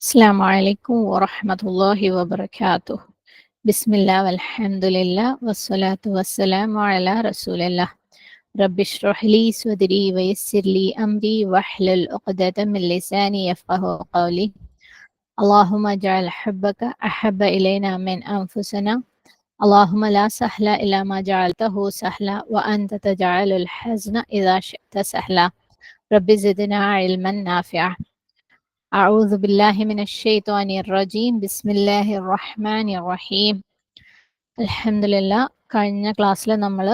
السلام عليكم ورحمة الله وبركاته. بسم الله والحمد لله والصلاة والسلام على رسول الله. رب اشرح لي صدري ويسر لي أمري واحلل عقدة من لساني يفقه قولي. اللهم اجعل حبك أحب إلينا من أنفسنا. اللهم لا سهل إلا ما جعلته سهلا وأنت تجعل الحزن إذا شئت سهلا. رب زدنا علما نافعا. أعوذ بالله من الشيطان الرجيم. بسم الله الرحمن الرحيم. അൽഹംദുലില്ലാ. കഴിഞ്ഞ ക്ലാസ്സിൽ നമ്മൾ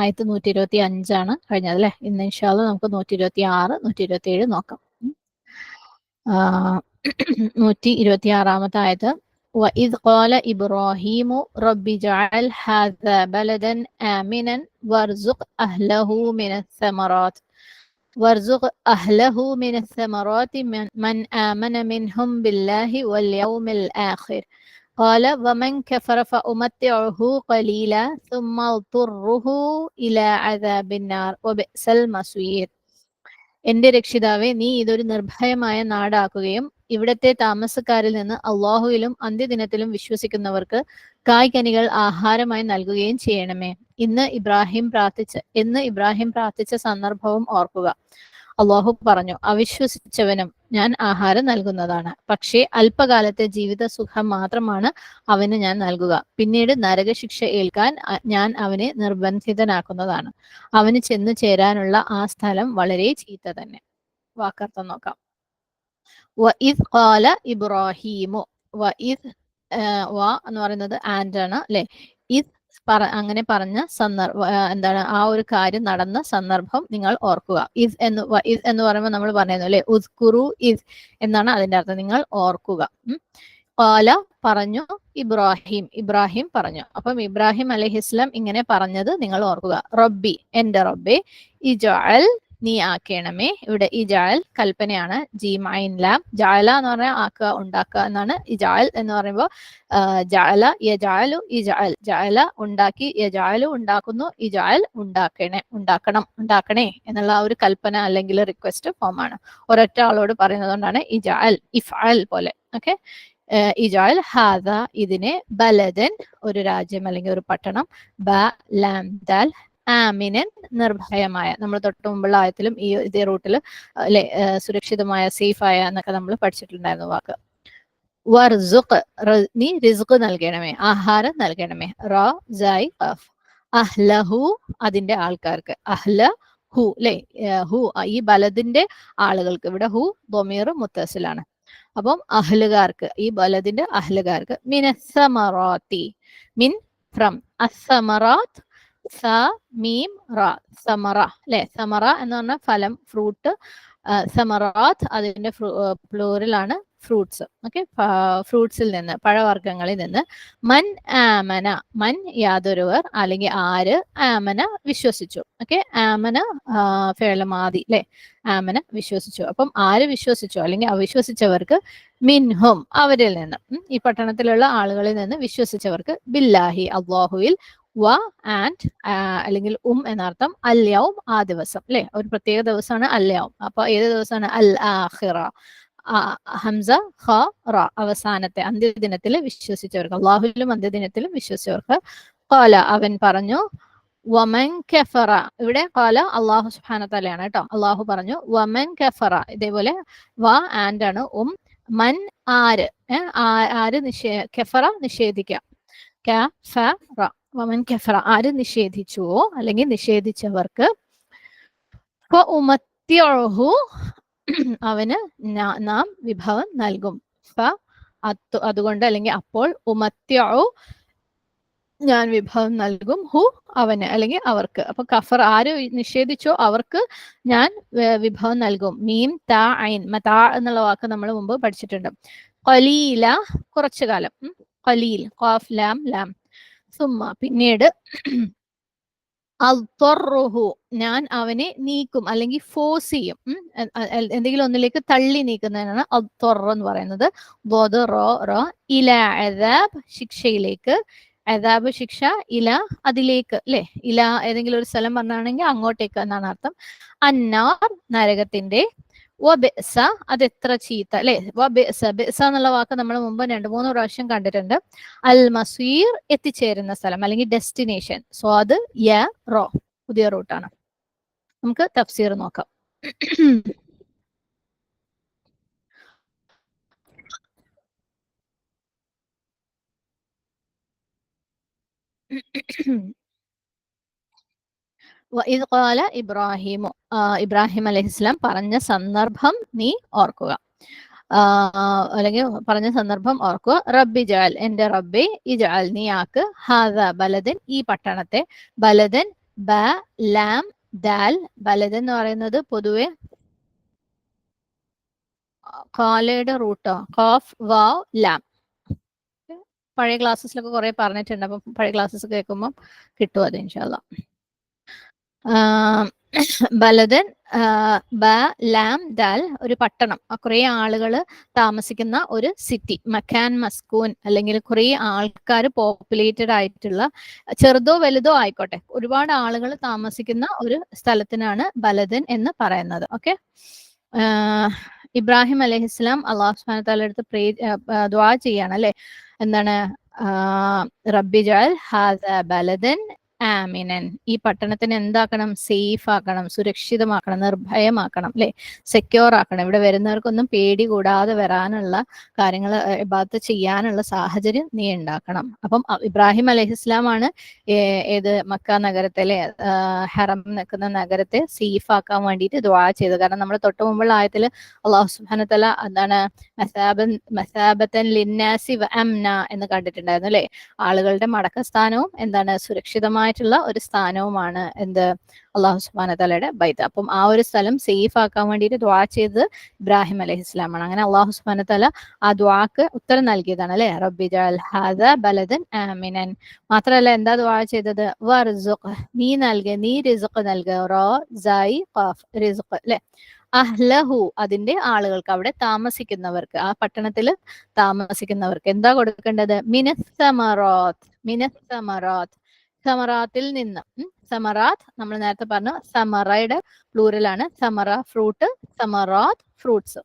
ആയത്ത് 125 കഴിഞ്ഞത് അല്ലേ. ഇന്ന് ഇൻഷാ അല്ലാഹ് നമുക്ക് 126, 127 നോക്കാം. 126 ആയത്ത്. وَإِذْ قَالَ إِبْرَاهِيمُ رَبِّ اجْعَلْ هَذَا بَلَدًا آمِنًا وَارْزُقْ أَهْلَهُ من الثمرات من آمن منهم بالله واليوم الآخر. قال ومن كفر فأمتعه قليلا ثم اضطره إلى عذاب النار وبئس المصير. എന്റെ രക്ഷിതാവേ, നീ ഇതൊരു നിർഭയമായ നാടാക്കുകയും ഇവിടത്തെ താമസക്കാരിൽ നിന്ന് അള്ളാഹുവിലും അന്ത്യദിനത്തിലും വിശ്വസിക്കുന്നവർക്ക് കായ്കനികൾ ആഹാരമായി നൽകുകയും ചെയ്യണമേ. എന്ന് ഇബ്രാഹിം പ്രാർത്ഥിച്ച സന്ദർഭവും ഓർക്കുക. അള്ളാഹു പറഞ്ഞു, അവിശ്വസിച്ചവനും ഞാൻ ആഹാരം നൽകുന്നതാണ്, പക്ഷേ അല്പകാലത്തെ ജീവിത സുഖം മാത്രമാണ് അവന് ഞാൻ നൽകുക. പിന്നീട് നരകശിക്ഷ ഏൽക്കാൻ ഞാൻ അവനെ നിർബന്ധിതനാക്കുന്നതാണ്. അവന് ചെന്നു ചേരാനുള്ള ആ സ്ഥലം വളരെ ചീത്ത തന്നെ. വാക്കർത്ഥം നോക്കാം. വഇദ് ഖാല ഇബ്രാഹീമു. വഇദ് എന്ന് പറയുന്നത് ആൻഡ് ആണ് അല്ലെ. ഇദ് അങ്ങനെ പറഞ്ഞ എന്താണ് ആ ഒരു കാര്യം നടന്ന സന്ദർഭം നിങ്ങൾ ഓർക്കുക. ഇദ് എന്ന് പറയുമ്പോൾ നമ്മൾ പറയുന്നു അല്ലെ, ഉദ്കുറു ഇദ് എന്നാണ് അതിന്റെ അർത്ഥം. നിങ്ങൾ ഓർക്കുക. ഖാല പറഞ്ഞു, ഇബ്രാഹിം പറഞ്ഞു. അപ്പം ഇബ്രാഹിം അലൈഹിസ്സലാം ഇങ്ങനെ പറഞ്ഞത് നിങ്ങൾ ഓർക്കുക. റബ്ബി, എന്റെ റബ്ബേ, ഇജഅൽ, നീ ആക്കണമേ. ഇവിടെ ഇജഅൽ കൽപ്പനയാണ്. ജീം ഐൻ ലാം. ജഅല എന്ന് പറഞ്ഞാൽ ആക്കുക, ഉണ്ടാക്കുക എന്നാണ്. ഇജഅൽ എന്ന് പറയുമ്പോൾ ജഅല യജഅലു ഇജഅൽ. ജഅല ഉണ്ടാക്കി, യജഅലു ഉണ്ടാക്കുന്നു, ഇജഅൽ ഉണ്ടാക്കണേ എന്നുള്ള ഒരു കൽപ്പന അല്ലെങ്കിൽ റിക്വസ്റ്റ് ഫോമാണ്. ഒരൊറ്റ ആളോട് പറയുന്നതുകൊണ്ടാണ് ഇജഅൽ, ഇഫ്അൽ പോലെ. ഓക്കെ. ഇജഅൽ ഹാദ, ഇതിനെ, ബലദൻ, ഒരു രാജ്യം അല്ലെങ്കിൽ ഒരു പട്ടണം, ബ ലാം ദാൽ, ആമിനൻ, നിർഭയമായ. നമ്മൾ തൊട്ട് മുമ്പുള്ള ആയത്തിലും ഇതേ റൂട്ടിൽ അല്ലെ സുരക്ഷിതമായ, സേഫായ എന്നൊക്കെ നമ്മൾ പഠിച്ചിട്ടുണ്ടായിരുന്നു വാക്ക്. വർസുഖ്, നീ റിസ്ഖ് നൽകണമേ, ആഹാരം നൽകണമേ. റ സൈ ഖഫ്. അഹ്ലഹു, അതിന്റെ ആൾക്കാർക്ക്. അഹ്ലഹു അല്ലെ, ഹു ഈ ബലദിന്റെ ആളുകൾക്ക്. ഇവിടെ ഹു ദമീർ മുത്തസിലാണ്. അപ്പം അഹ്ലുകാർക്ക്, ഈ ബലദിന്റെ അഹ്ലുകാർക്ക്. മിനസ്സമറാത്തി, മിൻ ഫ്രം, അസ്സമറാത്ത് സ മീം റ, സമറ അല്ലെ. സമറ എന്ന് പറഞ്ഞാൽ ഫലം, ഫ്രൂട്ട്. സമറാത്ത് അതിന്റെ പ്ലൂറലാണ് ഫ്രൂട്ട്സ്. ഓക്കെ. ഫ്രൂട്ട്സിൽ നിന്ന്, പഴവർഗ്ഗങ്ങളിൽ നിന്ന്. മൻ ആമന, മൻ യാതൊരുവർ, അല്ലെങ്കിൽ ആര്, ആമന വിശ്വസിച്ചു. ഓക്കെ. ആമന ഫേളമാതി അല്ലെ, ആമന വിശ്വസിച്ചു. അപ്പം ആര് വിശ്വസിച്ചു അല്ലെങ്കിൽ അവിശ്വസിച്ചവർക്ക്, മിൻഹും അവരിൽ നിന്ന്, ഈ പട്ടണത്തിലുള്ള ആളുകളിൽ നിന്ന് വിശ്വസിച്ചവർക്ക്, ബില്ലാഹി അള്ളാഹുവിൽ, വ ആൻഡ് അല്ലെങ്കിൽ എന്നർത്ഥം, അല്യവും ആ ദിവസം അല്ലെ. ഒരു പ്രത്യേക ദിവസമാണ് അല്യവും. അപ്പൊ ഏത് ദിവസമാണ്? അൽ ആഖിറ, ഹംസ ഖ റ, അവസാനത്തെ അന്ത്യദിനത്തിൽ വിശ്വസിച്ചവർക്ക്, അള്ളാഹുവിലും അന്ത്യദിനത്തിലും വിശ്വസിച്ചവർക്ക്. ഖാല, അവൻ പറഞ്ഞു. വമൻ കഫറ, ഇവിടെ ഖാല അള്ളാഹു സുബ്ഹാനഹു തആലയാണ് കേട്ടോ. അള്ളാഹു പറഞ്ഞു വമൻ കഫറ, ഇതേപോലെ വ ആൻഡ് ആണ്. മൻ ആര്, കഫറ നിഷേധിക്കാം. കഫറ, വമൻ കഫറ ആര് നിഷേധിച്ചുവോ അല്ലെങ്കിൽ നിഷേധിച്ചവർക്ക്, ഫഉമത്തിഉഹു, അവന് നാം വിഭവം നൽകും. അതുകൊണ്ട് അല്ലെങ്കിൽ അപ്പോൾ, ഉമത്തിഉ, ഞാൻ വിഭവം നൽകും, ഹു അവന് അല്ലെങ്കിൽ അവർക്ക്. അപ്പൊ കഫർ ആര് നിഷേധിച്ചോ അവർക്ക് ഞാൻ വിഭവം നൽകും. മീം താ ഐൻ, മതാ എന്നുള്ള വാക്ക് നമ്മൾ മുമ്പ് പഠിച്ചിട്ടുണ്ട്. ഖലീല, കുറച്ചു കാലം. ഖലീൽ, ഖാഫ് ലാം ലാം. സുമ്മ, പിന്നീട്. അൽത്തറുഹു, ഞാൻ അവനെ നീക്കും അല്ലെങ്കിൽ ഫോഴ്സ് ചെയ്യും. എന്തെങ്കിലും ഒന്നിലേക്ക് തള്ളി നീക്കുന്നതിനാണ് അൽത്തർ എന്ന് പറയുന്നത്. ബോദ് റോ റോ, ഇല അദാബ്, ശിക്ഷയിലേക്ക്. അദാബ് ശിക്ഷ, ഇല അതിലേക്ക് അല്ലെ. ഇല ഏതെങ്കിലും ഒരു സ്ഥലം പറഞ്ഞാണെങ്കിൽ അങ്ങോട്ടേക്ക് എന്നാണ് അർത്ഥം. അന്നാർ, നരകത്തിന്റെ. വബിഅസ അതെത്ര ചീത്ത അല്ലെ. വബിഅസ, ബിഅസ എന്നുള്ള വാക്ക് നമ്മൾ മുമ്പ് 2-3 പ്രാവശ്യം കണ്ടിട്ടുണ്ട്. അൽ മസീർ എത്തിച്ചേരുന്ന സ്ഥലം അല്ലെങ്കിൽ ഡെസ്റ്റിനേഷൻ. സോ അത് യ റോ പുതിയ റൂട്ടാണ്. നമുക്ക് തഫ്സീർ നോക്കാം. വഇദ് ഖാല ഇബ്രാഹിമു, ഇബ്രാഹിം അലൈഹിസ്സലാം പറഞ്ഞ സന്ദർഭം നീ ഓർക്കുക, അല്ലെങ്കിൽ പറഞ്ഞ സന്ദർഭം ഓർക്കുക. റബ്ബി ജഅൽ, എന്റെ റബ്ബി, ഇജഅൽ നീ ആക്ക്, ഹാദ ബലദൻ ഈ പട്ടണത്തെ, ബലദൻ ബ ലാം ദാൽ, ബലദൻ എന്ന് പറയുന്നത് പൊതുവെ ഖാലയുടെ റൂട്ടോ, ഖാഫ് വാവ് ലാം. പഴയ ക്ലാസ്സസിലൊക്കെ കുറെ പറഞ്ഞിട്ടുണ്ട്, അപ്പം പഴയ ക്ലാസ്സസ് കേൾക്കുമ്പോൾ കിട്ടും അത് ഇൻഷാ അല്ലാ. ബലദൻ ബ ലാം ദാൽ ഒരു പട്ടണം, കുറെ ആളുകൾ താമസിക്കുന്ന ഒരു സിറ്റി. മക്കാൻ മസ്കൂൻ അല്ലെങ്കിൽ കുറെ ആൾക്കാർ പോപ്പുലേറ്റഡ് ആയിട്ടുള്ള, ചെറുതോ വലുതോ ആയിക്കോട്ടെ, ഒരുപാട് ആളുകൾ താമസിക്കുന്ന ഒരു സ്ഥലത്തിനാണ് ബലദൻ എന്ന് പറയുന്നത്. ഓക്കെ. ഇബ്രാഹിം അലൈഹിസ്സലാം അള്ളാഹു സുബ്ഹാനഹു വ തആലയുടെ അടുത്ത് ദുആ ചെയ്യാണ് അല്ലെ. എന്താണ്? റബ്ബി ജഅൽ ഹാദ ബലദൻ ആമിനൻ, ഈ പട്ടണത്തിന് എന്താക്കണം? സേഫ് ആക്കണം, സുരക്ഷിതമാക്കണം, നിർഭയമാക്കണം അല്ലെ, സെക്യൂർ ആക്കണം. ഇവിടെ വരുന്നവർക്കൊന്നും പേടി കൂടാതെ വരാനുള്ള കാര്യങ്ങൾ, ഇബാദത്ത് ചെയ്യാനുള്ള സാഹചര്യം നീ ഉണ്ടാക്കണം. അപ്പം ഇബ്രാഹിം അലൈഹിസ്സലാമാണ് ഏത് മക്ക നഗരത്തെ അല്ലെ, ഹറം നിൽക്കുന്ന നഗരത്തെ സേഫ് ആക്കാൻ വേണ്ടിയിട്ട് ദുആ ചെയ്തത്. കാരണം നമ്മുടെ തൊട്ട് മുമ്പുള്ള ആയത്തിൽ അല്ലാഹു സുബ്ഹാനഹു വ തആല എന്താണ് മസാബത്തൻ ലിന്നാസി വ അംന എന്ന് കണ്ടിട്ടുണ്ടായിരുന്നു അല്ലെ. ആളുകളുടെ മടക്കസ്ഥാനവും എന്താണ്? സുരക്ഷിതമായിട്ടുള്ള ഒരു സ്ഥാനവുമാണ് എന്ത്? അള്ളാഹു സുബ്ഹാനഹു വ തആലയുടെ ബൈത്ത്. അപ്പം ആ ഒരു സ്ഥലം സേഫ് ആക്കാൻ വേണ്ടിയിട്ട് ദുആ ചെയ്തത് ഇബ്രാഹിം അലൈഹിസ്സലാമാണ്. അങ്ങനെ അള്ളാഹു സുബ്ഹാനഹു വ തആല ആ ദുആക്ക് ഉത്തരം നൽകിയതാണ് അല്ലെ. റബ്ബി ജഅൽ ഹാദ ബലദൻ ആമിനൻ. മാത്രമല്ല എന്താ ദുആ ചെയ്തത്? വർസുഖ്, നീ നൽകുക, നീ റിസ്ഖ് നൽകുക. റോ സായി ഖാഫ്, റിസ്ഖ് അല്ലെ. അഹ്ലഹു അതിന്റെ ആളുകൾക്ക്, അവിടെ താമസിക്കുന്നവർക്ക്, ആ പട്ടണത്തിൽ താമസിക്കുന്നവർക്ക് എന്താ കൊടുക്കേണ്ടത്? മിനസ്സമറാത്ത്, മിനസ്സമറാത്ത്, സമറാത്തിൽ നിന്ന്. സമറാത്ത് നമ്മൾ നേരത്തെ പറഞ്ഞു, സമറയുടെ പ്ലൂറലാണ് സമറ ഫ്രൂട്ട്, സമറാത്ത് ഫ്രൂട്ട്സ്,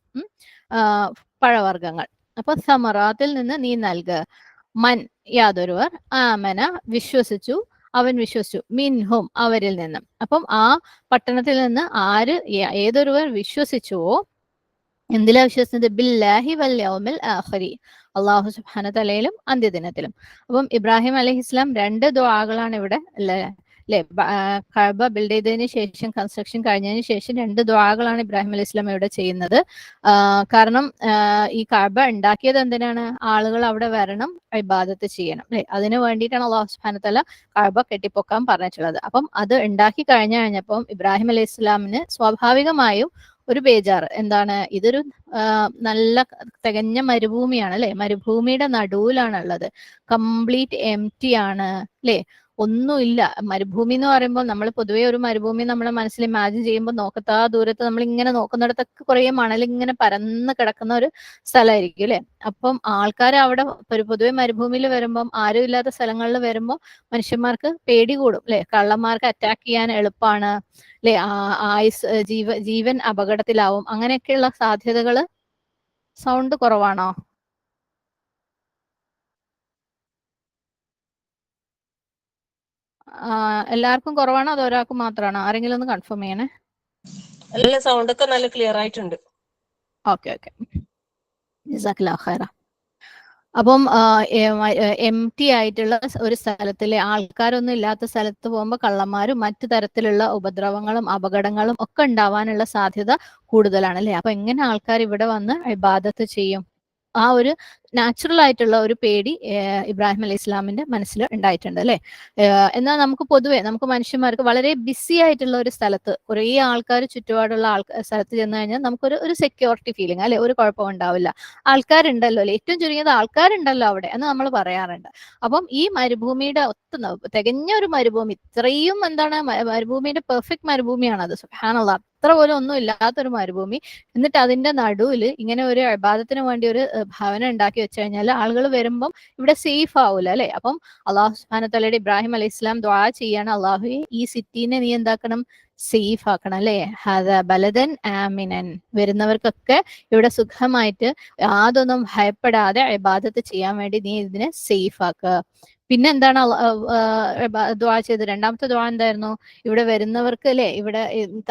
പഴവർഗ്ഗങ്ങൾ. അപ്പൊ സമറാത്തിൽ നിന്ന് നീ നൽകുക. മൻ യാതൊരുവർ, ആമന വിശ്വസിച്ചു, അവൻ വിശ്വസിച്ചു, മിൻഹും അവരിൽ നിന്നും. അപ്പം ആ പട്ടണത്തിൽ നിന്ന് ഏതൊരുവർ വിശ്വസിച്ചുവോ, എന്തിലാ വിശ്വസിച്ചത്? ബില്ലാഹി വൽ യൗമിൽ ആഖിരി, അള്ളാഹു സുബ്ഹാനഹു വ തആലയിലും അന്ത്യദിനത്തിലും. അപ്പം ഇബ്രാഹിം അലൈഹിസ്സലാം 2 ദുആകളാണ് ഇവിടെ അല്ലെ. കഅബ ബിൽഡ് ചെയ്തതിന് ശേഷം, കൺസ്ട്രക്ഷൻ കഴിഞ്ഞതിന് ശേഷം 2 ദുആകളാണ് ഇബ്രാഹിം അലൈഹിസ്സലാം ഇവിടെ ചെയ്യുന്നത്. കാരണം ഈ കഅബ ഉണ്ടാക്കിയത് എന്തിനാണ്? ആളുകൾ അവിടെ വരണം, ഇബാദത്ത് ചെയ്യണം അല്ലെ. അതിനു വേണ്ടിയിട്ടാണ് അള്ളാഹു സുബ്ഹാനഹു വ തആല കഅബ കെട്ടിപ്പൊക്കാൻ പറഞ്ഞിട്ടുള്ളത്. അപ്പം അത് ഉണ്ടാക്കി കഴിഞ്ഞപ്പം ഇബ്രാഹിം അലൈഹിസ്സലാമിന് സ്വാഭാവികമായും ഒരു ബേജാറ്. എന്താണ്? ഇതൊരു നല്ല തികഞ്ഞ മരുഭൂമിയാണ് അല്ലെ. മരുഭൂമിയുടെ നടുവിലാണ് ഉള്ളത്, കംപ്ലീറ്റ് എംപ്റ്റി ആണ് അല്ലെ, ഒന്നുമില്ല. മരുഭൂമി എന്ന് പറയുമ്പോൾ നമ്മൾ പൊതുവേ ഒരു മരുഭൂമി നമ്മളെ മനസ്സിൽ ഇമാജിൻ ചെയ്യുമ്പോൾ നോക്കത്താ ദൂരത്ത് നമ്മൾ ഇങ്ങനെ നോക്കുന്നിടത്തൊക്കെ കുറെ മണൽ ഇങ്ങനെ പരന്ന് കിടക്കുന്ന ഒരു സ്ഥലമായിരിക്കും അല്ലെ. അപ്പം ആൾക്കാർ അവിടെ പൊതുവെ മരുഭൂമിയിൽ വരുമ്പം, ആരും ഇല്ലാത്ത സ്ഥലങ്ങളിൽ വരുമ്പോൾ മനുഷ്യന്മാർക്ക് പേടി കൂടും അല്ലെ. കള്ളന്മാർക്ക് അറ്റാക്ക് ചെയ്യാൻ എളുപ്പമാണ് അല്ലെ, ജീവൻ അപകടത്തിലാവും. അങ്ങനെയൊക്കെയുള്ള സാധ്യതകള്. സൗണ്ട് കുറവാണോ? എല്ലാവർക്കും കുറവാണോ അതോ ഒരാൾക്ക് മാത്രമാണോ? ആരെങ്കിലും ഒന്ന് കൺഫേം ചെയ്യണേ. അല്ല, സൗണ്ട് ഒക്കെ നല്ല ക്ലിയർ ആയിട്ടുണ്ട്. ഓക്കെ ഓക്കെ, ജസാക്കല്ലാഹു ഖൈറ. അപ്പം എംപ്റ്റി ആയിട്ടുള്ള ഒരു സ്ഥലത്തിലെ, ആൾക്കാരൊന്നും ഇല്ലാത്ത സ്ഥലത്ത് പോകുമ്പോൾ കള്ളന്മാരും മറ്റു തരത്തിലുള്ള ഉപദ്രവങ്ങളും അപകടങ്ങളും ഒക്കെ ഉണ്ടാവാനുള്ള സാധ്യത കൂടുതലാണ് അല്ലെ. അപ്പൊ എങ്ങനെ ആൾക്കാർ ഇവിടെ വന്ന് ഇബാദത്ത് ചെയ്യും? ആ ഒരു നാച്ചുറൽ ആയിട്ടുള്ള ഒരു പേടി ഇബ്രാഹിം അലൈഹി ഇസ്ലാമിന്റെ മനസ്സിൽ ഉണ്ടായിട്ടുണ്ട് അല്ലെ. എന്നാൽ നമുക്ക് പൊതുവെ, നമുക്ക് മനുഷ്യന്മാർക്ക് വളരെ ബിസി ആയിട്ടുള്ള ഒരു സ്ഥലത്ത്, കുറേ ആൾക്കാർ ചുറ്റുപാടുള്ള സ്ഥലത്ത് ചെന്ന് കഴിഞ്ഞാൽ നമുക്കൊരു സെക്യൂരിറ്റി ഫീലിംഗ് അല്ലെ, ഒരു കുഴപ്പം ഉണ്ടാവില്ല. ആൾക്കാരുണ്ടല്ലോ അല്ലെ, ഏറ്റവും ചുരുങ്ങിയത് ആൾക്കാരുണ്ടല്ലോ അവിടെ എന്ന് നമ്മൾ പറയാറുണ്ട്. അപ്പം ഈ മരുഭൂമിയുടെ തികഞ്ഞ ഒരു മരുഭൂമി, ഇത്രയും എന്താണ് മരുഭൂമിയുടെ പെർഫെക്റ്റ് മരുഭൂമിയാണ് അത്. സുബ്ഹാനല്ലാഹ്, അത്ര പോലും ഒന്നും ഇല്ലാത്തൊരു മരുഭൂമി. എന്നിട്ട് അതിന്റെ നടുവിൽ ഇങ്ങനെ ഒരു ഇബാദത്തിന് വേണ്ടി ഒരു ഭവനം ഉണ്ടാക്കി വെച്ച് കഴിഞ്ഞാൽ ആളുകൾ വരുമ്പം ഇവിടെ സേഫ് ആവൂല അല്ലെ. അപ്പം അള്ളാഹു സുബ്ഹാനഹു വ തആലയുടെ ഇബ്രാഹിം അലൈഹി ഇസ്ലാം ദുആ ചെയ്യാണ്, അള്ളാഹുവേ ഈ സിറ്റീനെ നീ എന്താക്കണം? സേഫ് ആക്കണം അല്ലെ. ഹദ ബലദൻ ആമിനൻ, വരുന്നവർക്കൊക്കെ ഇവിടെ സുഖമായിട്ട് യാതൊന്നും ഭയപ്പെടാതെ ഇബാദത്ത് ചെയ്യാൻ വേണ്ടി നീ ഇതിനെ സേഫ് ആക്കുക. പിന്നെ എന്താണ് ദുആ ചെയ്തത്? രണ്ടാമത്തെ ദുആ എന്തായിരുന്നു? ഇവിടെ വരുന്നവർക്ക് അല്ലെ, ഇവിടെ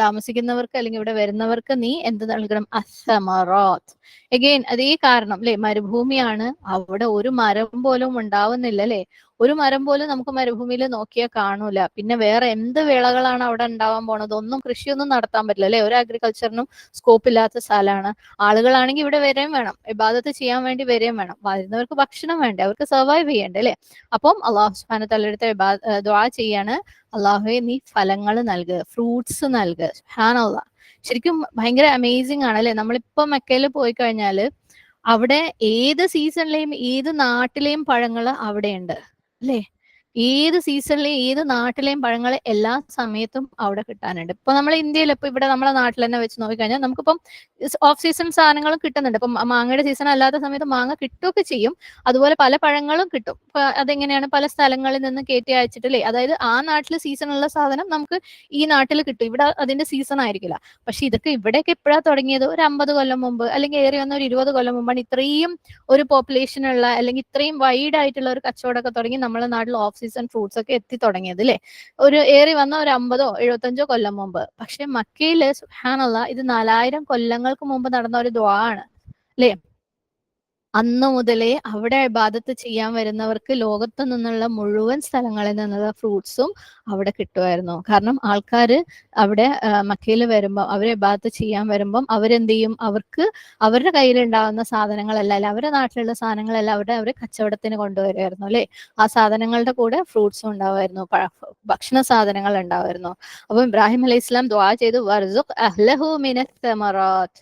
താമസിക്കുന്നവർക്ക് അല്ലെങ്കിൽ ഇവിടെ വരുന്നവർക്ക് നീ എന്ത് നൽകണം? അസ്സമറാത്ത്. എഗെയിൻ അതേ കാരണം അല്ലെ, മരുഭൂമിയാണ്, അവിടെ ഒരു മരം പോലും ഉണ്ടാവുന്നില്ല അല്ലെ. ഒരു മരം പോലും നമുക്ക് മരുഭൂമിയിൽ നോക്കിയാൽ കാണൂല. പിന്നെ വേറെ എന്ത് വിളകളാണ് അവിടെ ഉണ്ടാവാൻ പോണത്? ഒന്നും കൃഷിയൊന്നും നടത്താൻ പറ്റില്ല അല്ലെ. ഒരു അഗ്രികൾച്ചറിനും സ്കോപ്പ് ഇല്ലാത്ത സ്ഥലമാണ്. ആളുകളാണെങ്കിൽ ഇവിടെ വരെയും വേണം, ഇബാദത്ത് ചെയ്യാൻ വേണ്ടി വരെയും വേണം. വരുന്നവർക്ക് ഭക്ഷണം വേണ്ടേ, അവർക്ക് സർവൈവ് ചെയ്യണ്ടേ അല്ലെ. അപ്പം അള്ളാഹു സുബ്ഹാനഹു വ തആലയുടെ ദുആ ചെയ്യാണ്, അള്ളാഹുവെ നീ ഫലങ്ങൾ നൽകുക, ഫ്രൂട്ട്സ് നൽകുക. സുബ്ഹാനല്ലാഹ്, ശരിക്കും ഭയങ്കര അമേസിംഗ് ആണ് അല്ലെ. നമ്മളിപ്പോ മക്കയിൽ പോയി കഴിഞ്ഞാല് അവിടെ ഏത് സീസണിലെയും ഏത് നാട്ടിലെയും പഴങ്ങൾ അവിടെയുണ്ട് അല്ലേ. ഏത് സീസണിലെയും ഏത് നാട്ടിലെയും പഴങ്ങൾ എല്ലാ സമയത്തും അവിടെ കിട്ടാനുണ്ട്. ഇപ്പൊ നമ്മൾ ഇന്ത്യയിൽ ഇപ്പൊ ഇവിടെ നമ്മളെ നാട്ടിൽ തന്നെ വെച്ച് നോക്കിക്കഴിഞ്ഞാൽ നമുക്കിപ്പം ഓഫ് സീസൺ സാധനങ്ങളും കിട്ടുന്നുണ്ട്. ഇപ്പം മാങ്ങയുടെ സീസൺ അല്ലാത്ത സമയത്ത് മാങ്ങ കിട്ടുകയൊക്കെ ചെയ്യും. അതുപോലെ പല പഴങ്ങളും കിട്ടും. അതെങ്ങനെയാണ്? പല സ്ഥലങ്ങളിൽ നിന്ന് കയറ്റി അയച്ചിട്ടില്ലേ. അതായത് ആ നാട്ടിൽ സീസണുള്ള സാധനം നമുക്ക് ഈ നാട്ടിൽ കിട്ടും. ഇവിടെ അതിന്റെ സീസൺ ആയിരിക്കില്ല. പക്ഷെ ഇതൊക്കെ ഇവിടെയൊക്കെ എപ്പോഴാണ് തുടങ്ങിയത്? ഒരു 50 കൊല്ലം മുമ്പ്, അല്ലെങ്കിൽ ഏറി വന്ന ഒരു 20 കൊല്ലം മുമ്പാണ് ഇത്രയും ഒരു പോപ്പുലേഷൻ ഉള്ള അല്ലെങ്കിൽ ഇത്രയും വൈഡ് ആയിട്ടുള്ള ഒരു കച്ചവടമൊക്കെ തുടങ്ങി നമ്മുടെ നാട്ടിൽ ഓഫ് സീസൺ ഫ്രൂട്ട്സ് ഒക്കെ എത്തി തുടങ്ങിയത് അല്ലേ. ഒരു ഏറി വന്ന ഒരു 50 75 കൊല്ലം മുമ്പ്. പക്ഷെ മക്കയില് സുബ്ഹാനല്ലാഹ് ഇത് 4000 കൊല്ലങ്ങൾക്ക് മുമ്പ് നടന്ന ഒരു ദുആ ആണ് അല്ലേ. അന്ന് മുതലേ അവിടെ ഇബാദത്ത് ചെയ്യാൻ വരുന്നവർക്ക് ലോകത്ത് നിന്നുള്ള മുഴുവൻ സ്ഥലങ്ങളിൽ നിന്നുള്ള ഫ്രൂട്ട്സും അവിടെ കിട്ടുമായിരുന്നു. കാരണം ആൾക്കാര് അവിടെ മക്കയിൽ വരുമ്പോൾ, അവരെ ഇബാദത്ത് ചെയ്യാൻ വരുമ്പം അവരെന്ത് ചെയ്യും? അവർക്ക് അവരുടെ കയ്യിലുണ്ടാകുന്ന സാധനങ്ങളല്ല, അല്ല അവരുടെ നാട്ടിലുള്ള സാധനങ്ങളെല്ലാം അവരെ കച്ചവടത്തിന് കൊണ്ടുവരുമായിരുന്നു അല്ലെ. ആ സാധനങ്ങളുടെ കൂടെ ഫ്രൂട്ട്സും ഉണ്ടാവുമായിരുന്നു, ഭക്ഷണ സാധനങ്ങൾ ഉണ്ടാവുമായിരുന്നു. അപ്പം ഇബ്രാഹിം അലൈഹി ഇസ്ലാം ദുആ ചെയ്തു, വർസുഖ് അഹ്ലഹു മിനസ് സമറാത്ത്.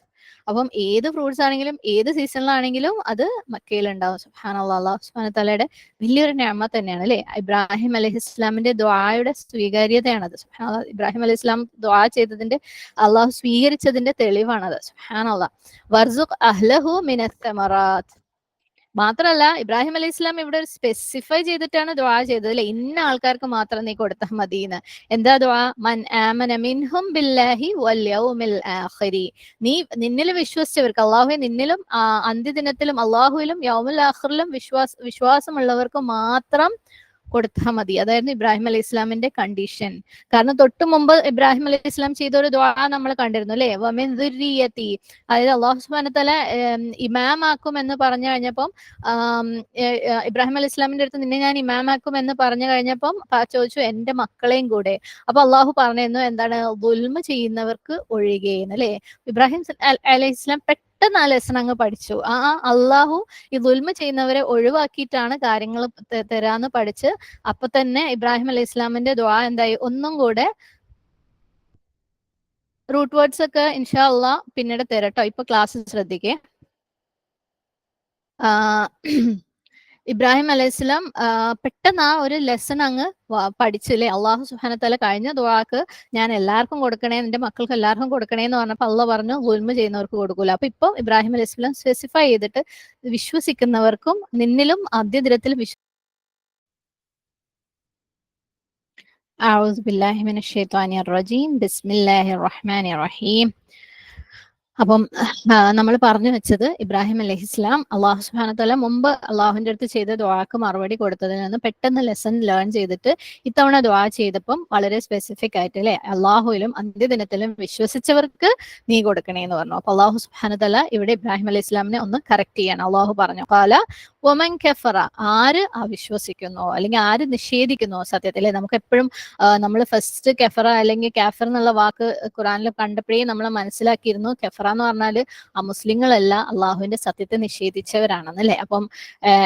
അപ്പം ഏത് ഫ്രൂട്ട്സ് ആണെങ്കിലും ഏത് സീസണിലാണെങ്കിലും അത് മക്കയിൽ ഉണ്ടാവും. സുബ്ഹാനല്ലാഹ്, അല്ലാഹു സുബ്ഹാനഹു തആലയുടെ വലിയൊരു നിഅമത്ത് തന്നെയാണ് അല്ലെ. ഇബ്രാഹിം അലൈഹി ഇസ്ലാമിന്റെ ദുആയുടെ സ്വീകാര്യതയാണത്. സുബ്ഹാനല്ലാഹ്, ഇബ്രാഹിം അലൈഹി ഇസ്ലാം ദുആ ചെയ്തതിന്റെ, അള്ളാഹു സ്വീകരിച്ചതിന്റെ തെളിവാണത്. സുബ്ഹാനല്ലാഹ്, വർസുഖ് അഹ്ലഹു മിനസ് സമറാത്ത്. മാത്രല്ല ഇബ്രാഹിം അലൈഹി ഇസ്ലാം ഇവിടെ ഒരു സ്പെസിഫൈ ചെയ്തിട്ടാണ് ദുആ ചെയ്തത് അല്ലെ. ഇന്ന ആൾക്കാർക്ക് മാത്രം നീ കൊടുത്താൽ മതിന്ന്. എന്താ ദുആ? മൻ ആമന മിൻഹും ബില്ലാഹി വൽ യൗമിൽ ആഖിരി. നീ നിന്നിൽ വിശ്വസിച്ചവർക്ക്, അള്ളാഹുവെ നിന്നിലും അന്ത്യദിനത്തിലും അള്ളാഹുവിലും യൗമുൽ ആഖിറിലും വിശ്വാസമുള്ളവർക്ക് മാത്രം കൊടുത്താൽ മതി. അതായിരുന്നു ഇബ്രാഹിം അലൈഹി ഇസ്ലാമിന്റെ കണ്ടീഷൻ. കാരണം തൊട്ടു മുമ്പ് ഇബ്രാഹിം അലൈഹി ഇസ്ലാം ചെയ്ത ഒരു ദുആ നമ്മൾ കണ്ടിരുന്നു അല്ലെ. വമിൻ ദുർരിയതി, അതായത് അള്ളാഹു സുബ്ഹാനഹു തആല ഇമാം ആക്കും എന്ന് പറഞ്ഞു കഴിഞ്ഞപ്പം ഇബ്രാഹിം അലൈഹി ഇസ്ലാമിന്റെ അടുത്ത് നിന്നെ ഞാൻ ഇമാം ആക്കും എന്ന് പറഞ്ഞു കഴിഞ്ഞപ്പം ചോദിച്ചു എന്റെ മക്കളെയും കൂടെ. അപ്പൊ അള്ളാഹു പറഞ്ഞിരുന്നു എന്താണ്? ദുൽമ ചെയ്യുന്നവർക്ക് ഒഴികെയെന്ന് അല്ലെ. ഇബ്രാഹിം അലൈഹി ഇസ്ലാം പെട്ടെന്ന് ആ ലെസൺ അങ്ങ് പഠിച്ചു. അള്ളാഹു ഈ ദുൽമ ചെയ്യുന്നവരെ ഒഴിവാക്കിയിട്ടാണ് കാര്യങ്ങൾ തരാന്ന് പഠിച്ച് അപ്പൊ തന്നെ ഇബ്രാഹിം അലൈഹി ഇസ്ലാമിന്റെ ദുആ എന്തായി? ഒന്നും കൂടെ റൂട്ട് വേർഡ്സ് ഒക്കെ ഇൻഷാ അള്ളാഹ് പിന്നീട് തരട്ടോ. ഇപ്പൊ ക്ലാസ് ശ്രദ്ധിക്കേ. ഇബ്രാഹിം അലൈഹിസ്ലാം പെട്ടെന്ന് ആ ഒരു ലെസൺ അങ്ങ് പഠിച്ചില്ലേ. അള്ളാഹു സുബ്ഹാനഹു തആല കഴിഞ്ഞ ദുആക്ക് ഞാൻ എല്ലാവർക്കും കൊടുക്കണേ, എന്റെ മക്കൾക്ക് എല്ലാവർക്കും കൊടുക്കണേ എന്ന് പറഞ്ഞപ്പോൾ അള്ളാഹ് പറഞ്ഞു ദുൽമ ചെയ്യുന്നവർക്ക് കൊടുക്കൂല. അപ്പൊ ഇപ്പം ഇബ്രാഹിം അലൈഹിസ്ലാം സ്പെസിഫൈ ചെയ്തിട്ട് വിശ്വസിക്കുന്നവർക്കും നിന്നിലും ആദ്യദിനത്തിൽ അഊദു ബില്ലാഹി മിനശ് ശൈത്വാനിർ റജീം ബിസ്മില്ലാഹിർ റഹ്മാനിർ റഹീം. അപ്പം നമ്മൾ പറഞ്ഞു വെച്ചത് ഇബ്രാഹിം അലൈഹിസ്ലാം അള്ളാഹു സുബ്ഹാനഹു തആല മുമ്പ് അള്ളാഹുവിന്റെ അടുത്ത് ചെയ്ത ദുആക്ക് മറുപടി കൊടുത്തതിൽ നിന്ന് പെട്ടെന്ന് ലെസൺ ലേൺ ചെയ്തിട്ട് ഇത്തവണ ദുആ ചെയ്തപ്പം വളരെ സ്പെസിഫിക് ആയിട്ട് അല്ലെ, അള്ളാഹുവിലും അന്ത്യദിനത്തിലും വിശ്വസിച്ചവർക്ക് നീ കൊടുക്കണേ എന്ന് പറഞ്ഞു. അപ്പൊ അള്ളാഹു സുബ്ഹാനഹു തആല ഇവിടെ ഇബ്രാഹിം അലൈഹി ഇസ്ലാമിനെ ഒന്ന് കറക്റ്റ് ചെയ്യാണ്. അള്ളാഹു പറഞ്ഞു, ഖാല വമൻ കഫറ, ആര് അവിശ്വസിക്കുന്നോ അല്ലെങ്കിൽ ആര് നിഷേധിക്കുന്നോ സത്യത്തിൽ. നമുക്ക് എപ്പോഴും നമ്മൾ ഫസ്റ്റ് കെഫറ അല്ലെങ്കിൽ കാഫർ എന്നുള്ള വാക്ക് ഖുറാനിൽ കണ്ടപ്പോഴേ നമ്മൾ മനസ്സിലാക്കിയിരുന്നു കെഫറ എന്ന് പറഞ്ഞാല് മുസ്ലിങ്ങളല്ല, അള്ളാഹുവിന്റെ സത്യത്തെ നിഷേധിച്ചവരാണെന്ന് അല്ലെ. അപ്പം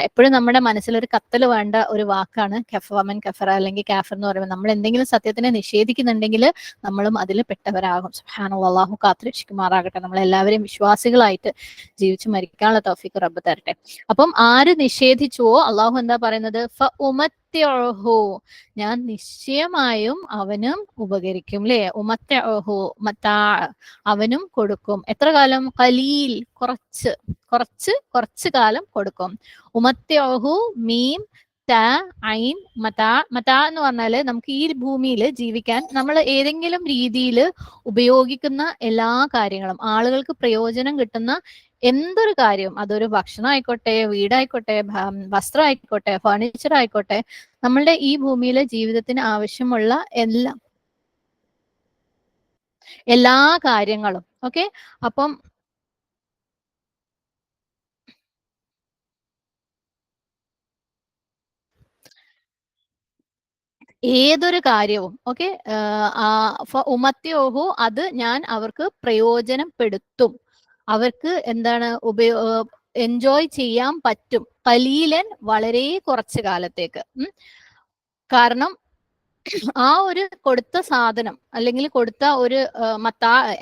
എപ്പോഴും നമ്മുടെ മനസ്സിലൊരു കത്തൽ വേണ്ട ഒരു വാക്കാണ് വമൻ കഫറ അല്ലെങ്കിൽ കാഫർ എന്ന് പറയുമ്പോൾ. നമ്മൾ എന്തെങ്കിലും സത്യത്തിനെ നിഷേധിക്കുന്നുണ്ടെങ്കിൽ നമ്മളും അതിൽ പെട്ടവരാകും. സുബ്ഹാനല്ലാഹ്, അള്ളാഹു കാത്തുരക്ഷിക്കുമാറാകട്ടെ. നമ്മളെല്ലാവരെയും വിശ്വാസികളായിട്ട് ജീവിച്ചു മരിക്കാനുള്ള തൗഫീഖ് റബ്ബ് തരട്ടെ. അപ്പം ആര് നിഷേധിച്ചുവോ അള്ളാഹു എന്താ പറയുന്നത്? ഞാൻ നിശ്ചയമായും അവനും ഉപകരിക്കും അല്ലെ. ഉമത്തഹു മത്താ, അവനും കൊടുക്കും. എത്ര കാലം? ഖലീൽ, കുറച്ച് കാലം കൊടുക്കും. ഉമത്തഹു മീം ഐൻ മതാ. മതാ എന്ന് പറഞ്ഞാല് നമുക്ക് ഈ ഭൂമിയിൽ ജീവിക്കാൻ നമ്മൾ ഏതെങ്കിലും രീതിയിൽ ഉപയോഗിക്കുന്ന എല്ലാ കാര്യങ്ങളും, ആളുകൾക്ക് പ്രയോജനം കിട്ടുന്ന എന്തൊരു കാര്യവും, അതൊരു ഭക്ഷണം ആയിക്കോട്ടെ, വീടായിക്കോട്ടെ, വസ്ത്രം ആയിക്കോട്ടെ, ഫർണിച്ചർ ആയിക്കോട്ടെ, നമ്മളുടെ ഈ ഭൂമിയിലെ ജീവിതത്തിന് ആവശ്യമുള്ള എല്ലാ കാര്യങ്ങളും. ഓക്കെ, അപ്പം ഏതൊരു കാര്യവും ഓക്കെ, ഉമത്യോഹു, അത് ഞാൻ അവർക്ക് പ്രയോജനപ്പെടുത്തും, അവർക്ക് എന്താണ് എൻജോയ് ചെയ്യാൻ പറ്റും. കലീലൻ, വളരെ കുറച്ച് കാലത്തേക്ക്. കാരണം ആ ഒരു കൊടുത്ത സാധനം അല്ലെങ്കിൽ കൊടുത്ത ഒരു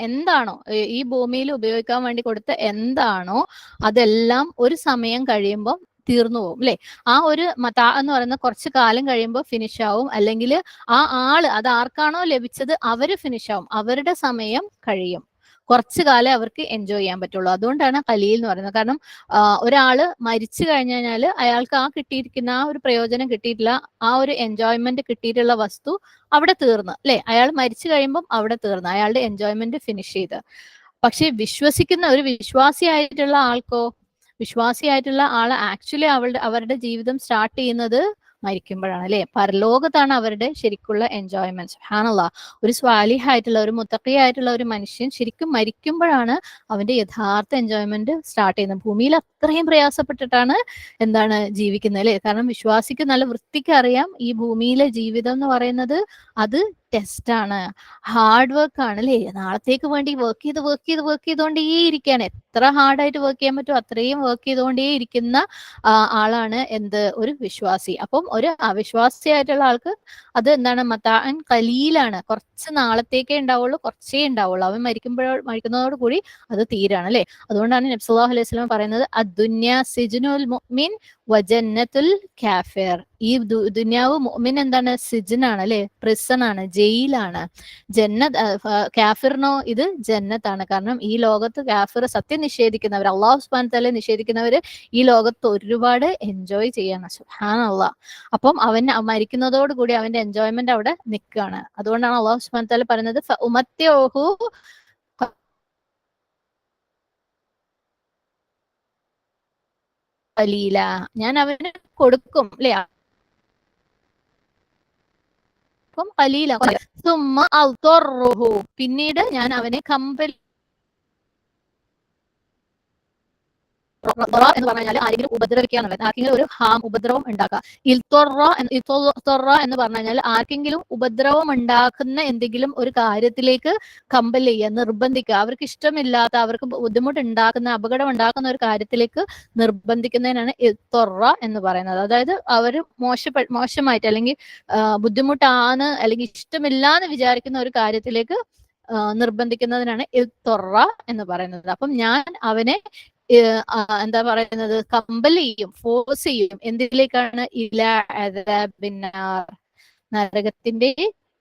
എന്താണോ ഈ ഭൂമിയിൽ ഉപയോഗിക്കാൻ വേണ്ടി കൊടുത്ത എന്താണോ അതെല്ലാം ഒരു സമയം കഴിയുമ്പോൾ തീർന്നു പോകും അല്ലെ. ആ ഒരു മതാ എന്ന് പറയുന്ന കുറച്ച് കാലം കഴിയുമ്പോൾ ഫിനിഷ് ആവും, അല്ലെങ്കിൽ ആ ആള് അത് ആർക്കാണോ ലഭിച്ചത് അവര് ഫിനിഷ് ആവും, അവരുടെ സമയം കഴിയും, കുറച്ചു കാലം അവർക്ക് എൻജോയ് ചെയ്യാൻ പറ്റുള്ളൂ. അതുകൊണ്ടാണ് കലീൽ എന്ന് പറയുന്നത്. കാരണം ഒരാള് മരിച്ചു കഴിഞ്ഞു കഴിഞ്ഞാൽ അയാൾക്ക് ആ കിട്ടിയിരിക്കുന്ന ആ ഒരു പ്രയോജനം കിട്ടിയിട്ടില്ല, ആ ഒരു എൻജോയ്മെന്റ് കിട്ടിയിട്ടുള്ള വസ്തു അവിടെ തീർന്ന് അല്ലെ. അയാൾ മരിച്ചു കഴിയുമ്പം അവിടെ തീർന്ന്, അയാളുടെ എൻജോയ്മെന്റ് ഫിനിഷ് ചെയ്ത്. പക്ഷെ വിശ്വസിക്കുന്ന ഒരു വിശ്വാസിയായിട്ടുള്ള ആൾക്കോ, വിശ്വാസിയായിട്ടുള്ള ആള് ആക്ച്വലി അവരുടെ ജീവിതം സ്റ്റാർട്ട് ചെയ്യുന്നത് മരിക്കുമ്പോഴാണ് അല്ലെ. പരലോകത്താണ് അവരുടെ ശരിക്കുള്ള എൻജോയ്മെന്റ്. സുബ്ഹാനല്ലാഹ്, ഒരു സ്വാലിഹായിട്ടുള്ള ഒരു മുത്തഖിയായിട്ടുള്ള ഒരു മനുഷ്യൻ ശരിക്കും മരിക്കുമ്പോഴാണ് അവന്റെ യഥാർത്ഥ എൻജോയ്മെന്റ് സ്റ്റാർട്ട് ചെയ്യുന്നത്. ഭൂമിയിൽ അത്രയും പ്രയാസപ്പെട്ടിട്ടാണ് എന്താണ് ജീവിക്കുന്നത് അല്ലെ. കാരണം വിശ്വാസിക്ക് നല്ല വൃത്തിക്ക് അറിയാം ഈ ഭൂമിയിലെ ജീവിതം എന്ന് പറയുന്നത് അത് ടെസ്റ്റ് ആണ്, ഹാർഡ് വർക്ക് ആണ് അല്ലേ. നാളത്തേക്ക് വേണ്ടി വർക്ക് ചെയ്തുകൊണ്ടേ ഇരിക്കുകയാണ്. എത്ര ഹാർഡായിട്ട് വർക്ക് ചെയ്യാൻ പറ്റുമോ അത്രയും വർക്ക് ചെയ്തുകൊണ്ടേ ഇരിക്കുന്ന ആളാണ് ഒരു വിശ്വാസി. അപ്പം ഒരു അവിശ്വാസിയായിട്ടുള്ള ആൾക്ക് അത് എന്താണ് മതാഅൻ കലീലാണ്, കുറച്ച് നാളത്തേക്കേ ഉണ്ടാവുള്ളൂ, കുറച്ചേ ഉണ്ടാവുള്ളൂ. അവൻ മരിക്കുന്നതോട് കൂടി അത് തീരാണ് അല്ലെ. അതുകൊണ്ടാണ് നബി സല്ലല്ലാഹു അലൈഹി വസല്ലം പറയുന്നത് അദ്ദുന്യ സിജ്നുൽ മുഅ്മിൻ വജന്നത്തുൽ കാഫിർ. ഈ ദുനിയാവ് മുഅ്മിൻ എന്താണ്, സിജ്നാണ് അല്ലെ, പ്രിസൺ ആണ്, ജയിലാണ്. കാഫിറിനോ ഇത് ജന്നത്താണ്. കാരണം ഈ ലോകത്ത് കാഫിർ, സത്യം നിഷേധിക്കുന്നവർ, അള്ളാഹു സുബ്ഹാനഹു വ തആല നിഷേധിക്കുന്നവര് ഈ ലോകത്ത് ഒരുപാട് എൻജോയ് ചെയ്യാണ്. സുബ്ഹാനല്ലാഹ്. അപ്പം അവൻ മരിക്കുന്നതോട് കൂടി അവന്റെ എൻജോയ്മെന്റ് അവിടെ നിൽക്കുകയാണ്. അതുകൊണ്ടാണ് അള്ളാഹു സുബ്ഹാനഹു വ തആല പറയുന്നത് ഫഉമത്തിഉഹു ഖലീല, ഞാൻ അവന് കൊടുക്കും അല്ലെ, അപ്പം ഖലീല സുമ്മ അൽതറുഹു, പിന്നീട് ഞാൻ അവനെ കമ്പൽ എന്ന് പറഞ്ഞാൽ ആരെങ്കിലും ഉപദ്രവിക്കുക എന്നുള്ളത്, ആർക്കെങ്കിലും ഒരു ഉപദ്രവം ഉണ്ടാക്കുക. ഇൽത്തൊറ എന്ന് പറഞ്ഞാൽ ആർക്കെങ്കിലും ഉപദ്രവം ഉണ്ടാക്കുന്ന എന്തെങ്കിലും ഒരു കാര്യത്തിലേക്ക് കമ്പൽ ചെയ്യുക, നിർബന്ധിക്കുക, അവർക്ക് ഇഷ്ടമില്ലാത്ത, അവർക്ക് ബുദ്ധിമുട്ടുണ്ടാക്കുന്ന, അപകടം ഉണ്ടാക്കുന്ന ഒരു കാര്യത്തിലേക്ക് നിർബന്ധിക്കുന്നതിനാണ് ഇൽത്തൊറ എന്ന് പറയുന്നത്. അതായത് അവർ മോശമായിട്ട് അല്ലെങ്കിൽ ബുദ്ധിമുട്ടാണ് അല്ലെങ്കിൽ ഇഷ്ടമില്ല എന്ന് വിചാരിക്കുന്ന ഒരു കാര്യത്തിലേക്ക് നിർബന്ധിക്കുന്നതിനാണ് ഇൽത്തൊറ എന്ന് പറയുന്നത്. അപ്പം ഞാൻ അവനെ എന്താ പറയുന്നത്, കമ്പൽ ചെയ്യും, ഫോഴ്സ് ചെയ്യും. എന്തിലേക്കാണ്? ഇലാ അദാബിന്നാർ, നരകത്തിന്റെ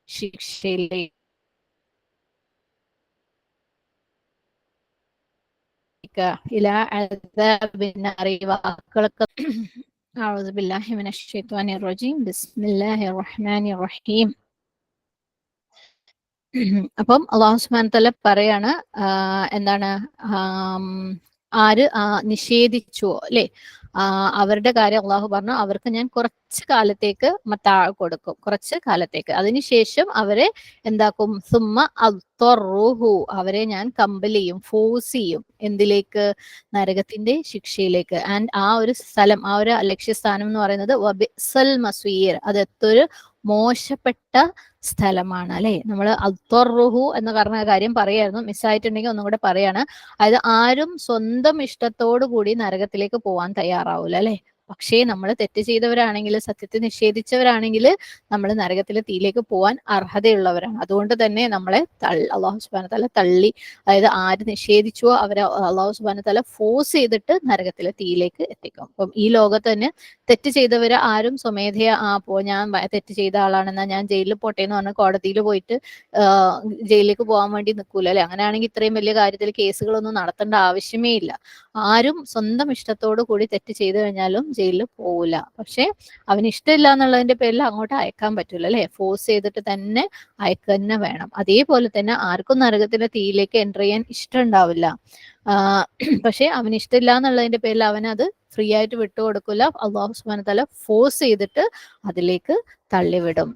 ശിക്ഷയിലേക്ക്. ഇലാ അദാബിന്നാർ, ഈ വാക്കുകളൊക്കെ അഊദു ബില്ലാഹി മിനശ് ശൈത്വാനിർ റജീം. ബിസ്മില്ലാഹിർ റഹ്മാനിർ റഹീം. അപ്പം അല്ലാഹു സുബ്ഹാനഹു വ തആല പറയാണ് എന്താണ്, ആര് നിഷേധിച്ചുവോ അല്ലെ, അവരുടെ കാര്യം അള്ളാഹു പറഞ്ഞു അവർക്ക് ഞാൻ കുറച്ച് കാലത്തേക്ക് മത്താ കൊടുക്കും, കുറച്ച് കാലത്തേക്ക്. അതിനുശേഷം അവരെ എന്താക്കും? സുമ്മ അൽത്തറുഹു, അവരെ ഞാൻ കമ്പൽ ചെയ്യും, ഫോഴ്സ് ചെയ്യും. എന്തിലേക്ക്? നരകത്തിന്റെ ശിക്ഷയിലേക്ക്. ആൻഡ് ആ ഒരു സ്ഥലം, ആ ഒരു ലക്ഷ്യസ്ഥാനം എന്ന് പറയുന്നത് വബിസൽ മസ്വീർ, അത് എത്തൊരു മോശപ്പെട്ട സ്ഥലമാണ് അല്ലെ. നമ്മൾ അൽത്തറുഹു എന്ന് പറഞ്ഞ കാര്യം പറയായിരുന്നു, മിസ്സായിട്ടുണ്ടെങ്കിൽ ഒന്നും കൂടെ പറയാണ്. അതായത് ആരും സ്വന്തം ഇഷ്ടത്തോടു കൂടി നരകത്തിലേക്ക് പോവാൻ തയ്യാറാവൂല അല്ലെ. പക്ഷേ നമ്മൾ തെറ്റ് ചെയ്തവരാണെങ്കിൽ, സത്യത്തെ നിഷേധിച്ചവരാണെങ്കിൽ നമ്മൾ നരകത്തിലെ തീയിലേക്ക് പോവാൻ അർഹതയുള്ളവരാണ്. അതുകൊണ്ട് തന്നെ നമ്മളെ അള്ളാഹു സുബ്ഹാനഹു വ തആല തള്ളി, അതായത് ആര് നിഷേധിച്ചുവോ അവരെ അള്ളാഹു സുബ്ഹാനഹു വ തആല ഫോഴ്സ് ചെയ്തിട്ട് നരകത്തിലെ തീയിലേക്ക് എത്തിക്കും. അപ്പം ഈ ലോകത്ത് തന്നെ തെറ്റ് ചെയ്തവര് ആരും സ്വമേധയാ ഞാൻ തെറ്റ് ചെയ്ത ആളാണെന്നാ ഞാൻ ജയിലിൽ പോട്ടെ എന്ന് പറഞ്ഞ് കോടതിയിൽ പോയിട്ട് ജയിലിലേക്ക് പോകാൻ വേണ്ടി നിൽക്കൂല അല്ലെ. അങ്ങനെയാണെങ്കിൽ ഇത്രയും വലിയ കാര്യത്തിൽ കേസുകളൊന്നും നടത്തേണ്ട ആവശ്യമേ ഇല്ല. ആരും സ്വന്തം ഇഷ്ടത്തോടു കൂടി തെറ്റ് ചെയ്തു കഴിഞ്ഞാലും ജയിലിൽ പോവില്ല. പക്ഷെ അവന് ഇഷ്ടമില്ല എന്നുള്ളതിന്റെ പേരിൽ അങ്ങോട്ട് അയക്കാൻ പറ്റൂല അല്ലെ, ഫോഴ്സ് ചെയ്തിട്ട് തന്നെ അയക്കുക തന്നെ വേണം. അതേപോലെ തന്നെ ആർക്കും നരകത്തിന്റെ തീയിലേക്ക് എൻ്റർ ചെയ്യാൻ ഇഷ്ടം ഉണ്ടാവില്ല. പക്ഷെ അവന് ഇഷ്ടമില്ല എന്നുള്ളതിന്റെ പേരിൽ അവനത് ഫ്രീ ആയിട്ട് വിട്ടുകൊടുക്കില്ല. അള്ളാഹു സുബ്ഹാനഹു വതആല ഫോഴ്സ് ചെയ്തിട്ട് അതിലേക്ക് തള്ളിവിടും.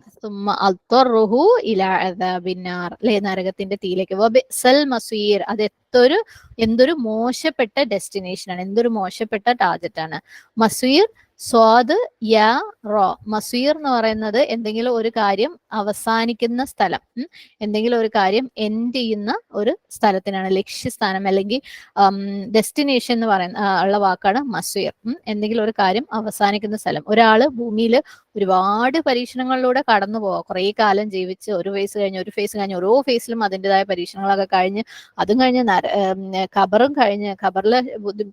അല്ലെ, നരകത്തിന്റെ തീയിലേക്ക്. വബിഅ്സൽ മസീർ, അത് എന്തൊരു മോശപ്പെട്ട ഡെസ്റ്റിനേഷൻ ആണ്, എന്തൊരു മോശപ്പെട്ട ടാർഗറ്റ് ആണ്. മസീർ സ്വാദ് യാ റോ. മസീർ എന്ന് പറയുന്നത് എന്തെങ്കിലും ഒരു കാര്യം അവസാനിക്കുന്ന സ്ഥലം, എന്തെങ്കിലും ഒരു കാര്യം എൻഡ് ചെയ്യുന്ന ഒരു സ്ഥലത്തിനാണ് ലക്ഷ്യസ്ഥാനം അല്ലെങ്കിൽ ഡെസ്റ്റിനേഷൻ എന്ന് പറയുന്ന ഉള്ള വാക്കാണ് മസീർ. എന്തെങ്കിലും ഒരു കാര്യം അവസാനിക്കുന്ന സ്ഥലം. ഒരാള് ഭൂമിയിൽ ഒരുപാട് പരീക്ഷണങ്ങളിലൂടെ കടന്നു പോവാം. കുറെ കാലം ജീവിച്ച് ഒരു ഫേസ് കഴിഞ്ഞ് ഓരോ ഫേസിലും അതിൻ്റെതായ പരീക്ഷണങ്ങളൊക്കെ കഴിഞ്ഞ് അതും കഴിഞ്ഞ് ഖബറും കഴിഞ്ഞ് ഖബറിലെ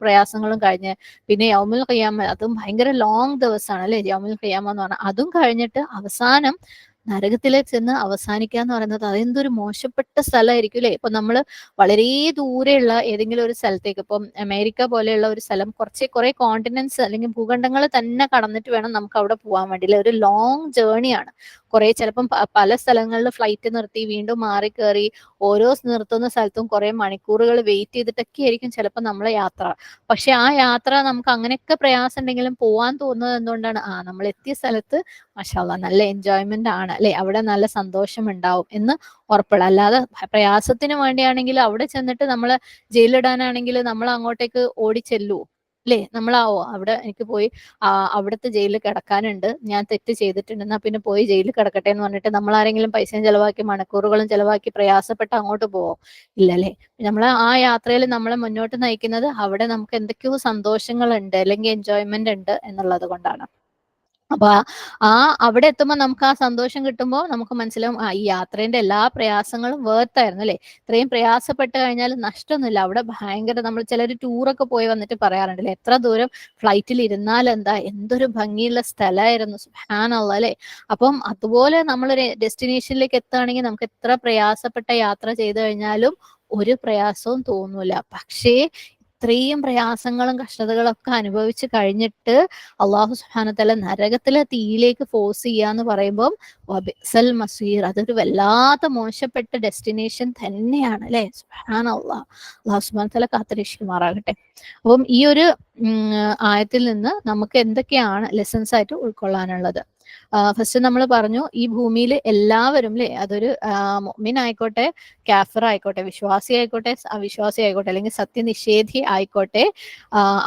പ്രയാസങ്ങളും കഴിഞ്ഞ് പിന്നെ യൗമുൽ ഖിയാമ, അതും ഭയങ്കര ലോങ് ദിവസമാണ് അല്ലെ യൗമുൽ ഖിയാമ എന്ന് പറഞ്ഞാൽ. അതും കഴിഞ്ഞിട്ട് അവസാനം നരകത്തിലേക്ക് ചെന്ന് അവസാനിക്കുക എന്ന് പറയുന്നത് അതെന്തൊരു മോശപ്പെട്ട സ്ഥലമായിരിക്കും അല്ലെ. ഇപ്പൊ നമ്മൾ വളരെ ദൂരെയുള്ള ഏതെങ്കിലും ഒരു സ്ഥലത്തേക്ക്, ഇപ്പം അമേരിക്ക പോലെയുള്ള ഒരു സ്ഥലം, കുറെ കോണ്ടിനെന്റ്സ് അല്ലെങ്കിൽ ഭൂഖണ്ഡങ്ങൾ തന്നെ കടന്നിട്ട് വേണം നമുക്ക് അവിടെ പോകാൻ വേണ്ടി. ഒരു ലോങ് ജേർണിയാണ്. ചിലപ്പം പല സ്ഥലങ്ങളിൽ ഫ്ലൈറ്റ് നിർത്തി വീണ്ടും മാറി കയറി ഓരോ നിർത്തുന്ന സ്ഥലത്തും കുറെ മണിക്കൂറുകൾ വെയിറ്റ് ചെയ്തിട്ടൊക്കെ ആയിരിക്കും ചിലപ്പോൾ നമ്മളെ യാത്ര. പക്ഷെ ആ യാത്ര നമുക്ക് അങ്ങനെയൊക്കെ പ്രയാസം ഉണ്ടെങ്കിലും പോവാൻ തോന്നുന്നത് എന്തുകൊണ്ടാണ്? നമ്മൾ എത്തിയ സ്ഥലത്ത് മാഷാഅല്ലാഹ് നല്ല എൻജോയ്മെന്റ് ആണ് അല്ലെ, അവിടെ നല്ല സന്തോഷം ഉണ്ടാവും എന്ന് ഉറപ്പില്ല. അല്ലാതെ പ്രയാസത്തിന് വേണ്ടിയാണെങ്കിൽ അവിടെ ചെന്നിട്ട് നമ്മളെ ജയിലിടാനാണെങ്കിൽ നമ്മൾ അങ്ങോട്ടേക്ക് ഓടിച്ചെല്ലൂ അല്ലേ? നമ്മളാവോ അവിടെ എനിക്ക് പോയി അവിടുത്തെ ജയിലിൽ കിടക്കാനുണ്ട്, ഞാൻ തെറ്റ് ചെയ്തിട്ടുണ്ട്, എന്നാ പിന്നെ പോയി ജയിലിൽ കിടക്കട്ടെ എന്ന് പറഞ്ഞിട്ട് നമ്മൾ ആരെങ്കിലും പൈസയും ചെലവാക്കി മണിക്കൂറുകളും ചെലവാക്കി പ്രയാസപ്പെട്ട് അങ്ങോട്ട് പോവോ? ഇല്ലല്ലേ. നമ്മൾ ആ യാത്രയിൽ നമ്മളെ മുന്നോട്ട് നയിക്കുന്നത് അവിടെ നമുക്ക് എന്തൊക്കെയോ സന്തോഷങ്ങളുണ്ട് അല്ലെങ്കിൽ എൻജോയ്മെന്റ് ഉണ്ട് എന്നുള്ളത് കൊണ്ടാണ്. അപ്പൊ അവിടെ എത്തുമ്പോൾ നമുക്ക് ആ സന്തോഷം കിട്ടുമ്പോൾ നമുക്ക് മനസ്സിലാവും ഈ യാത്രേന്റെ എല്ലാ പ്രയാസങ്ങളും വേർത്തായിരുന്നു അല്ലെ. ഇത്രയും പ്രയാസപ്പെട്ട് കഴിഞ്ഞാൽ നഷ്ടമൊന്നുമില്ല. അവിടെ ഭയങ്കര, നമ്മൾ ചിലർ ടൂറൊക്കെ പോയി വന്നിട്ട് പറയാറുണ്ട് അല്ലെ, എത്ര ദൂരം ഫ്ലൈറ്റിൽ ഇരുന്നാൽ എന്താ, എന്തൊരു ഭംഗിയുള്ള സ്ഥലമായിരുന്നു, സുബ്ഹാനല്ലാഹ് അല്ലെ. അപ്പം അതുപോലെ നമ്മളൊരു ഡെസ്റ്റിനേഷനിലേക്ക് എത്തുകയാണെങ്കിൽ നമുക്ക് എത്ര പ്രയാസപ്പെട്ട യാത്ര ചെയ്തു കഴിഞ്ഞാലും ഒരു പ്രയാസവും തോന്നൂല. പക്ഷേ ഇത്രയും പ്രയാസങ്ങളും കഷ്ടതകളൊക്കെ അനുഭവിച്ച് കഴിഞ്ഞിട്ട് അള്ളാഹു സുബ്ഹാനഹു വതആല നരകത്തിലെ തീയിലേക്ക് ഫോഴ്സ് ചെയ്യാന്ന് പറയുമ്പോൾ വബിഅ്സൽ മസീർ, അതൊരു വല്ലാത്ത മോശപ്പെട്ട ഡെസ്റ്റിനേഷൻ തന്നെയാണ് അല്ലെ. സുബ്ഹാനല്ലാഹ്, അള്ളാഹു സുബ്ഹാനഹു വതആല കാത്തുരക്ഷിക്കുമാറാകട്ടെ. അപ്പം ഈ ഒരു ആയത്തിൽ നിന്ന് നമുക്ക് എന്തൊക്കെയാണ് ലെസൺസ് ആയിട്ട് ഉൾക്കൊള്ളാനുള്ളത്? ഫസ്റ്റ് നമ്മൾ പറഞ്ഞു ഈ ഭൂമിയിൽ എല്ലാവരും അല്ലെ, അതൊരു മുഅ്മിൻ ആയിക്കോട്ടെ, കാഫിർ ആയിക്കോട്ടെ, വിശ്വാസി ആയിക്കോട്ടെ, അവിശ്വാസി ആയിക്കോട്ടെ, അല്ലെങ്കിൽ സത്യനിഷേധി ആയിക്കോട്ടെ,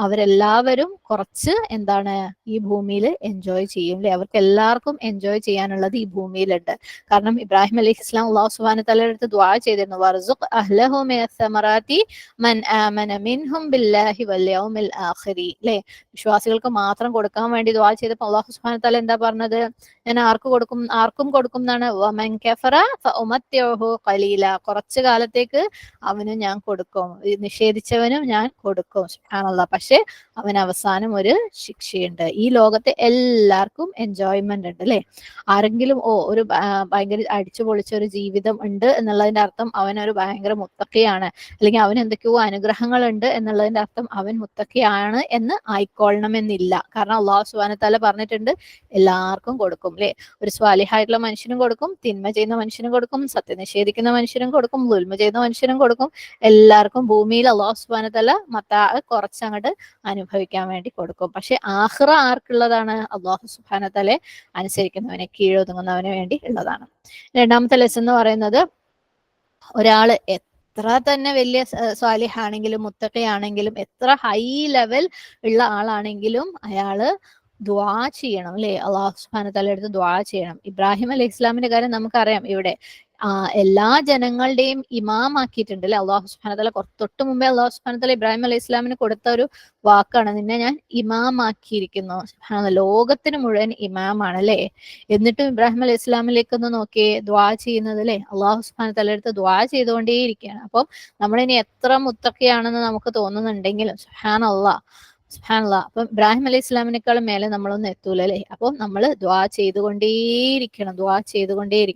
അവരെല്ലാവരും കുറച്ച് എന്താണ് ഈ ഭൂമിയിൽ എൻജോയ് ചെയ്യും അല്ലെ. അവർക്ക് എല്ലാവർക്കും എൻജോയ് ചെയ്യാനുള്ളത് ഈ ഭൂമിയിലുണ്ട്. കാരണം ഇബ്രാഹിം അലൈഹിസ്സലാം അല്ലാഹു സുബ്ഹാനഹു വതആലയുടെ അടുത്ത് ദുആ ചെയ്തിരുന്നു, വർസുഖ് അഹ്ലഹു മിനസ്സമറാത്തി മൻ ആമന മിൻഹും ബില്ലാഹി വൽ യൗമിൽ ആഖിരി അല്ലെ. വിശ്വാസികൾക്ക് മാത്രം കൊടുക്കാൻ വേണ്ടി ദുആ ചെയ്തപ്പോൾ അല്ലാഹു സുബ്ഹാനഹു വതആല എന്താ പറഞ്ഞത്? ഞാൻ ആർക്കും കൊടുക്കും എന്നാണ്. വമൻ കഫറ ഫഉമത്തിഉഹു ഖലീല, കുറച്ചു കാലത്തേക്ക് അവന് ഞാൻ കൊടുക്കും, നിഷേധിച്ചവനും ഞാൻ കൊടുക്കും. സുബ്ഹാനല്ലാഹ്. പക്ഷെ അവൻ അവസാനം ഒരു ശിക്ഷയുണ്ട്. ഈ ലോകത്തെ എല്ലാവർക്കും എൻജോയ്മെന്റ് ഉണ്ട് അല്ലെ. ആരെങ്കിലും ഒരു ഭയങ്കര അടിച്ചു പൊളിച്ച ഒരു ജീവിതം ഉണ്ട് എന്നുള്ളതിന്റെ അർത്ഥം അവൻ ഒരു ഭയങ്കര മുത്തഖിയാണ്, അല്ലെങ്കിൽ അവൻ എന്തൊക്കെയോ അനുഗ്രഹങ്ങൾ ഉണ്ട് എന്നുള്ളതിന്റെ അർത്ഥം അവൻ മുത്തഖിയാണ് എന്ന് ആയിക്കൊള്ളണമെന്നില്ല. കാരണം അല്ലാഹു സുബ്ഹാനഹു വതആല പറഞ്ഞിട്ടുണ്ട് എല്ലാവർക്കും കൊടുക്കും അല്ലെ. ഒരു സ്വാലിഹായിട്ടുള്ള മനുഷ്യനും കൊടുക്കും, തിന്മ ചെയ്യുന്ന മനുഷ്യനും കൊടുക്കും, സത്യനിഷേധിക്കുന്ന മനുഷ്യനും കൊടുക്കും, ദുൽമ ചെയ്യുന്ന മനുഷ്യനും കൊടുക്കും. എല്ലാവർക്കും ഭൂമിയിൽ അല്ലാഹു സുബ്ഹാനഹു വതആല കുറച്ചങ്ങോട്ട് അനുഭവിക്കാൻ വേണ്ടി കൊടുക്കും. പക്ഷെ ആഖിറ ആർക്കുള്ളതാണ്? അല്ലാഹു സുബ്ഹാനഹു വതആല അനുസരിക്കുന്നവനെ, കീഴൊതുങ്ങുന്നവന് വേണ്ടി ഉള്ളതാണ്. രണ്ടാമത്തെ ലെസൺ എന്ന് പറയുന്നത്, ഒരാള് എത്ര തന്നെ വലിയ സ്വാലിഹാണെങ്കിലും മുത്തഖിയാണെങ്കിലും എത്ര ഹൈ ലെവൽ ഉള്ള ആളാണെങ്കിലും അയാള് ദുആ ചെയ്യണം അല്ലെ. അള്ളാഹു സുബ്ഹാനഹു വതആലയുടെ അടുത്ത് ദുആ ചെയ്യണം. ഇബ്രാഹിം അലൈഹി ഇസ്ലാമിന്റെ കാര്യം നമുക്കറിയാം. ഇവിടെ എല്ലാ ജനങ്ങളുടെയും ഇമാം ആക്കിയിട്ടുണ്ട് അല്ലെ അള്ളാഹു സുബ്ഹാനഹു വതആല. തൊട്ട് മുമ്പേ അള്ളാഹു സുബ്ഹാനഹു വതആല ഇബ്രാഹിം അലൈഹി ഇസ്ലാമിന് കൊടുത്ത ഒരു വാക്കാണ്, നിന്നെ ഞാൻ ഇമാം ആക്കിയിരിക്കുന്നു. ലോകത്തിന് മുഴുവൻ ഇമാമാണ് അല്ലെ. എന്നിട്ടും ഇബ്രാഹിം അലൈഹി ഇസ്ലാമിലേക്ക് ഒന്ന് നോക്കിയേ, ദുആ ചെയ്യുന്നത് അല്ലെ. അള്ളാഹു സുബ്ഹാനഹു വതആലയുടെ അടുത്ത് ദുആ ചെയ്തുകൊണ്ടേയിരിക്കുകയാണ്. അപ്പം നമ്മളിനി എത്ര മുത്തഖിയാണെന്ന് നമുക്ക് തോന്നുന്നുണ്ടെങ്കിലും സുബ്ഹാനല്ലാഹ് സുബ്ഹാനല്ലാഹ്, അപ്പം ഇബ്രാഹിം അലൈഹി ഇസ്ലാമിനേക്കാളും മേലെ നമ്മളൊന്നും എത്തൂല അല്ലെ. അപ്പം നമ്മൾ ദുആ ചെയ്തുകൊണ്ടേയിരിക്കണം,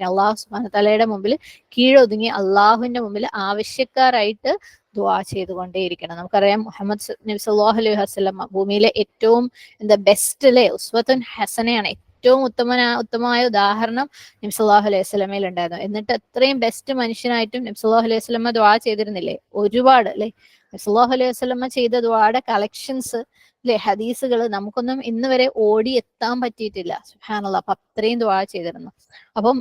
അള്ളാഹു സുബ്ഹാനഹു വതആലയുടെ മുമ്പിൽ കീഴൊതുങ്ങി അള്ളാഹുവിന്റെ മുമ്പിൽ ആവശ്യക്കാരായിട്ട് ദുആ ചെയ്തുകൊണ്ടേയിരിക്കണം. നമുക്കറിയാം മുഹമ്മദ് നബി സല്ലല്ലാഹു അലൈഹി വസല്ലം ഭൂമിയിലെ ഏറ്റവും ബെസ്റ്റ് അല്ലെ, ഉസ്വത്തുൻ ഹസനയാണ്, ഏറ്റവും ഉത്തമമായ ഉദാഹരണം നബി സല്ലല്ലാഹു അലൈഹി വസല്ലമയിൽ ഉണ്ടായിരുന്നു. എന്നിട്ട് അത്രയും ബെസ്റ്റ് മനുഷ്യനായിട്ടും നബി സല്ലല്ലാഹു അലൈഹി വസല്ലമ ദുആ ചെയ്തിരുന്നില്ലേ? ഒരുപാട് അല്ലെ. നബി സല്ലല്ലാഹു അലൈഹി വസല്ലമ ചെയ്ത ദുആയുടെ കളക്ഷൻസ് അല്ലെ, ഹദീസുകൾ നമുക്കൊന്നും ഇന്ന് വരെ ഓടി എത്താൻ പറ്റിയിട്ടില്ല. സുബ്ഹാനല്ലാഹ്. അപ്പൊ അത്രയും ദുആ ചെയ്തിരുന്നു. അപ്പം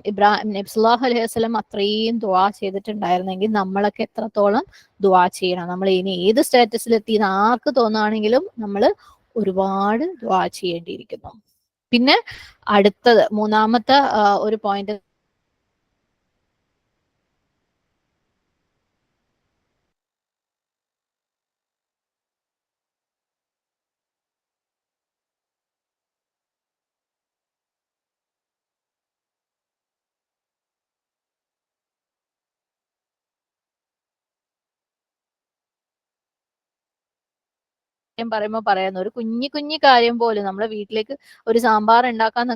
നബി സല്ലല്ലാഹു അലൈഹി വസല്ലം അത്രയും ദുആ ചെയ്തിട്ടുണ്ടായിരുന്നെങ്കിൽ നമ്മളൊക്കെ എത്രത്തോളം ദുആ ചെയ്യണം. നമ്മൾ ഇനി ഏത് സ്റ്റാറ്റസിലെത്തി എന്ന് ആർക്ക് തോന്നുകയാണെങ്കിലും നമ്മൾ ഒരുപാട് ദുആ ചെയ്യേണ്ടിയിരിക്കുന്നു. പിന്നെ അടുത്തത് മൂന്നാമത്തെ ഒരു പോയിന്റ് പറയുമ്പോൾ പറയുന്നു, ഒരു കുഞ്ഞു കാര്യം പോലും നമ്മുടെ വീട്ടിലേക്ക് ഒരു സാമ്പാർ ഉണ്ടാക്കാൻ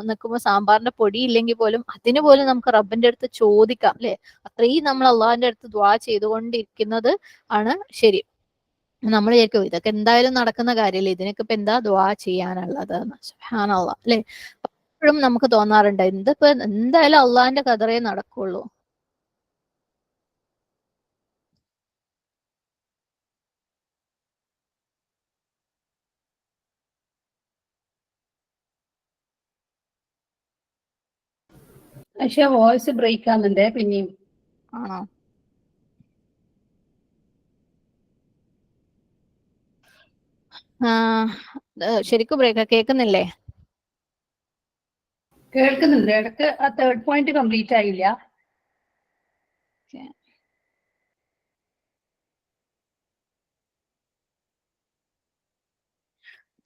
നിൽക്കുമ്പോൾ സാമ്പാറിന്റെ പൊടി ഇല്ലെങ്കിൽ പോലും അതിന് പോലും നമുക്ക് റബ്ബിന്റെ അടുത്ത് ചോദിക്കാം അല്ലെ. അത്രയും നമ്മൾ അള്ളാഹിന്റെ അടുത്ത് ദുആ ചെയ്തുകൊണ്ടിരിക്കുന്നത് ആണ് ശരി. നമ്മൾ വിചാരിക്കും ഇതൊക്കെ എന്തായാലും നടക്കുന്ന കാര്യമല്ലേ, ഇതിനൊക്കെ ഇപ്പൊ എന്താ ദുആ ചെയ്യാനുള്ളത് എന്ന്. സുബ്ഹാനല്ലാഹ് അല്ലെ. എപ്പോഴും നമുക്ക് തോന്നാറുണ്ട് ഇതിപ്പോ എന്തായാലും അള്ളാഹിന്റെ ഖദറേ നടക്കുള്ളൂ. പക്ഷെ വോയിസ് ബ്രേക്ക് ആവുന്നുണ്ട് പിന്നെയും. ആണോ? ശരിക്കും ബ്രേക്ക് കേൾക്കുന്നില്ലേ? കേൾക്കുന്നുണ്ട്. ഇടക്ക് ആ തേർഡ് പോയിന്റ് കംപ്ലീറ്റ് ആയില്ല.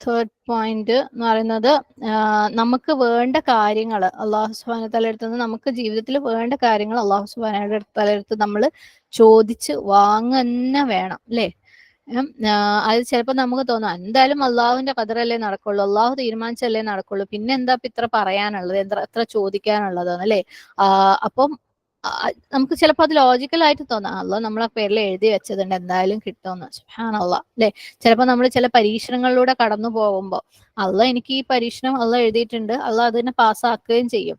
തേർഡ് പോയിന്റ് എന്ന് പറയുന്നത് നമുക്ക് വേണ്ട കാര്യങ്ങൾ അള്ളാഹു സുബ്ഹാനഹു വതആലയുടെ അടുത്ത് നിന്ന് നമുക്ക് ജീവിതത്തിൽ വേണ്ട കാര്യങ്ങൾ അള്ളാഹു സുബ്ഹാനഹു വതആലയുടെ അടുത്ത് നമ്മൾ ചോദിച്ച് വാങ്ങന്നെ വേണം അല്ലേ. അത് ചിലപ്പോൾ നമുക്ക് തോന്നാം എന്തായാലും അള്ളാഹുവിന്റെ ഖദറല്ലേ നടക്കുള്ളൂ, അള്ളാഹു തീരുമാനിച്ചല്ലേ നടക്കുള്ളൂ, പിന്നെ എന്താ ഇത്ര പറയാനുള്ളത്, എത്ര ചോദിക്കാനുള്ളത് അല്ലേ. അപ്പം നമുക്ക് ചിലപ്പോൾ അത് ലോജിക്കലായിട്ട് തോന്നാം, അള്ളാഹ് നമ്മളെ പേരിൽ എഴുതി വെച്ചതുണ്ട് എന്തായാലും കിട്ടുമെന്ന്. സുബ്ഹാനല്ലാഹ് അല്ലെ. ചിലപ്പോൾ നമ്മൾ ചില പരീക്ഷണങ്ങളിലൂടെ കടന്നു പോകുമ്പോൾ അള്ളാഹ് എനിക്ക് ഈ പരീക്ഷണം അള്ളാഹ് എഴുതിയിട്ടുണ്ട്, അള്ളാഹ് അതിനെ പാസ്സാക്കുകയും ചെയ്യും.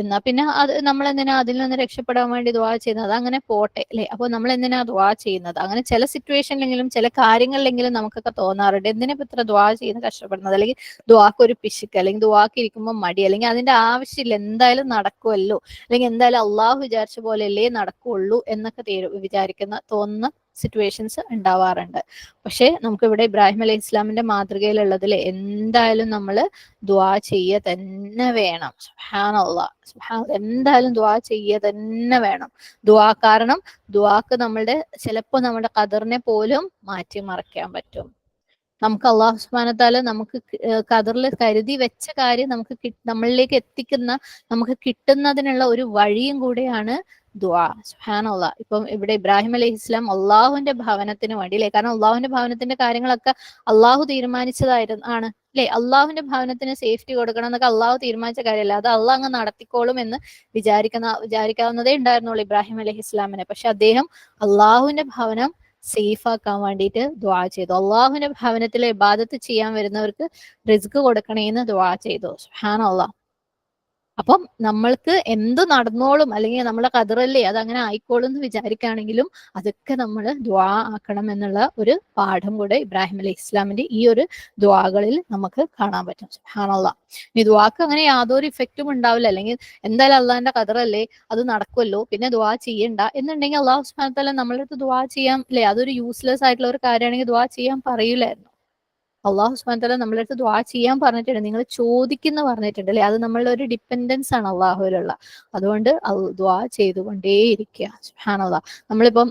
എന്നാ പിന്നെ അത് നമ്മൾ എന്തിനാ അതിൽ നിന്ന് രക്ഷപ്പെടാൻ വേണ്ടി ദുആ ചെയ്യുന്നത്? അങ്ങനെ പോട്ടെ അല്ലെ. അപ്പോൾ നമ്മൾ എന്തിനാ ദുആ ചെയ്യുന്നത്? അങ്ങനെ ചില സിറ്റുവേഷനിലെങ്കിലും ചില കാര്യങ്ങളിലെങ്കിലും നമുക്കൊക്കെ തോന്നാറുണ്ട് എന്തിനാ ഇത്ര ദുആ ചെയ്യുന്ന കഷ്ടപ്പെടുന്നത്, അല്ലെങ്കിൽ ദുആക്ക് ഒരു പിശുക്ക്, അല്ലെങ്കിൽ ദുആക്ക് ഇരിക്കുമ്പോൾ മടി, അല്ലെങ്കിൽ അതിന്റെ ആവശ്യമില്ല എന്തായാലും നടക്കുമല്ലോ, അല്ലെങ്കിൽ എന്തായാലും അള്ളാഹു വിചാരിച്ച പോലെയല്ലേ നടക്കുള്ളൂ എന്നൊക്കെ തോന്നുന്ന സിറ്റുവേഷൻസ് ഉണ്ടാവാറുണ്ട്. പക്ഷെ നമുക്ക് ഇവിടെ ഇബ്രാഹിം അലൈഹി ഇസ്ലാമിന്റെ മാതൃകയിലുള്ളതിൽ എന്തായാലും നമ്മൾ ദുആ ചെയ്യ തന്നെ വേണം. സുബ്ഹാനല്ലാഹ്. എന്തായാലും ദുആ ചെയ്യ തന്നെ വേണം. കാരണം ദുആക്ക് ചിലപ്പോൾ നമ്മുടെ ഖദറിനെ പോലും മാറ്റിമറിക്കാൻ പറ്റും. നമുക്ക് അള്ളാഹു സുബ്ഹാനഹു വതആല നമുക്ക് ഖദറിൽ കരുതി വെച്ച കാര്യം നമ്മളിലേക്ക് നമുക്ക് കിട്ടുന്നതിനുള്ള ഒരു വഴിയും കൂടെയാണ് ദുആ. സുബ്ഹാനല്ലാഹ്. ഇപ്പം ഇവിടെ ഇബ്രാഹിം അലൈഹി ഇസ്ലാം അള്ളാഹുവിന്റെ ഭവനത്തിന് വേണ്ടി അല്ലെ, കാരണം അള്ളാഹുവിന്റെ ഭവനത്തിന്റെ കാര്യങ്ങളൊക്കെ അള്ളാഹു തീരുമാനിച്ചതായിരുന്നു ആണ് അല്ലെ. അള്ളാഹുവിന്റെ ഭവനത്തിന് സേഫ്റ്റി കൊടുക്കണം എന്നൊക്കെ അള്ളാഹു തീരുമാനിച്ച കാര്യമല്ല, അത് അള്ളാഹ് അങ്ങ് നടത്തിക്കോളും എന്ന് വിചാരിക്കാവുന്നതേ ഉണ്ടായിരുന്നുള്ളൂ ഇബ്രാഹിം അലൈഹി ഇസ്ലാമിനെ. പക്ഷെ അദ്ദേഹം അള്ളാഹുവിന്റെ ഭവനം സേഫ് ആക്കാൻ വേണ്ടിയിട്ട് ദുആ ചെയ്തു. അള്ളാഹുവിന്റെ ഭവനത്തിലെ ഇബാദത്ത് ചെയ്യാൻ വരുന്നവർക്ക് റിസ്ക് കൊടുക്കണേന്ന് ദുആ ചെയ്തു. സുബ്ഹാനല്ലാഹ്. അപ്പം നമ്മൾക്ക് എന്ത് നടന്നോളും, അല്ലെങ്കിൽ നമ്മളെ ഖദറല്ലേ അത് അങ്ങനെ ആയിക്കോളും എന്ന് വിചാരിക്കുകയാണെങ്കിലും അതൊക്കെ നമ്മൾ ദുആ ആക്കണം എന്നുള്ള ഒരു പാഠം കൂടെ ഇബ്രാഹിം അലൈഹി ഇസ്ലാമിന്റെ ഈ ഒരു ദുആകളിൽ നമുക്ക് കാണാൻ പറ്റും. സുബ്ഹാനല്ലാഹ്. ഈ ദുആക്ക് അങ്ങനെ യാതൊരു ഇഫക്റ്റും ഉണ്ടാവില്ല, അല്ലെങ്കിൽ എന്തായാലും അള്ളാഹിന്റെ ഖദറല്ലേ അത് നടക്കുമല്ലോ പിന്നെ ദുആ ചെയ്യണ്ട എന്നുണ്ടെങ്കിൽ അള്ളാഹു സുബ്ഹാനഹു വതആല നമ്മളെ അടുത്ത് ദുആ ചെയ്യാം അല്ലെ, അതൊരു യൂസ്ലെസ് ആയിട്ടുള്ള ഒരു കാര്യമാണെങ്കിൽ ദുആ ചെയ്യാൻ പറയൂലായിരുന്നു. അള്ളാഹു സുബ്ഹാനഹു വതആല നമ്മളെ അടുത്ത് ദുആ ചെയ്യാൻ പറഞ്ഞിട്ടുണ്ട്, നിങ്ങൾ ചോദിക്കുന്ന പറഞ്ഞിട്ടുണ്ട് അല്ലെ. അത് നമ്മളുടെ ഒരു ഡിപ്പെൻഡൻസ് ആണ് അള്ളാഹുവിലുള്ള. അതുകൊണ്ട് ദുആ ചെയ്തുകൊണ്ടേയിരിക്കുക. സുബ്ഹാനല്ലാഹ്. നമ്മളിപ്പം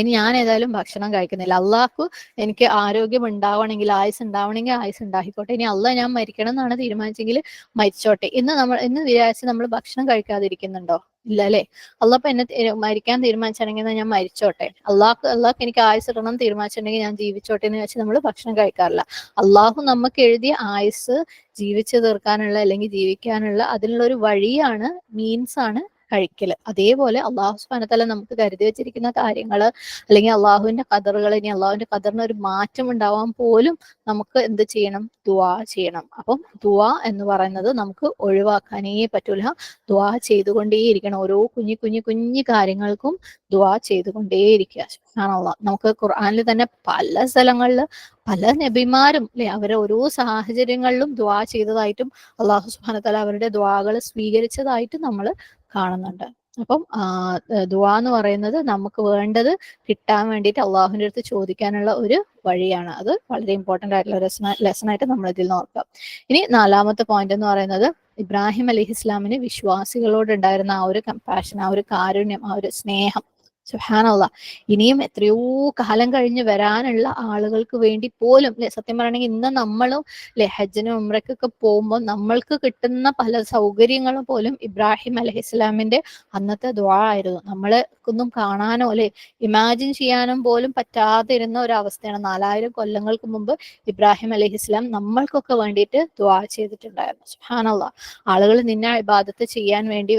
ഇനി ഞാൻ ഏതായാലും ഭക്ഷണം കഴിക്കുന്നില്ല, അള്ളാഹു എനിക്ക് ആരോഗ്യം ഉണ്ടാവണമെങ്കിൽ ആയുസ് ഉണ്ടാവണമെങ്കിൽ ആയുസ് ഉണ്ടാക്കിക്കോട്ടെ, ഇനി അള്ളാഹ് ഞാൻ മരിക്കണം എന്നാണ് തീരുമാനിച്ചെങ്കിൽ മരിച്ചോട്ടെ എന്ന് വിചാരിച്ച് നമ്മൾ ഭക്ഷണം കഴിക്കാതിരിക്കുന്നുണ്ടോ? ഇല്ല അല്ലെ. അള്ളാഹ് എന്നെ മരിക്കാൻ തീരുമാനിച്ചിട്ടുണ്ടെങ്കിൽ ഞാൻ മരിച്ചോട്ടെ, അള്ളാഹ് എനിക്ക് ആയുസ് ഇടണം തീരുമാനിച്ചിട്ടുണ്ടെങ്കിൽ ഞാൻ ജീവിച്ചോട്ടെ എന്ന് വെച്ച് നമ്മൾ ഭക്ഷണം കഴിക്കാറില്ല. അള്ളാഹു നമുക്ക് എഴുതിയ ആയുസ് ജീവിച്ചു തീർക്കാനുള്ള അല്ലെങ്കിൽ ജീവിക്കാനുള്ള അതിനുള്ള ഒരു വഴിയാണ്, മീൻസ് ആണ് കഴിക്കല്. അതേപോലെ അള്ളാഹു സുബ്ഹാനഹു വ തആല നമുക്ക് കരുതി വെച്ചിരിക്കുന്ന കാര്യങ്ങള് അല്ലെങ്കിൽ അള്ളാഹുവിന്റെ ഖദറുകൾ, ഇനി അള്ളാഹുവിന്റെ ഖദറിന് ഒരു മാറ്റം ഉണ്ടാവാൻ പോലും നമുക്ക് എന്ത് ചെയ്യണം? ദുആ ചെയ്യണം. അപ്പം ദുആ എന്ന് പറയുന്നത് നമുക്ക് ഒഴിവാക്കാനേ പറ്റൂല. ദുആ ചെയ്തുകൊണ്ടേയിരിക്കണം. ഓരോ കുഞ്ഞു കാര്യങ്ങൾക്കും ദുആ ചെയ്തുകൊണ്ടേയിരിക്കുക. സുബ്ഹാനല്ലാഹ്. നമുക്ക് ഖുർആനിൽ തന്നെ പല സ്ഥലങ്ങളിൽ പല നബിമാരും അല്ലെ അവരെ ഓരോ സാഹചര്യങ്ങളിലും ദുആ ചെയ്തതായിട്ടും അള്ളാഹു സുബ്ഹാനഹു വ തആല അവരുടെ ദുആകൾ സ്വീകരിച്ചതായിട്ടും നമ്മൾ കാണുന്നുണ്ട്. അപ്പം ദുആ എന്ന് പറയുന്നത് നമുക്ക് വേണ്ടത് കിട്ടാൻ വേണ്ടിയിട്ട് അള്ളാഹുവിന്റെ അടുത്ത് ചോദിക്കാനുള്ള ഒരു വഴിയാണ്. അത് വളരെ ഇമ്പോർട്ടന്റ് ആയിട്ടുള്ള ലെസൺ ആയിട്ട് നമ്മൾ ഇതിൽ നോക്കാം. ഇനി 4ാമത്തെ പോയിന്റ് എന്ന് പറയുന്നത് ഇബ്രാഹിം അലൈഹിസ്ലാമിന് വിശ്വാസികളോട് ഉണ്ടായിരുന്ന ആ ഒരു കമ്പാഷൻ, ആ ഒരു കാരുണ്യം, ആ ഒരു സ്നേഹം. സുബ്ഹാനല്ലാഹ്. ഇനിയും എത്രയോ കാലം കഴിഞ്ഞ് വരാനുള്ള ആളുകൾക്ക് വേണ്ടി പോലും അല്ലെ, സത്യം പറയണമെങ്കിൽ ഇന്ന് നമ്മളും അല്ലെ ഹജ്ജിനും ഉംറയ്ക്കൊക്കെ പോകുമ്പോൾ നമ്മൾക്ക് കിട്ടുന്ന പല സൗകര്യങ്ങളും പോലും ഇബ്രാഹിം അലൈഹിസ്ലാമിന്റെ അന്നത്തെ ദുആ ആയിരുന്നു. നമ്മളൊന്നും കാണാനോ അല്ലെ ഇമാജിൻ ചെയ്യാനും പോലും പറ്റാതെ ഇരുന്ന ഒരു അവസ്ഥയാണ്. 4000 കൊല്ലങ്ങൾക്ക് മുമ്പ് ഇബ്രാഹിം അലൈഹിസ്ലാം നമ്മൾക്കൊക്കെ വേണ്ടിയിട്ട് ദുആ ചെയ്തിട്ടുണ്ടായിരുന്നു. സുബ്ഹാനല്ലാഹ്. ആളുകൾ നിന്നെ ഇബാദത്ത് ചെയ്യാൻ വേണ്ടി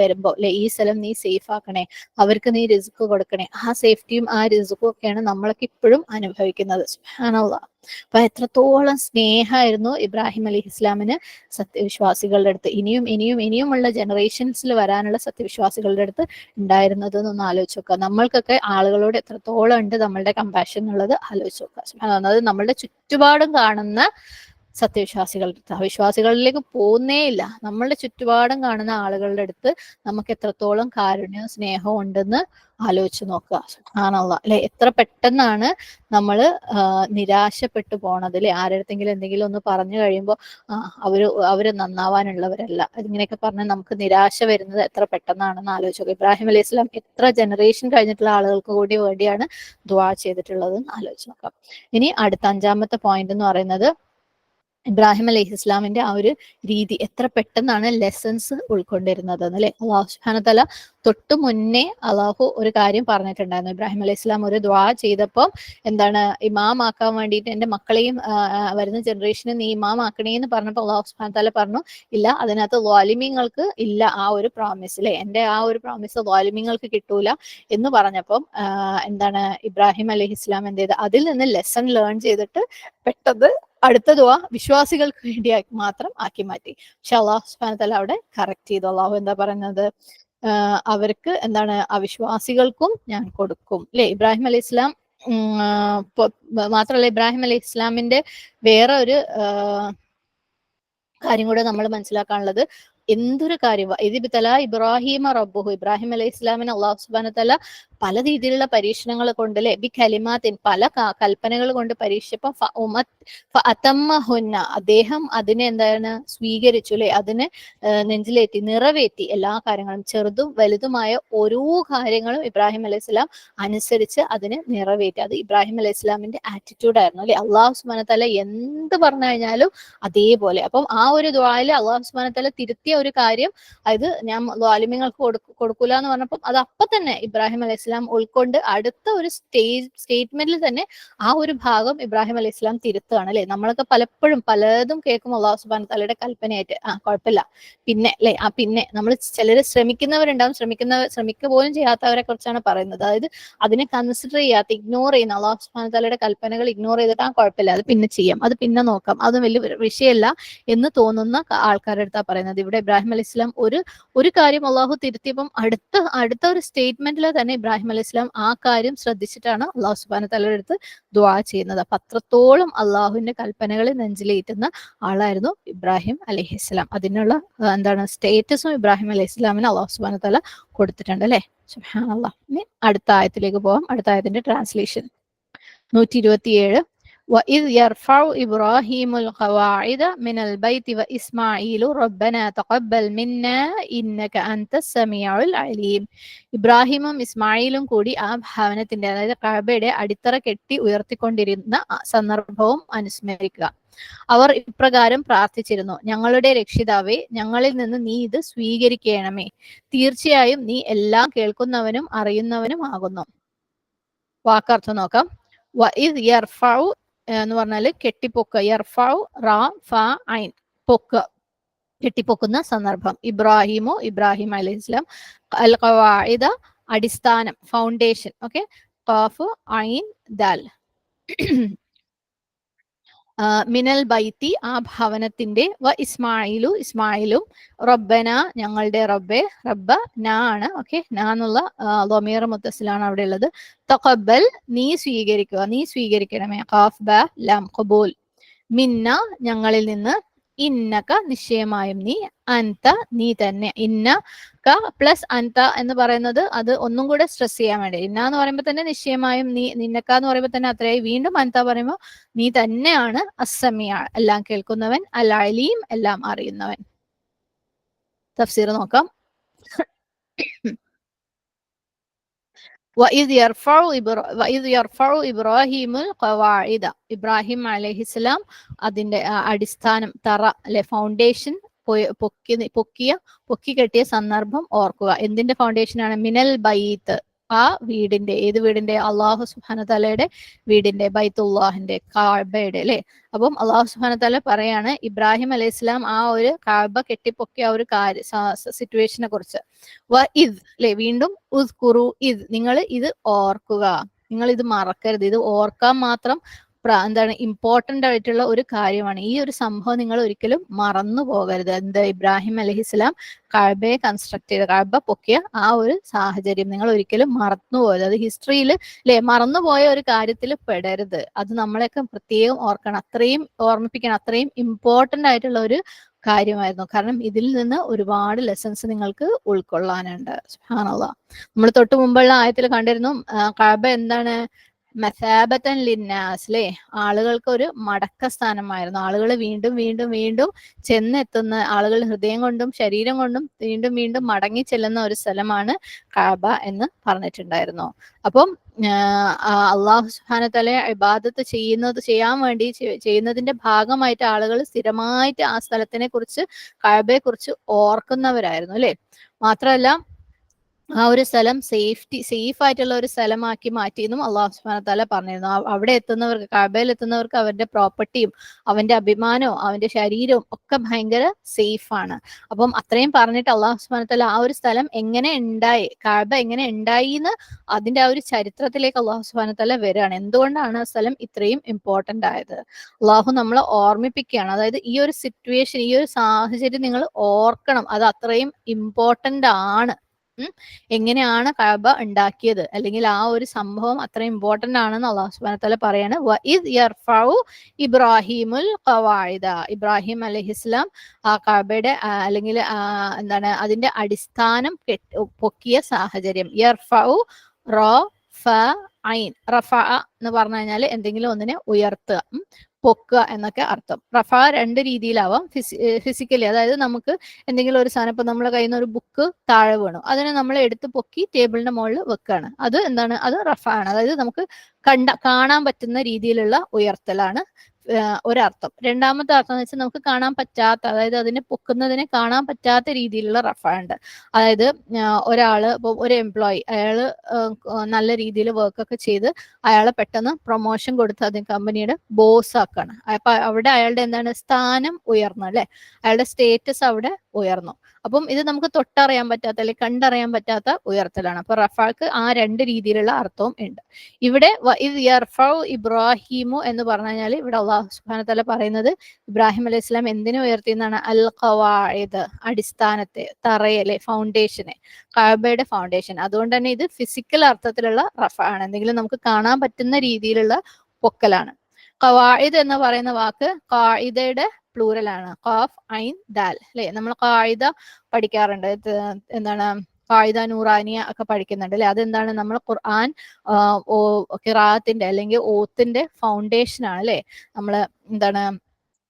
വരുമ്പോ അല്ലെ, ഈ സ്ഥലം നീ സേഫ് ആക്കണേ, അവർക്ക് നീ റിസ്ക് കൊടുക്കണേ, ആ സേഫ്റ്റിയും ആ റിസ്ക്കും ഒക്കെയാണ് നമ്മളൊക്കെ ഇപ്പോഴും അനുഭവിക്കുന്നത്. സുബ്ഹാനല്ലാഹ്. അപ്പൊ എത്രത്തോളം സ്നേഹമായിരുന്നു ഇബ്രാഹിം അലൈഹിസ്ലാമിന് സത്യവിശ്വാസികളുടെ അടുത്ത്, ഇനിയുമുള്ള ജനറേഷൻസിൽ വരാനുള്ള സത്യവിശ്വാസികളുടെ അടുത്ത് ഉണ്ടായിരുന്നത് എന്നൊന്ന് ആലോചിച്ച് നോക്കുക. നമ്മൾക്കൊക്കെ ആളുകളോട് എത്രത്തോളം ഉണ്ട് നമ്മളുടെ കമ്പാഷൻ എന്നുള്ളത് ആലോചിച്ച് നോക്കുക. അത് നമ്മളുടെ ചുറ്റുപാടും കാണുന്ന സത്യവിശ്വാസികളുടെ അടുത്ത്, അവിശ്വാസികളിലേക്ക് പോകുന്നേ ഇല്ല. നമ്മളുടെ ചുറ്റുപാടും കാണുന്ന ആളുകളുടെ അടുത്ത് നമുക്ക് എത്രത്തോളം കാരുണ്യവും സ്നേഹവും ഉണ്ടെന്ന് ആലോചിച്ച് നോക്കുക. സുബ്ഹാനല്ലാഹ്. അല്ലെ, എത്ര പെട്ടെന്നാണ് നമ്മൾ നിരാശപ്പെട്ടു പോണത് അല്ലെ. ആരുടെങ്കിലും എന്തെങ്കിലും ഒന്ന് പറഞ്ഞു കഴിയുമ്പോൾ അവര് നന്നാവാനുള്ളവരല്ല, ഇങ്ങനെയൊക്കെ പറഞ്ഞാൽ നമുക്ക് നിരാശ വരുന്നത് എത്ര പെട്ടെന്നാണെന്ന് ആലോചിച്ച് നോക്കുക. ഇബ്രാഹിം അലൈഹി സ്വലാം എത്ര ജനറേഷൻ കഴിഞ്ഞിട്ടുള്ള ആളുകൾക്ക് കൂടി വേണ്ടിയാണ് ദുആ ചെയ്തിട്ടുള്ളത് എന്ന് ആലോചിച്ച് നോക്കാം. ഇനി അടുത്ത 5ാമത്തെ പോയിന്റ് എന്ന് പറയുന്നത് ഇബ്രാഹിം അലൈഹി ഇസ്ലാമിന്റെ ആ ഒരു രീതി എത്ര പെട്ടെന്നാണ് ലെസൺസ് ഉൾക്കൊണ്ടിരുന്നത് അല്ലെ. അള്ളാഹു സുബ്ഹാനഹു വ തആല തൊട്ടു മുന്നേ അള്ളാഹു ഒരു കാര്യം പറഞ്ഞിട്ടുണ്ടായിരുന്നു. ഇബ്രാഹിം അലൈഹി ഇസ്ലാം ഒരു ദുആ ചെയ്തപ്പോൾ എന്താണ്, ഇമാമാക്കാൻ വേണ്ടിയിട്ട് എന്റെ മക്കളെയും വരുന്ന ജനറേഷനെ നീ ഇമാമാക്കണേ എന്ന് പറഞ്ഞപ്പോൾ അള്ളാഹു സുബ്ഹാനഹു വ തആല പറഞ്ഞു, ഇല്ല, അതിനകത്ത് ളാലിമീങ്ങൾക്ക് ഇല്ല ആ ഒരു പ്രോമിസ് അല്ലെ, എന്റെ ആ ഒരു പ്രോമിസ് ളാലിമീങ്ങൾക്ക് കിട്ടൂല എന്ന് പറഞ്ഞപ്പം എന്താണ് ഇബ്രാഹിം അലൈഹി ഇസ്ലാം എന്ത് ചെയ്ത് അതിൽ നിന്ന് ലെസൺ ലേൺ ചെയ്തിട്ട് പെട്ടെന്ന് അടുത്ത ദുആ വിശ്വാസികൾക്ക് വേണ്ടി മാത്രം ആക്കി മാറ്റി. പക്ഷെ അള്ളാഹു സുബ്ഹാനഹു വ തആല അവിടെ കറക്റ്റ് ചെയ്തു. അള്ളാഹു എന്താ പറയുന്നത്, അവർക്ക് എന്താണ് അവിശ്വാസികൾക്കും ഞാൻ കൊടുക്കും അല്ലെ. ഇബ്രാഹിം അലൈഹി ഇസ്ലാം മാത്രമല്ല, ഇബ്രാഹിം അലൈഹി ഇസ്ലാമിന്റെ വേറെ ഒരു കാര്യം കൂടെ നമ്മൾ മനസ്സിലാക്കാനുള്ളത്, എന്തൊരു കാര്യം ഇബ്രാഹിം റബ്ബുഹു, ഇബ്രാഹിം അലൈഹി ഇസ്ലാമിന് അള്ളാഹു സുബ്ഹാനഹു വ തആല പല രീതിയിലുള്ള പരീക്ഷണങ്ങൾ കൊണ്ട് അല്ലെ, ബി കലിമാത്തിൻ, പല കൽപ്പനകൾ കൊണ്ട് പരീക്ഷിച്ചപ്പോൾ അദ്ദേഹം അതിനെ എന്താണ് സ്വീകരിച്ചു അല്ലെ, അതിനെ നെഞ്ചിലേറ്റി നിറവേറ്റി. എല്ലാ കാര്യങ്ങളും ചെറുതും വലുതുമായ ഓരോ കാര്യങ്ങളും ഇബ്രാഹിം അലൈഹി സ്വലാം അനുസരിച്ച് അതിനെ നിറവേറ്റി. അത് ഇബ്രാഹിം അലൈഹി സ്വലാമിന്റെ ആറ്റിറ്റ്യൂഡ് ആയിരുന്നു അല്ലെ. അള്ളാഹു സുബ്ഹാനഹു വ തആല എന്ത് പറഞ്ഞു കഴിഞ്ഞാലും അതേപോലെ. അപ്പം ആ ഒരു ദുആയിൽ അള്ളാഹു സുബ്ഹാനഹു വ തആല തിരുത്തിയ ഒരു കാര്യം, അത് ഞാൻ ളാലിമീങ്ങൾക്ക് കൊടുക്കൂല എന്ന് പറഞ്ഞപ്പം അത് അപ്പൊ തന്നെ ഇബ്രാഹിം അലൈഹി സ്വലാം ഉൾക്കൊണ്ട് അടുത്ത ഒരു സ്റ്റേറ്റ്മെന്റിൽ തന്നെ ആ ഒരു ഭാഗം ഇബ്രാഹിം അലൈഹി സ്വലാം തിരുത്തുകയാണ് അല്ലെ. നമ്മളൊക്കെ പലപ്പോഴും പലതും കേൾക്കും അള്ളാഹു സുബ്ഹാനഹു വ തആലയുടെ കൽപ്പനയായിട്ട്, കുഴപ്പമില്ല പിന്നെ അല്ലെ, പിന്നെ നമ്മൾ ചിലര് ശ്രമിക്കുന്നവരുണ്ടാവും, ശ്രമിക്കുക പോലും ചെയ്യാത്തവരെ കുറിച്ചാണ് പറയുന്നത്. അതായത് അതിനെ കൺസിഡർ ചെയ്യാത്ത, ഇഗ്നോർ ചെയ്യുന്ന, അള്ളാഹു സുബ്ഹാനഹു വ തആലയുടെ കൽപ്പനകൾ ഇഗ്നോർ ചെയ്തിട്ട് കുഴപ്പമില്ല, അത് പിന്നെ ചെയ്യാം, അത് പിന്നെ നോക്കാം, അത് വലിയ വിഷയമല്ല എന്ന് തോന്നുന്ന ആൾക്കാരുടെ അടുത്താ പറയുന്നത്. ഇവിടെ ഇബ്രാഹിം അലൈഹി സ്വലാം ഒരു കാര്യം അള്ളാഹു തിരുത്തിയപ്പം അടുത്ത ഒരു സ്റ്റേറ്റ്മെന്റിൽ തന്നെ ഇബ്രാഹിം അലൈഹി സ്വലാം ആ കാര്യം ശ്രദ്ധിച്ചിട്ടാണ് അള്ളാഹു സുബ്ഹാനഹു വ തആലയുടെ അടുത്ത് ദുആ ചെയ്യുന്നത്. അപ്പൊ അത്രത്തോളം അള്ളാഹുവിന്റെ കൽപ്പനകളെ നെഞ്ചിലേറ്റുന്ന ആളായിരുന്നു ഇബ്രാഹിം അലൈഹിസ്സലാം. അതിനുള്ള എന്താണ് സ്റ്റേറ്റസും ഇബ്രാഹിം അലൈഹിസ്സലാമിന് അള്ളാഹു സുബ്ഹാനഹു വ തആല കൊടുത്തിട്ടുണ്ട് അല്ലെ. സുബ്ഹാനല്ലാഹ്. ഇനി അടുത്ത ആയത്തിലേക്ക് പോവാം. അടുത്ത ആയത്തിന്റെ ട്രാൻസ്ലേഷൻ 127. وَإِذْ يَرْفَعُ إِبْرَاهِيمُ الْقَوَاعِدَ مِنَ الْبَيْتِ وَإِسْمَاعِيلُ رَبَّنَا تَقَبَّلْ مِنَّا إِنَّكَ أَنْتَ السَّمِيعُ الْعَلِيمُ. ഇബ്രാഹിമും ഇസ്മായിലും കൂടി ആ ഭവനത്തിന്റെ, അതായത് കഅബയുടെ അടിത്തറ കെട്ടി ഉയർത്തിക്കൊണ്ടിരുന്ന സന്ദർഭവും അനുസ്മരിക്കുക. അവർ ഇപ്രകാരം പ്രാർത്ഥിച്ചിരുന്നു, ഞങ്ങളുടെ രക്ഷിതാവേ, ഞങ്ങളിൽ നിന്ന് നീ ഇത് സ്വീകരിക്കണമേ, തീർച്ചയായും നീ എല്ലാം കേൾക്കുന്നവനും അറിയുന്നവനും ആകുന്നു. വാക്കർത്ഥം നോക്കാം. വഇദ് യർഫഉ എന്ന് പറഞ്ഞാല് കെട്ടിപ്പൊക്ക, യർഫഉ റാ ഫ ഐൻ, പൊക്ക. കെട്ടിപ്പൊക്കുന്ന സന്ദർഭം. ഇബ്രാഹിം അലൈഹിസ്ലാം, അൽ ഖവാഇദ അടിസ്ഥാനം, ഫൗണ്ടേഷൻ. ഓക്കെ, ഖാഫ് ഐൻ ദാൽ. മിനൽ ബൈത്തി ആ ഭവനത്തിന്റെ, വ ഇസ്മായിലും റബ്ബന ഞങ്ങളുടെ റബ്ബെ, റബ്ബ നാ ആണ്. ഓക്കെ, നാ എന്നുള്ള ലമീർ മുത്തസിലാണ് അവിടെ ഉള്ളത്. തഖബ്ബൽ നീ സ്വീകരിക്കുക, നീ സ്വീകരിക്കണമേ. ഖാഫ് ബ ലാം ഖബൂൽ. മിന്ന ഞങ്ങളിൽ നിന്ന്, ഇന്നക നിശ്ചയമായും നീ, അൻത നീ തന്നെ. ഇന്നക പ്ലസ് അൻത എന്ന് പറയുന്നത് അത് ഒന്നും കൂടെ സ്ട്രെസ് ചെയ്യാൻ വേണ്ടി. ഇന്ന എന്ന് പറയുമ്പോൾ തന്നെ നിശ്ചയമായും നീ, നിന്നക്ക എന്ന് പറയുമ്പോൾ തന്നെ അത്രയായി. വീണ്ടും അൻത പറയുമ്പോൾ നീ തന്നെയാണ് അസ്സമിയ എല്ലാം കേൾക്കുന്നവൻ, അൽ അലീം എല്ലാം അറിയുന്നവൻ. തഫ്സീർ നോക്കാം. വഇദ് യർഫഉ ഇബ്രാഹിമുൽ ഖവാഇദ, ഇബ്രാഹിം അലൈഹിസ്സലാം അതിന്റെ അടിസ്ഥാനം, തറ അല്ലെ, ഫൗണ്ടേഷൻ പൊക്കി കെട്ടിയ സന്ദർഭം ഓർക്കുക. എന്തിന്റെ ഫൗണ്ടേഷനാണ്? മിനൽ ബൈത്ത്, ആ വീടിന്റെ. ഏത് വീടിന്റെ? അള്ളാഹു സുബ്ഹാനഹു തആലയുടെ വീടിന്റെ, ബൈത്തുല്ലാഹിന്റെ, കഅബയുടെ അല്ലെ. അപ്പം അള്ളാഹു സുബ്ഹാനഹു തആല പറയാണ് ഇബ്രാഹിം അലൈഹിസ്സലാം ആ ഒരു കഅബ കെട്ടിപ്പൊക്കിയ ആ ഒരു സിറ്റുവേഷനെ കുറിച്ച്. വ ഇദ് അല്ലെ, വീണ്ടും ഉസ്കുറു ഇദ്, നിങ്ങൾ ഇത് ഓർക്കുക, നിങ്ങൾ ഇത് മറക്കരുത്. ഇത് ഓർക്കാൻ മാത്രം എന്താണ് ഇമ്പോർട്ടന്റ് ആയിട്ടുള്ള ഒരു കാര്യമാണ്. ഈ ഒരു സംഭവം നിങ്ങൾ ഒരിക്കലും മറന്നു പോകരുത്. എന്ത്? ഇബ്രാഹിം അലൈഹിസ്സലാം കഅബയെ കൺസ്ട്രക്ട് ചെയ്ത, കഅബ പൊക്കിയ ആ ഒരു സാഹചര്യം നിങ്ങൾ ഒരിക്കലും മറന്നു പോകരുത്. അത് ഹിസ്റ്ററിയിൽ അല്ലെ മറന്നുപോയ ഒരു കാര്യത്തിൽ പെടരുത്. അത് നമ്മളെയൊക്കെ പ്രത്യേകം ഓർക്കണം, അത്രയും ഓർമ്മിപ്പിക്കണം, അത്രയും ഇമ്പോർട്ടന്റ് ആയിട്ടുള്ള ഒരു കാര്യമായിരുന്നു. കാരണം ഇതിൽ നിന്ന് ഒരുപാട് ലെസൺസ് നിങ്ങൾക്ക് ഉൾക്കൊള്ളാനുണ്ട്. സുബ്ഹാനല്ലാഹ്. നമ്മൾ തൊട്ട് മുമ്പുള്ള ആയത്തിൽ കണ്ടിരുന്നു കഅബ എന്താണ്? മസാബത്തൻ ലിന്നാസ് അല്ലെ, ആളുകൾക്ക് ഒരു മടക്ക സ്ഥാനമായിരുന്നു. ആളുകൾ വീണ്ടും വീണ്ടും വീണ്ടും ചെന്നെത്തുന്ന, ആളുകൾ ഹൃദയം കൊണ്ടും ശരീരം കൊണ്ടും വീണ്ടും വീണ്ടും മടങ്ങി ചെല്ലുന്ന ഒരു സ്ഥലമാണ് കഅബ എന്ന് പറഞ്ഞിട്ടുണ്ടായിരുന്നു. അപ്പം അള്ളാഹു സുബ്ഹാനഹു തആല ഇബാദത്ത് ചെയ്യാൻ വേണ്ടി ചെയ്യുന്നതിന്റെ ഭാഗമായിട്ട് ആളുകൾ സ്ഥിരമായിട്ട് ആ സ്ഥലത്തിനെ കുറിച്ച്, കഅബയെ കുറിച്ച് ഓർക്കുന്നവരായിരുന്നു അല്ലെ. മാത്രമല്ല ആ ഒരു സ്ഥലം സേഫ് ആയിട്ടുള്ള ഒരു സ്ഥലമാക്കി മാറ്റിയെന്നും അള്ളാഹു സുബ്ഹാനഹു തആല പറഞ്ഞിരുന്നു. അവിടെ എത്തുന്നവർക്ക്, കഅബയിൽ എത്തുന്നവർക്ക് അവരുടെ പ്രോപ്പർട്ടിയും അവന്റെ അഭിമാനവും അവന്റെ ശരീരവും ഒക്കെ ഭയങ്കര സേഫ് ആണ്. അപ്പം അത്രയും പറഞ്ഞിട്ട് അള്ളാഹു സുബ്ഹാനഹു തആല ആ ഒരു സ്ഥലം എങ്ങനെ ഉണ്ടായി, കഅബ എങ്ങനെ ഉണ്ടായി എന്ന് അതിന്റെ ആ ഒരു ചരിത്രത്തിലേക്ക് അള്ളാഹു സുബ്ഹാനഹു തആല വരികയാണ്. എന്തുകൊണ്ടാണ് ആ സ്ഥലം ഇത്രയും ഇമ്പോർട്ടന്റ് ആയത്? അള്ളാഹു നമ്മളെ ഓർമ്മിപ്പിക്കുകയാണ്. അതായത് ഈ ഒരു സിറ്റുവേഷൻ, ഈ ഒരു സാഹചര്യം നിങ്ങൾ ഓർക്കണം, അത് അത്രയും ഇമ്പോർട്ടന്റ് ആണ്. എങ്ങനെയാണ് കഅബ ഉണ്ടാക്കിയത്, അല്ലെങ്കിൽ ആ ഒരു സംഭവം അത്ര ഇമ്പോർട്ടന്റ് ആണെന്ന് അല്ലാഹു സുബ്ഹാനഹു തആല പറയാണ്. വഇദ് യർഫഉ ഇബ്രാഹിമുൽ ഖവാഇദ, ഇബ്രാഹിം അലൈഹിസ്സലാം ആ കഅബയുടെ അല്ലെങ്കിൽ എന്താണ് അതിന്റെ അടിസ്ഥാനം പൊക്കിയ സാഹചര്യം. യർഫഉ റ ഫ ഐൻ, റഫ എന്ന് പറഞ്ഞു കഴിഞ്ഞാൽ എന്തെങ്കിലും ഒന്നിനെ ഉയർത്തുക, പൊക്കുക എന്നൊക്കെ അർത്ഥം. റഫ രണ്ട് രീതിയിലാവാം. ഫിസിക്കലി, അതായത് നമുക്ക് എന്തെങ്കിലും ഒരു സാധനം, ഇപ്പൊ നമ്മളെ കയ്യിൽ നിന്ന് ഒരു ബുക്ക് താഴെ വീണു, അതിനെ നമ്മൾ എടുത്ത് പൊക്കി ടേബിളിന്റെ മുകളിൽ വെക്കുകയാണ്. അത് എന്താണ്? അത് റഫ ആണ്. അതായത് നമുക്ക് കാണാൻ പറ്റുന്ന രീതിയിലുള്ള ഉയർത്തലാണ് ഒരർത്ഥം. രണ്ടാമത്തെ അർത്ഥം എന്ന് വെച്ചാൽ നമുക്ക് കാണാൻ പറ്റാത്ത, അതായത് അതിനെ പൊക്കുന്നതിനെ കാണാൻ പറ്റാത്ത രീതിയിലുള്ള റഫ ഉണ്ട്. അതായത് ഒരാള്, ഇപ്പൊ ഒരു എംപ്ലോയി, അയാള് നല്ല രീതിയിൽ വർക്കൊക്കെ ചെയ്ത് അയാളെ പെട്ടെന്ന് പ്രൊമോഷൻ കൊടുത്ത് അത് കമ്പനിയുടെ ബോസ് ആക്കാണ്. അപ്പൊ അവിടെ അയാളുടെ എന്താണ്? സ്ഥാനം ഉയർന്നു അല്ലെ, അയാളുടെ സ്റ്റേറ്റസ് അവിടെ ഉയർന്നു. അപ്പം ഇത് നമുക്ക് തൊട്ടറിയാൻ പറ്റാത്ത അല്ലെങ്കിൽ കണ്ടറിയാൻ പറ്റാത്ത ഉയർത്തലാണ്. അപ്പൊ റഫാക്ക് ആ രണ്ട് രീതിയിലുള്ള അർത്ഥവും ഉണ്ട്. ഇവിടെ വഇദ് യർഫഉ ഇബ്രാഹിമു എന്ന് പറഞ്ഞു കഴിഞ്ഞാൽ ഇവിടെ അല്ലാഹു സുബ്ഹാനഹു തആല പറയുന്നത് ഇബ്രാഹിം അലൈഹി സ്വലാം എന്തിനെ ഉയർത്തി എന്നാണ്? അൽ ഖവാഇദ്, അടിസ്ഥാനത്തെ, തറയലെ, ഫൗണ്ടേഷനെ, കഅബയുടെ ഫൗണ്ടേഷൻ. അതുകൊണ്ട് തന്നെ ഇത് ഫിസിക്കൽ അർത്ഥത്തിലുള്ള റഫ ആണ്, എന്തെങ്കിലും നമുക്ക് കാണാൻ പറ്റുന്ന രീതിയിലുള്ള പൊക്കലാണ്. ഖവാഇദ് എന്ന് പറയുന്ന വാക്ക് ഖാഇദയുടെ പ്ലൂറൽ ആണ്. ഖാഫ് ഐൻ ദാൽ അല്ലെ. നമ്മൾ ഖാഇദ പഠിക്കാറുണ്ട്, എന്താണ് ഖാഇദ നൂറാനിയ ഒക്കെ പഠിക്കുന്നുണ്ട് അല്ലെ. അതെന്താണ്? നമ്മൾ ഖുർആൻ ഖിറാഅത്തിന്റെ അല്ലെങ്കിൽ ഓത്തിന്റെ ഫൗണ്ടേഷൻ ആണ് അല്ലെ. നമ്മള് എന്താണ്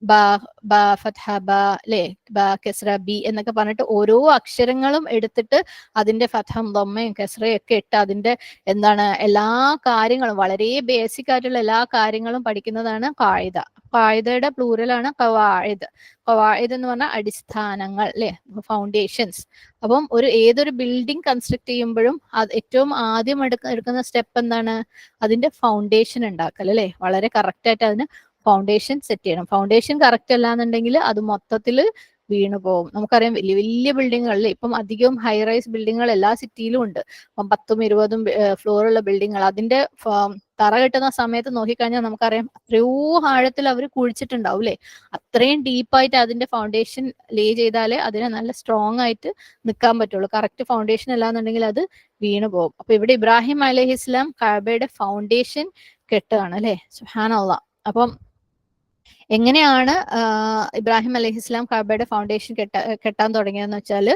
ബ ഫത്ഹ ബ അല്ലെ, ബ കെസ്ര ബി എന്നൊക്കെ പറഞ്ഞിട്ട് ഓരോ അക്ഷരങ്ങളും എടുത്തിട്ട് അതിന്റെ ഫത്ഹം ദമ്മയും കെസ്രയും ഒക്കെ ഇട്ട് അതിന്റെ എന്താണ് എല്ലാ കാര്യങ്ങളും, വളരെ ബേസിക് ആയിട്ടുള്ള എല്ലാ കാര്യങ്ങളും പഠിക്കുന്നതാണ് ഖാഇദ. ഖാഇദയുടെ പ്ലൂറലാണ് ഖവാഇദ്. ഖവാഇദ് എന്ന് പറഞ്ഞാൽ അടിസ്ഥാനങ്ങൾ അല്ലെ, ഫൗണ്ടേഷൻസ്. അപ്പം ഏതൊരു ബിൽഡിംഗ് കൺസ്ട്രക്ട് ചെയ്യുമ്പോഴും അത് ഏറ്റവും ആദ്യം എടുക്കുന്ന സ്റ്റെപ്പ് എന്താണ്? അതിന്റെ ഫൗണ്ടേഷൻ ഉണ്ടാക്കൽ അല്ലെ. വളരെ കറക്റ്റ് ആയിട്ട് അതിന് ഫൗണ്ടേഷൻ സെറ്റ് ചെയ്യണം. ഫൗണ്ടേഷൻ കറക്റ്റ് അല്ലാന്നുണ്ടെങ്കിൽ അത് മൊത്തത്തിൽ വീണു പോകും. നമുക്കറിയാം വലിയ വലിയ ബിൽഡിങ്ങുകളിൽ ഇപ്പം അധികവും ഹൈ റൈസ് ബിൽഡിങ്ങുകൾ എല്ലാ സിറ്റിയിലും ഉണ്ട്. അപ്പം 10ഉം 20ഉം ഫ്ലോറുള്ള ബിൽഡിങ്ങുകൾ അതിന്റെ തറ കെട്ടുന്ന സമയത്ത് നോക്കിക്കഴിഞ്ഞാൽ നമുക്കറിയാം എത്രയോ ആഴത്തിൽ അവർ കുഴിച്ചിട്ടുണ്ടാവും അല്ലെ. അത്രയും ഡീപ്പായിട്ട് അതിന്റെ ഫൗണ്ടേഷൻ ലേ ചെയ്താലേ അതിനെ നല്ല സ്ട്രോങ് ആയിട്ട് നിൽക്കാൻ പറ്റുള്ളൂ. കറക്റ്റ് ഫൗണ്ടേഷൻ അല്ലാന്നുണ്ടെങ്കിൽ അത് വീണു പോകും. അപ്പൊ ഇവിടെ ഇബ്രാഹിം അലൈഹിസ്ലാം കഅബയുടെ ഫൗണ്ടേഷൻ കെട്ടുകയാണ് അല്ലെ. സുബ്ഹാനല്ലാഹ്. അപ്പം എങ്ങനെയാണ് ഇബ്രാഹിം അലൈഹിസ്ലാം കഅബയുടെ ഫൗണ്ടേഷൻ കെട്ടാൻ തുടങ്ങിയതെന്ന് വെച്ചാല്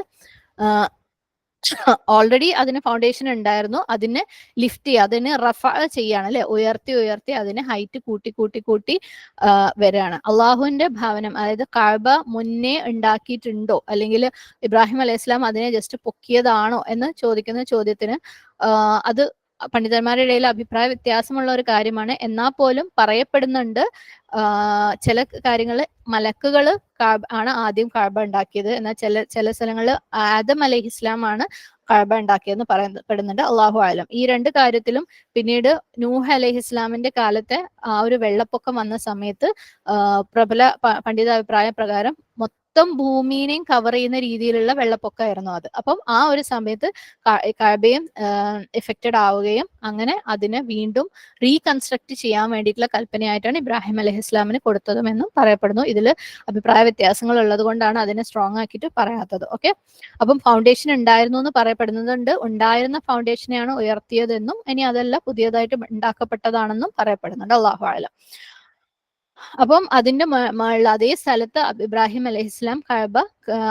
ഓൾറെഡി അതിന് ഫൗണ്ടേഷൻ ഉണ്ടായിരുന്നു. അതിനെ ലിഫ്റ്റ് ചെയ്യുക, അതിന് റഫ ചെയ്യാണ് അല്ലെ. ഉയർത്തി ഉയർത്തി അതിനെ ഹൈറ്റ് കൂട്ടി കൂട്ടി കൂട്ടി വരികയാണ്. അള്ളാഹുവിന്റെ ഭവനം, അതായത് കഅബ മുന്നേ ഉണ്ടാക്കിയിട്ടുണ്ടോ അല്ലെങ്കിൽ ഇബ്രാഹിം അലൈഹിസ്ലാം അതിനെ ജസ്റ്റ് പൊക്കിയതാണോ എന്ന് ചോദിക്കുന്ന ചോദ്യത്തിന് അത് പണ്ഡിതന്മാരുടെ ഇടയിൽ അഭിപ്രായ വ്യത്യാസമുള്ള ഒരു കാര്യമാണ്. എന്നാൽ പോലും പറയപ്പെടുന്നുണ്ട് ചില കാര്യങ്ങൾ മലക്കുകൾ ആണ് ആദ്യം കഅബ ഉണ്ടാക്കിയത്, എന്നാൽ ചില സ്ഥലങ്ങളിൽ ആദം അലൈഹിസ്ലാം ആണ് കഅബ ഉണ്ടാക്കിയെന്ന് പറയപ്പെടുന്നുണ്ട്. അള്ളാഹു ആലം. ഈ രണ്ട് കാര്യത്തിലും പിന്നീട് നൂഹ് അലൈഹിസ്ലാമിന്റെ കാലത്തെ ആ ഒരു വെള്ളപ്പൊക്കം വന്ന സമയത്ത് പ്രബല പണ്ഡിതാഭിപ്രായ പ്രകാരം മൊത്തം ഭൂമിയെയും കവർ ചെയ്യുന്ന രീതിയിലുള്ള വെള്ളപ്പൊക്കമായിരുന്നു അത്. അപ്പം ആ ഒരു സമയത്ത് കഅബയും എഫക്റ്റഡ് ആവുകയും അങ്ങനെ അതിനെ വീണ്ടും റീകൺസ്ട്രക്ട് ചെയ്യാൻ വേണ്ടിയിട്ടുള്ള കൽപ്പനയായിട്ടാണ് ഇബ്രാഹിം അലൈഹിസ്ലാമിന് കൊടുത്തതും എന്നും പറയപ്പെടുന്നു. ഇതിൽ അഭിപ്രായ വ്യത്യാസങ്ങൾ ഉള്ളത് കൊണ്ടാണ് അതിനെ സ്ട്രോങ് ആക്കിയിട്ട് പറയാത്തത്. ഓക്കെ, അപ്പം ഫൗണ്ടേഷൻ ഉണ്ടായിരുന്നു എന്ന് പറയപ്പെടുന്നുണ്ട്. ഉണ്ടായിരുന്ന ഫൗണ്ടേഷനെയാണ് ഉയർത്തിയതെന്നും ഇനി അതല്ല പുതിയതായിട്ട് ഉണ്ടാക്കപ്പെട്ടതാണെന്നും പറയപ്പെടുന്നുണ്ട്. അല്ലാഹു അഅലം. അപ്പം അതിന്റെ അതേ സ്ഥലത്ത് ഇബ്രാഹിം അലൈഹിസ്ലാം കഅബ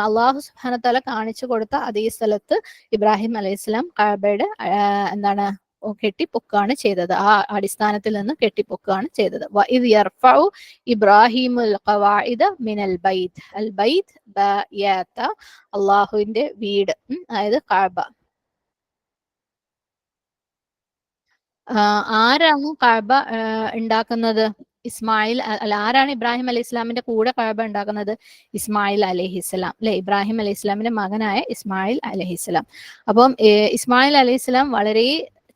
അള്ളാഹു സുബ്ഹാനഹു വ തആല കാണിച്ചു കൊടുത്ത അതേ സ്ഥലത്ത് ഇബ്രാഹിം അലൈഹിസ്ലാം കഅബയുടെ എന്താണ് കെട്ടിപ്പൊക്കുകയാണ് ചെയ്തത്. ആ അടിസ്ഥാനത്തിൽ നിന്ന് കെട്ടിപ്പൊക്കുകയാണ് ചെയ്തത്. വഇദ് യർഫഉ ഇബ്രാഹിമുൽ ഖവാഇദ മിനൽ ബൈത്ത്. അൽ ബൈത്ത് ബയാത, അള്ളാഹുവിന്റെ വീട്, അതായത് കഅബ. ആരാണ് കഅബ ഉണ്ടാക്കുന്നത്? ഇസ്മായിൽ അല്ല, ആരാണ് ഇബ്രാഹിം അലൈഹി ഇസ്ലാമിന്റെ കൂടെ കഅബ ഉണ്ടാക്കുന്നത്? ഇസ്മായിൽ അലൈഹിസ്സലാം അല്ലെ. ഇബ്രാഹിം അലൈഹി ഇസ്ലാമിന്റെ മകനായ ഇസ്മായിൽ അലൈഹിസ്സലാം. അപ്പം ഇസ്മായിൽ അലൈഹി ഇസ്ലാം വളരെ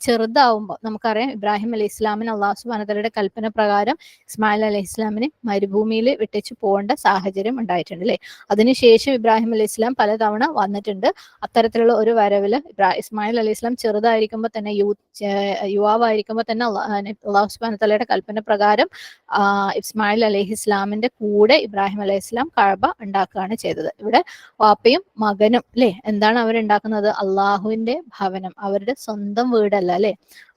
ചെറുതാവുമ്പോൾ നമുക്കറിയാം ഇബ്രാഹിം അലൈഹി ഇസ്ലാമിന് അള്ളാഹു സുബ്ഹാനഹു വ തആലയുടെ കൽപ്പന പ്രകാരം ഇസ്മായിൽ അലൈഹി ഇസ്ലാമിന് മരുഭൂമിയിൽ വിട്ടേച്ച് പോകേണ്ട സാഹചര്യം ഉണ്ടായിട്ടുണ്ട് അല്ലെ. അതിനുശേഷം ഇബ്രാഹിം അലൈഹി ഇസ്ലാം പലതവണ വന്നിട്ടുണ്ട്. അത്തരത്തിലുള്ള ഒരു വരവില് ഇസ്മായിൽ അലൈഹി ഇസ്ലാം ചെറുതായിരിക്കുമ്പോൾ തന്നെ യുവാവായിരിക്കുമ്പോൾ തന്നെ അള്ളാഹു സുബ്ഹാനഹു വ തആലയുടെ കൽപ്പന പ്രകാരം ഇസ്മായിൽ അലൈഹി ഇസ്ലാമിന്റെ കൂടെ ഇബ്രാഹിം അലൈഹി ഇസ്ലാം കഅബ ഉണ്ടാക്കുകയാണ് ചെയ്തത്. ഇവിടെ വാപ്പയും മകനും അല്ലെ എന്താണ് അവരുണ്ടാക്കുന്നത്? അള്ളാഹുവിന്റെ ഭവനം, അവരുടെ സ്വന്തം വീടല്ല അല്ലെ.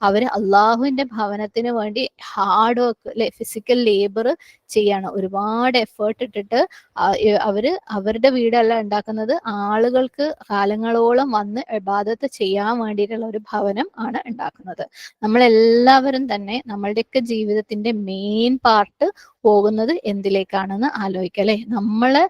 അവര് അള്ളാഹുവിന്റെ ഭവനത്തിന് വേണ്ടി ഹാർഡ് വർക്ക് അല്ലെ, ഫിസിക്കൽ ലേബർ ചെയ്യാണ്. ഒരുപാട് എഫേർട്ട് ഇട്ടിട്ട് അവരുടെ വീടല്ല ഉണ്ടാക്കുന്നത്, ആളുകൾക്ക് കാലങ്ങളോളം വന്ന് ഇബാദത്ത് ചെയ്യാൻ വേണ്ടിയിട്ടുള്ള ഒരു ഭവനം ആണ് ഉണ്ടാക്കുന്നത്. നമ്മളെല്ലാവരും തന്നെ നമ്മളുടെയൊക്കെ ജീവിതത്തിന്റെ മെയിൻ പാർട്ട് പോകുന്നത് എന്തിലേക്കാണെന്ന് ആലോചിക്കുക അല്ലെ. നമ്മള്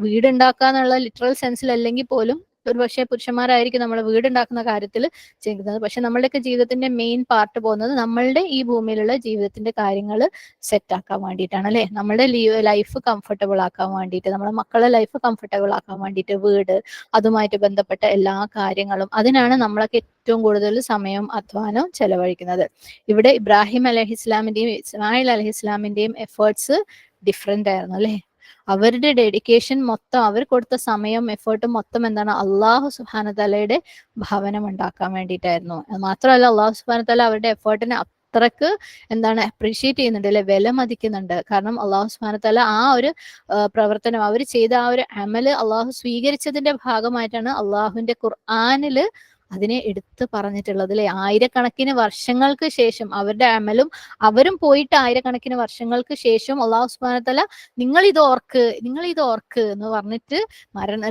വീടുണ്ടാക്കുക എന്നുള്ള ലിറ്ററൽ സെൻസിൽ അല്ലെങ്കിൽ പോലും ഒരു പക്ഷേ പുരുഷന്മാരായിരിക്കും നമ്മൾ വീടുണ്ടാക്കുന്ന കാര്യത്തിൽ ചെയ്യുന്നത്. പക്ഷെ നമ്മളുടെയൊക്കെ ജീവിതത്തിന്റെ മെയിൻ പാർട്ട് പോകുന്നത് നമ്മളുടെ ഈ ഭൂമിയിലുള്ള ജീവിതത്തിന്റെ കാര്യങ്ങൾ സെറ്റ് ആക്കാൻ വേണ്ടിയിട്ടാണ് അല്ലെ. നമ്മുടെ ലൈഫ് കംഫർട്ടബിൾ ആക്കാൻ വേണ്ടിയിട്ട്, നമ്മുടെ മക്കളെ ലൈഫ് കംഫർട്ടബിൾ ആക്കാൻ വേണ്ടിയിട്ട്, വീട് അതുമായിട്ട് ബന്ധപ്പെട്ട എല്ലാ കാര്യങ്ങളും, അതിനാണ് നമ്മളൊക്കെ ഏറ്റവും കൂടുതൽ സമയവും അധ്വാനവും ചെലവഴിക്കുന്നത്. ഇവിടെ ഇബ്രാഹിം അലൈഹി ഇസ്ലാമിന്റെയും ഇസ്മായിൽ അലൈഹി ഇസ്ലാമിന്റെയും എഫേർട്സ് ഡിഫറെന്റ് ആയിരുന്നു അല്ലെ. അവരുടെ ഡെഡിക്കേഷൻ മൊത്തം, അവർ കൊടുത്ത സമയം എഫേർട്ടും മൊത്തം എന്താണ്? അള്ളാഹു സുബ്ഹാനഹു വ തആലയുടെ ഭവനം ഉണ്ടാക്കാൻ വേണ്ടിയിട്ടായിരുന്നു. അത് മാത്രമല്ല അള്ളാഹു സുബ്ഹാനഹു വ തആല അവരുടെ എഫേർട്ടിനെ അത്രക്ക് അപ്രീഷിയേറ്റ് ചെയ്യുന്നുണ്ട് അല്ലെ, വില മതിക്കുന്നുണ്ട്. കാരണം അള്ളാഹു സുബ്ഹാനഹു വ തആല ആ ഒരു പ്രവർത്തനം, അവർ ചെയ്ത ആ ഒരു അമല് അള്ളാഹു സ്വീകരിച്ചതിന്റെ ഭാഗമായിട്ടാണ് അള്ളാഹുവിന്റെ ഖുർആനില് അതിനെ എടുത്ത് പറഞ്ഞിട്ടുള്ളത് അല്ലെ. ആയിരക്കണക്കിന് വർഷങ്ങൾക്ക് ശേഷം അവരുടെ അമലും അവരും പോയിട്ട് ആയിരക്കണക്കിന് വർഷങ്ങൾക്ക് ശേഷം അള്ളാഹു സുബ്ഹാനഹു വ തആല നിങ്ങൾ ഇത് ഓർക്ക് എന്ന് പറഞ്ഞിട്ട്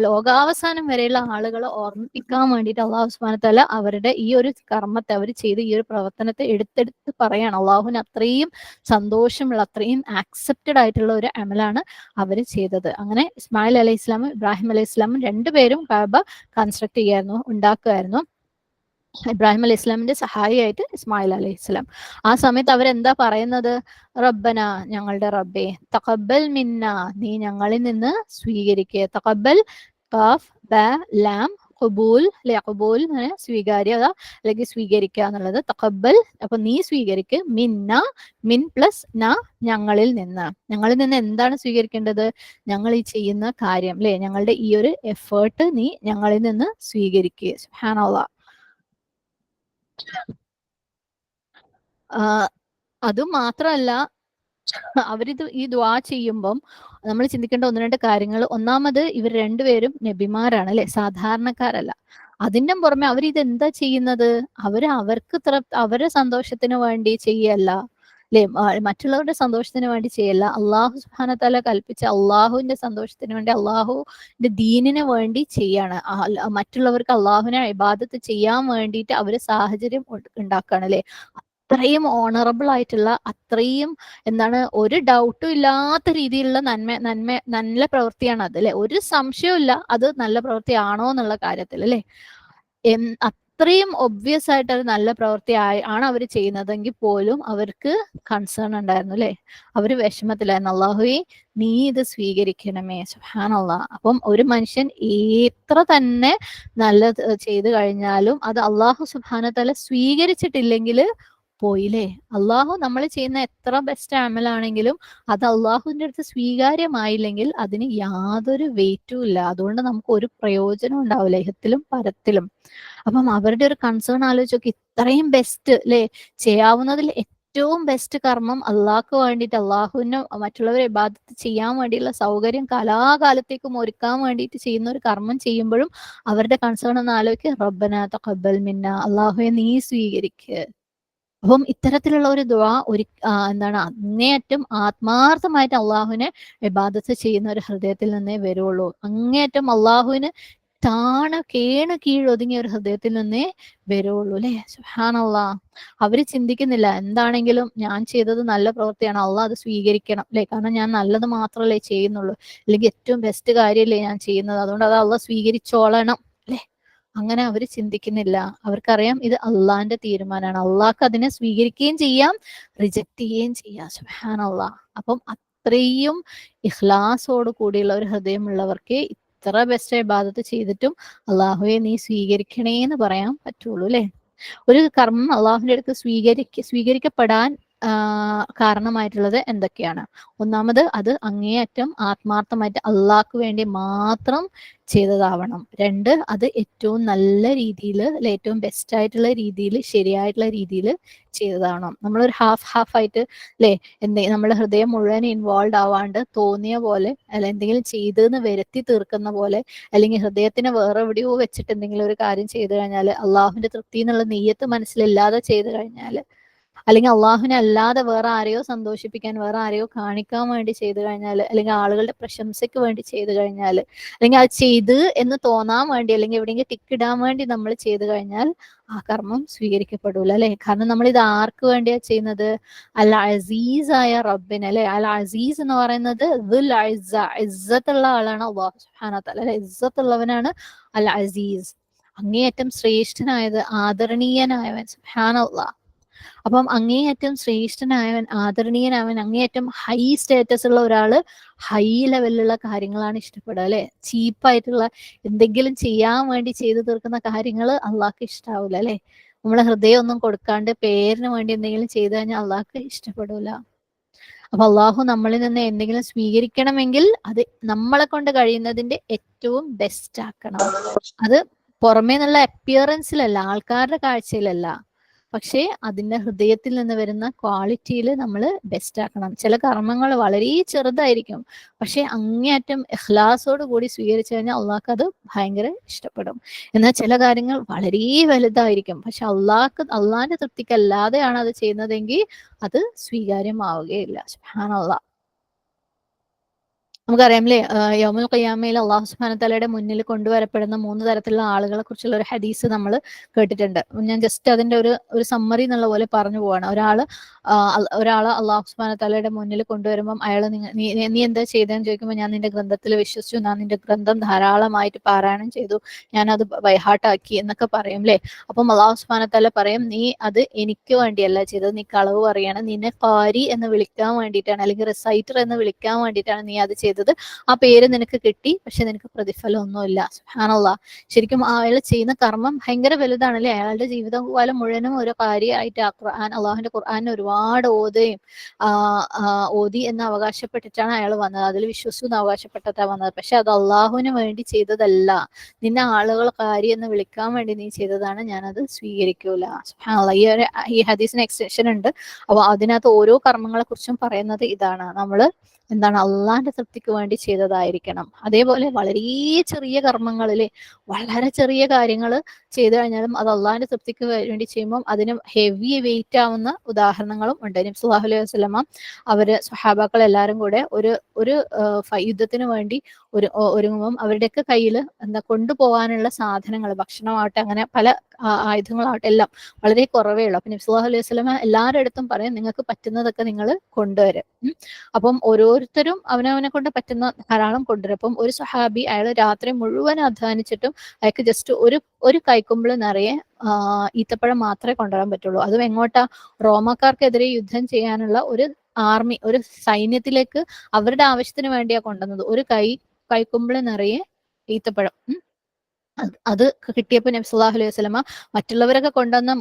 ലോകാവസാനം വരെയുള്ള ആളുകളെ ഓർമ്മിപ്പിക്കാൻ വേണ്ടിയിട്ട് അള്ളാഹു സുബ്ഹാനഹു വ തആല അവരുടെ ഈ ഒരു കർമ്മത്തെ, അവർ ചെയ്ത ഈ ഒരു പ്രവർത്തനത്തെ എടുത്തെടുത്ത് പറയാണ്. അള്ളാഹുവിന് അത്രയും സന്തോഷമുള്ള, അത്രയും ആക്സെപ്റ്റഡ് ആയിട്ടുള്ള ഒരു അമലാണ് അവർ ചെയ്തത്. അങ്ങനെ ഇസ്മായിൽ അലൈഹി ഇസ്ലാമും ഇബ്രാഹിം അലൈഹി ഇസ്ലാമും രണ്ടുപേരും കഅബ കൺസ്ട്രക്ട് ചെയ്യായിരുന്നു, ഉണ്ടാക്കുമായിരുന്നു. ഇബ്രാഹിം അലൈഹി ഇസ്ലാമിന്റെ സഹായിയായിട്ട് ഇസ്മായിൽ അലൈഹി ഇസ്ലാം. ആ സമയത്ത് അവരെന്താ പറയുന്നത്? റബ്ബന, ഞങ്ങളുടെ റബ്ബേ, തഖബ്ബൽ മിന്ന, നീ ഞങ്ങളിൽ നിന്ന് സ്വീകരിക്കുക. തഖബ്ബൽ ഖാഫ് ബ ലാം ഖുബൂൽ അല്ലെ, ഖുബൂൽ സ്വീകാര്യത അല്ലെങ്കിൽ സ്വീകരിക്കുക എന്നുള്ളത്. തഖബ്ബൽ അപ്പൊ നീ സ്വീകരിക്ക്, മിന്ന മിൻ പ്ലസ് ന ഞങ്ങളിൽ നിന്ന് എന്താണ് സ്വീകരിക്കേണ്ടത്? ഞങ്ങൾ ഈ ചെയ്യുന്ന കാര്യം അല്ലെ, ഞങ്ങളുടെ ഈ ഒരു എഫേർട്ട് നീ ഞങ്ങളിൽ നിന്ന് സ്വീകരിക്കുക. സുബ്ഹാനല്ലാഹ്. അത് മാത്രമല്ല, അവരിത് ഈ ദുആ ചെയ്യുമ്പം നമ്മൾ ചിന്തിക്കേണ്ട ഒന്ന് രണ്ട് കാര്യങ്ങൾ. ഒന്നാമത്, ഇവർ രണ്ടുപേരും നബിമാരാണ് അല്ലെ, സാധാരണക്കാരല്ല. അതിന്റെ പുറമെ അവർ ഇത് എന്താ ചെയ്യുന്നത്? അവർക്ക് അവരുടെ സന്തോഷത്തിന് വേണ്ടി ചെയ്യല്ല അല്ലെ, മറ്റുള്ളവരുടെ സന്തോഷത്തിന് വേണ്ടി ചെയ്യല്ല. അള്ളാഹു സുബ്ഹാനഹു വ തആല കൽപ്പിച്ച അള്ളാഹുവിന്റെ സന്തോഷത്തിന് വേണ്ടി, അള്ളാഹുവിന്റെ ദീനിന് വേണ്ടി ചെയ്യാണ്. മറ്റുള്ളവർക്ക് അള്ളാഹുവിനെ ഇബാദത്ത് ചെയ്യാൻ വേണ്ടിയിട്ട് അവര് സാഹചര്യം ഉണ്ടാക്കുകയാണ് അല്ലെ. അത്രയും ഓണറബിൾ ആയിട്ടുള്ള, അത്രയും എന്താണ്, ഒരു ഡൗട്ടും ഇല്ലാത്ത രീതിയിലുള്ള നല്ല പ്രവൃത്തിയാണ് അത് അല്ലെ. ഒരു സംശയവും ഇല്ല അത് നല്ല പ്രവൃത്തിയാണോ എന്നുള്ള കാര്യത്തിൽ അല്ലെ. അത്രയും ഒബ്വിയസ് ആയിട്ട് ഒരു നല്ല പ്രവൃത്തി ആണ് അവർ ചെയ്യുന്നതെങ്കിൽ പോലും അവർക്ക് കൺസേൺ ഉണ്ടായിരുന്നു അല്ലെ. അവര് വിഷമത്തിലായിരുന്നു. അള്ളാഹുവേ നീ ഇത് സ്വീകരിക്കണമേ. സുബ്ഹാനല്ലാഹ്. അപ്പം ഒരു മനുഷ്യൻ എത്ര തന്നെ നല്ലത് ചെയ്തു കഴിഞ്ഞാലും അത് അള്ളാഹു സുബ്ഹാനഹു വ തആല സ്വീകരിച്ചിട്ടില്ലെങ്കിൽ പോയില്ലേ. അള്ളാഹു നമ്മൾ ചെയ്യുന്ന എത്ര ബെസ്റ്റ് അമലാണെങ്കിലും അത് അള്ളാഹുവിന്റെ അടുത്ത് സ്വീകാര്യമായില്ലെങ്കിൽ അതിന് യാതൊരു വെയിറ്റും ഇല്ല. അതുകൊണ്ട് നമുക്ക് ഒരു പ്രയോജനം ഉണ്ടാവില്ല ഇഹത്തിലും പരത്തിലും. അപ്പം അവരുടെ ഒരു കൺസേൺ ആലോചിച്ച് നോക്കി. ഇത്രയും ബെസ്റ്റ് അല്ലെ, ചെയ്യാവുന്നതിൽ ഏറ്റവും ബെസ്റ്റ് കർമ്മം അള്ളാഹ്ക്ക് വേണ്ടിയിട്ട്, അള്ളാഹുവിന് മറ്റുള്ളവരെ ഇബാദത്ത് ചെയ്യാൻ വേണ്ടിയുള്ള സൗകര്യം കാലാകാലത്തേക്കും ഒരുക്കാൻ വേണ്ടിയിട്ട് ചെയ്യുന്ന ഒരു കർമ്മം ചെയ്യുമ്പോഴും അവരുടെ കൺസേൺ ഒന്ന് ആലോചിക്കുക. റബ്ബനാ തഖബ്ബൽ മിന്ന, അള്ളാഹുവെ നീ സ്വീകരിക്കുക. അപ്പം ഇത്തരത്തിലുള്ള ഒരു ദുആ എന്താണ്, അങ്ങേയറ്റം ആത്മാർത്ഥമായിട്ട് അള്ളാഹുവിനെ ഇബാദത്ത് ചെയ്യുന്ന ഒരു ഹൃദയത്തിൽ നിന്നേ വരുള്ളൂ. അങ്ങേയറ്റം അള്ളാഹുവിന് കേണ് കീഴൊതുങ്ങിയ ഒരു ഹൃദയത്തിൽ നിന്നേ വരുള്ളൂ അല്ലെ. സുബ്ഹാനല്ലാഹ്. അവര് ചിന്തിക്കുന്നില്ല എന്താണെങ്കിലും ഞാൻ ചെയ്തത് നല്ല പ്രവൃത്തിയാണ്, അള്ളാഹ് അത് സ്വീകരിക്കണം അല്ലെ. കാരണം ഞാൻ നല്ലത് മാത്രമല്ലേ ചെയ്യുന്നുള്ളൂ, അല്ലെങ്കിൽ ഏറ്റവും ബെസ്റ്റ് കാര്യമല്ലേ ഞാൻ ചെയ്യുന്നത്, അതുകൊണ്ട് അത് അള്ളാഹ് സ്വീകരിച്ചോളണം അല്ലെ. അങ്ങനെ അവർ ചിന്തിക്കുന്നില്ല. അവർക്കറിയാം ഇത് അള്ളാഹിന്റെ തീരുമാനമാണ്. അള്ളാഹ്ക്ക് അതിനെ സ്വീകരിക്കുകയും ചെയ്യാം, റിജക്ട് ചെയ്യുകയും ചെയ്യാം. സുബ്ഹാനല്ലാഹ്. അപ്പം അത്രയും ഇഖ്ലാസോട് കൂടിയുള്ള ഒരു ഹൃദയമുള്ളവർക്ക് ഇത്ര ബെസ്റ്റ് ഇബാദത്ത് ചെയ്തിട്ടും അള്ളാഹുവെ നീ സ്വീകരിക്കണേ എന്ന് പറയാൻ പറ്റുള്ളൂ അല്ലെ. ഒരു കർമ്മം അള്ളാഹുവിന്റെ അടുത്ത് സ്വീകരിക്കപ്പെടാൻ കാരണമായിട്ടുള്ളത് എന്തൊക്കെയാണ്? ഒന്നാമത്, അത് അങ്ങേയറ്റം ആത്മാർത്ഥമായിട്ട് അള്ളാഹ്ക്ക് വേണ്ടി മാത്രം ചെയ്തതാവണം. രണ്ട്, അത് ഏറ്റവും നല്ല രീതിയിൽ അല്ലെ, ഏറ്റവും ബെസ്റ്റ് ആയിട്ടുള്ള രീതിയിൽ, ശരിയായിട്ടുള്ള രീതിയിൽ ചെയ്തതാവണം. നമ്മളൊരു ഹാഫ് ആയിട്ട് അല്ലെ, നമ്മുടെ ഹൃദയം മുഴുവൻ ഇൻവോൾവ് ആവാണ്ട് തോന്നിയ പോലെ അല്ല, എന്തെങ്കിലും ചെയ്തെന്ന് വരുത്തി തീർക്കുന്ന പോലെ, അല്ലെങ്കിൽ ഹൃദയത്തിന് വേറെ എവിടെയോ വെച്ചിട്ട് എന്തെങ്കിലും ഒരു കാര്യം ചെയ്തു കഴിഞ്ഞാൽ, അള്ളാഹുവിന്റെ തൃപ്തി എന്നുള്ള നെയ്യത്ത് മനസ്സിലില്ലാതെ ചെയ്തു കഴിഞ്ഞാൽ, അല്ലെങ്കിൽ അള്ളാഹുവിനെ അല്ലാതെ വേറെ ആരെയോ സന്തോഷിപ്പിക്കാൻ, വേറെ ആരെയോ കാണിക്കാൻ വേണ്ടി ചെയ്തു കഴിഞ്ഞാൽ, അല്ലെങ്കിൽ ആളുകളുടെ പ്രശംസയ്ക്ക് വേണ്ടി ചെയ്തു കഴിഞ്ഞാൽ, അല്ലെങ്കിൽ അത് ചെയ്ത് എന്ന് തോന്നാൻ വേണ്ടി, അല്ലെങ്കിൽ എവിടെയെങ്കിലും ടിക്കിടാൻ വേണ്ടി നമ്മൾ ചെയ്തു കഴിഞ്ഞാൽ ആ കർമ്മം സ്വീകരിക്കപ്പെടൂല അല്ലെ. കാരണം നമ്മൾ ഇത് ആർക്ക് വേണ്ടിയാ ചെയ്യുന്നത്? അൽ അസീസ് ആയ റബ്ബിന് അല്ലെ. അൽ അസീസ് എന്ന് പറയുന്നത് ഇസ്സത്തുള്ള ആളാണ് അല്ലാഹു സുബ്ഹാനഹു വ തആല അല്ലെ. ഇസ്സത്തുള്ളവനാണ് അൽ അസീസ്. അങ്ങേയറ്റം ശ്രേഷ്ഠനായത്, ആദരണീയനായവൻ. സുബ്ഹാനല്ലാഹ്. അപ്പം അങ്ങേയറ്റം ശ്രേഷ്ഠനായവൻ, ആദരണീയനായവൻ, അങ്ങേയറ്റം ഹൈ സ്റ്റാറ്റസ് ഉള്ള ഒരാള് ഹൈ ലെവലിലുള്ള കാര്യങ്ങളാണ് ഇഷ്ടപ്പെടുക അല്ലെ. ചീപ്പായിട്ടുള്ള എന്തെങ്കിലും ചെയ്യാൻ വേണ്ടി ചെയ്തു തീർക്കുന്ന കാര്യങ്ങൾ അള്ളാഹ്ക്ക് ഇഷ്ടാവൂല അല്ലെ. നമ്മളെ ഹൃദയം ഒന്നും കൊടുക്കാണ്ട് പേരിന് വേണ്ടി എന്തെങ്കിലും ചെയ്തു കഴിഞ്ഞാൽ അള്ളാഹ്ക്ക് ഇഷ്ടപ്പെടൂല. അപ്പൊ അള്ളാഹു നമ്മളിൽ നിന്ന് എന്തെങ്കിലും സ്വീകരിക്കണമെങ്കിൽ അത് നമ്മളെ കൊണ്ട് കഴിയുന്നതിന്റെ ഏറ്റവും ബെസ്റ്റ് ആക്കണം. അത് പുറമേ നിന്നുള്ള അപ്പിയറൻസിലല്ല, ആൾക്കാരുടെ കാഴ്ചയിലല്ല, പക്ഷേ അതിന്റെ ഹൃദയത്തിൽ നിന്ന് വരുന്ന ക്വാളിറ്റിയിൽ നമ്മൾ ബെസ്റ്റ് ആക്കണം. ചില കർമ്മങ്ങൾ വളരെ ചെറുതായിരിക്കും, പക്ഷെ അങ്ങേയറ്റം ഇഖ്ലാസോട് കൂടി സ്വീകരിച്ചു കഴിഞ്ഞാൽ അള്ളാഹ്ക്ക് അത് ഭയങ്കര ഇഷ്ടപ്പെടും. എന്നാൽ ചില കാര്യങ്ങൾ വളരെ വലുതായിരിക്കും, പക്ഷെ അള്ളാഹിന്റെ തൃപ്തിക്കല്ലാതെയാണ് അത് ചെയ്യുന്നതെങ്കിൽ അത് സ്വീകാര്യമാവുകയില്ല. സുബ്ഹാനല്ലാഹ്. നമുക്കറിയാം അല്ലേ, യൗമുൽ ഖിയാമയിൽ അള്ളാഹു സുബ്ഹാനഹു വ തആലയുടെ മുന്നിൽ കൊണ്ടുവരപ്പെടുന്ന 3 തരത്തിലുള്ള ആളുകളെ കുറിച്ചുള്ള ഒരു ഹദീസ് നമ്മൾ കേട്ടിട്ടുണ്ട്. ഞാൻ ജസ്റ്റ് അതിന്റെ ഒരു സമ്മറി എന്നുള്ള പോലെ പറഞ്ഞു പോവാണ്. ഒരാള് അള്ളാഹു സുബ്ഹാനഹു വ തആലയുടെ മുന്നിൽ കൊണ്ടുവരുമ്പം അയാൾ നീ എന്താ ചെയ്തതെന്ന് ചോദിക്കുമ്പോൾ, ഞാൻ നിന്റെ ഗ്രന്ഥത്തിൽ വിശ്വസിച്ചു, ഞാൻ നിന്റെ ഗ്രന്ഥം ധാരാളമായിട്ട് പാരായണം ചെയ്തു, ഞാനത് ബൈഹാർട്ടാക്കി എന്നൊക്കെ പറയും അല്ലേ. അപ്പം അള്ളാഹു സുബ്ഹാനഹു വ തആല പറയും, നീ അത് എനിക്ക് വേണ്ടിയല്ല ചെയ്തത്, നീ കളവ് പറയാണ്, നിന്നെ ഖാരി എന്ന് വിളിക്കാൻ വേണ്ടിയിട്ടാണ്, അല്ലെങ്കിൽ റിസൈറ്റർ എന്ന് വിളിക്കാൻ വേണ്ടിയിട്ടാണ് നീ അത് ചെയ്തത്. ചെയ്തത്, ആ പേര് നിനക്ക് കിട്ടി, പക്ഷെ നിനക്ക് പ്രതിഫലം ഒന്നുമില്ല. സുബ്ഹാനല്ലാഹ്. ശരിക്കും അയാൾ ചെയ്യുന്ന കർമ്മം ഭയങ്കര വലുതാണല്ലേ. അയാളുടെ ജീവിതകാലം മുഴുവനും ഒരു കാര്യമായിട്ട് ആ ഖുർആൻ, അള്ളാഹുവിന്റെ ഖുർആനെ ഒരുപാട് ഓതുകയും ഓതി എന്ന് അവകാശപ്പെട്ടിട്ടാണ് അയാൾ വന്നത്, അതിൽ വിശ്വസിച്ചു എന്ന് അവകാശപ്പെട്ടിട്ടാണ് വന്നത്. പക്ഷെ അത് അള്ളാഹുവിന് വേണ്ടി ചെയ്തതല്ല, നിന്നെ ആളുകൾ കാര്യം എന്ന് വിളിക്കാൻ വേണ്ടി നീ ചെയ്തതാണ്, ഞാനത് സ്വീകരിക്കൂല. സുബ്ഹാനല്ലാഹ്. ഈ ഹദീസിന് എക്സ്റ്റൻഷൻ ഉണ്ട്. അപ്പൊ അതിനകത്ത് ഓരോ കർമ്മങ്ങളെ കുറിച്ചും പറയുന്നത് ഇതാണ്, നമ്മള് എന്താണ് അള്ളാന്റെ തൃപ്തിക്ക് വേണ്ടി ചെയ്തതായിരിക്കണം. അതേപോലെ വളരെ ചെറിയ കർമ്മങ്ങളില് വളരെ ചെറിയ കാര്യങ്ങൾ ചെയ്തു കഴിഞ്ഞാലും അത് അള്ളാഹിന്റെ തൃപ്തിക്ക് വേണ്ടി ചെയ്യുമ്പോൾ അതിന് ഹെവി വെയിറ്റ് ആവുന്ന ഉദാഹരണങ്ങളും ഉണ്ട്. നബി സല്ലല്ലാഹു അലൈഹി വസല്ലമ അവര് സ്വഹാബാക്കൾ എല്ലാവരും കൂടെ ഒരു യുദ്ധത്തിന് വേണ്ടി ഒരുങ്ങുമ്പം അവരുടെയൊക്കെ കയ്യിൽ എന്താ കൊണ്ടുപോകാനുള്ള സാധനങ്ങൾ, ഭക്ഷണമാവട്ടെ അങ്ങനെ പല ആയുധങ്ങളാവട്ടെ എല്ലാം വളരെ കുറവേ ഉള്ളൂ. അപ്പൊ നബി സല്ലല്ലാഹു അലൈഹി വസല്ലമ എല്ലാവരുടെ അടുത്തും പറയും, നിങ്ങൾക്ക് പറ്റുന്നതൊക്കെ നിങ്ങൾ കൊണ്ടുവരും. അപ്പം ഓരോരുത്തരും അവനവനെ കൊണ്ട് പറ്റുന്ന ധാരാളം കൊണ്ടുവരും. അപ്പം ഒരു സ്വഹാബി അയാൾ രാത്രി മുഴുവൻ അധ്വാനിച്ചിട്ടും അയാൾക്ക് ജസ്റ്റ് ഒരു കൈക്കുമ്പിൾ നിറയെ ഈത്തപ്പഴം മാത്രമേ കൊണ്ടുവരാൻ പറ്റുള്ളൂ. അതും എങ്ങോട്ടാ? റോമാക്കാർക്കെതിരെ യുദ്ധം ചെയ്യാനുള്ള ഒരു ആർമി, ഒരു സൈന്യത്തിലേക്ക് അവരുടെ ആവശ്യത്തിന് വേണ്ടിയാ കൊണ്ടുവന്നത്. ഒരു കൈക്കുമ്പിൾ നിറയെ ഈത്തപ്പഴം. അത് കിട്ടിയപ്പോൾ നബി സല്ലല്ലാഹു അലൈഹി വസല്ലമ മറ്റുള്ളവരൊക്കെ കൊണ്ടുവന്ന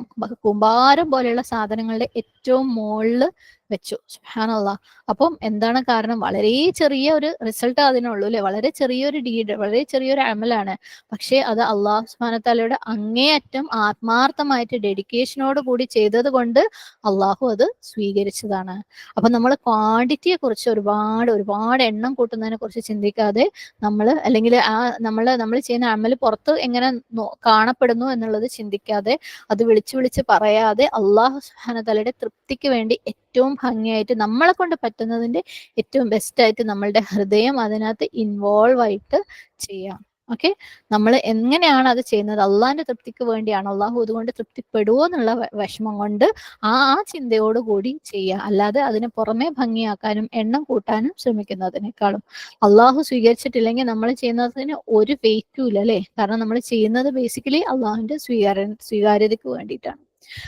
കൂമ്പാരം പോലെയുള്ള സാധനങ്ങളുടെ ഏറ്റവും മുകളില് വെച്ചു. സുബ്ഹാനല്ലാഹ്. അപ്പം എന്താണ് കാരണം? വളരെ ചെറിയ ഒരു റിസൾട്ട് അതിനുള്ളൂ അല്ലെ, വളരെ ചെറിയൊരു ഡീഡ്, വളരെ ചെറിയൊരു അമലാണ്. പക്ഷെ അത് അള്ളാഹു സുബ്ഹാനഹു വതആലയുടെ അങ്ങേയറ്റം ആത്മാർത്ഥമായിട്ട് ഡെഡിക്കേഷനോട് കൂടി ചെയ്തത് കൊണ്ട് അള്ളാഹു അത് സ്വീകരിച്ചതാണ്. അപ്പൊ നമ്മൾ ക്വാണ്ടിറ്റിയെ കുറിച്ച് ഒരുപാട് എണ്ണം കൂട്ടുന്നതിനെ കുറിച്ച് ചിന്തിക്കാതെ നമ്മൾ, അല്ലെങ്കിൽ നമ്മൾ ചെയ്യുന്ന അമല് പുറത്ത് എങ്ങനെ കാണപ്പെടുന്നു എന്നുള്ളത് ചിന്തിക്കാതെ, അത് വിളിച്ചു പറയാതെ അള്ളാഹു സുബ്ഹാനഹു വതആലയുടെ തൃപ്തിക്ക് വേണ്ടി ഏറ്റവും ഭംഗിയായിട്ട് നമ്മളെ കൊണ്ട് പറ്റുന്നതിന്റെ ഏറ്റവും ബെസ്റ്റ് ആയിട്ട് നമ്മളുടെ ഹൃദയം അതിനകത്ത് ഇൻവോൾവ് ആയിട്ട് ചെയ്യാം. ഓക്കെ, നമ്മൾ എങ്ങനെയാണ് അത് ചെയ്യുന്നത്? അള്ളാഹിന്റെ തൃപ്തിക്ക് വേണ്ടിയാണ്, അള്ളാഹു അതുകൊണ്ട് തൃപ്തിപ്പെടുവോ എന്നുള്ള വിഷമം കൊണ്ട് ആ ചിന്തയോട് കൂടി ചെയ്യുക. അല്ലാതെ അതിനെ പുറമെ ഭംഗിയാക്കാനും എണ്ണം കൂട്ടാനും ശ്രമിക്കുന്നതിനേക്കാളും. അള്ളാഹു സ്വീകരിച്ചിട്ടില്ലെങ്കിൽ നമ്മൾ ചെയ്യുന്നതിന് ഒരു വെയിറ്റും ഇല്ല അല്ലെ. കാരണം നമ്മൾ ചെയ്യുന്നത് ബേസിക്കലി അള്ളാഹുവിന്റെ സ്വീകാര്യതയ്ക്ക് വേണ്ടിയിട്ടാണ്.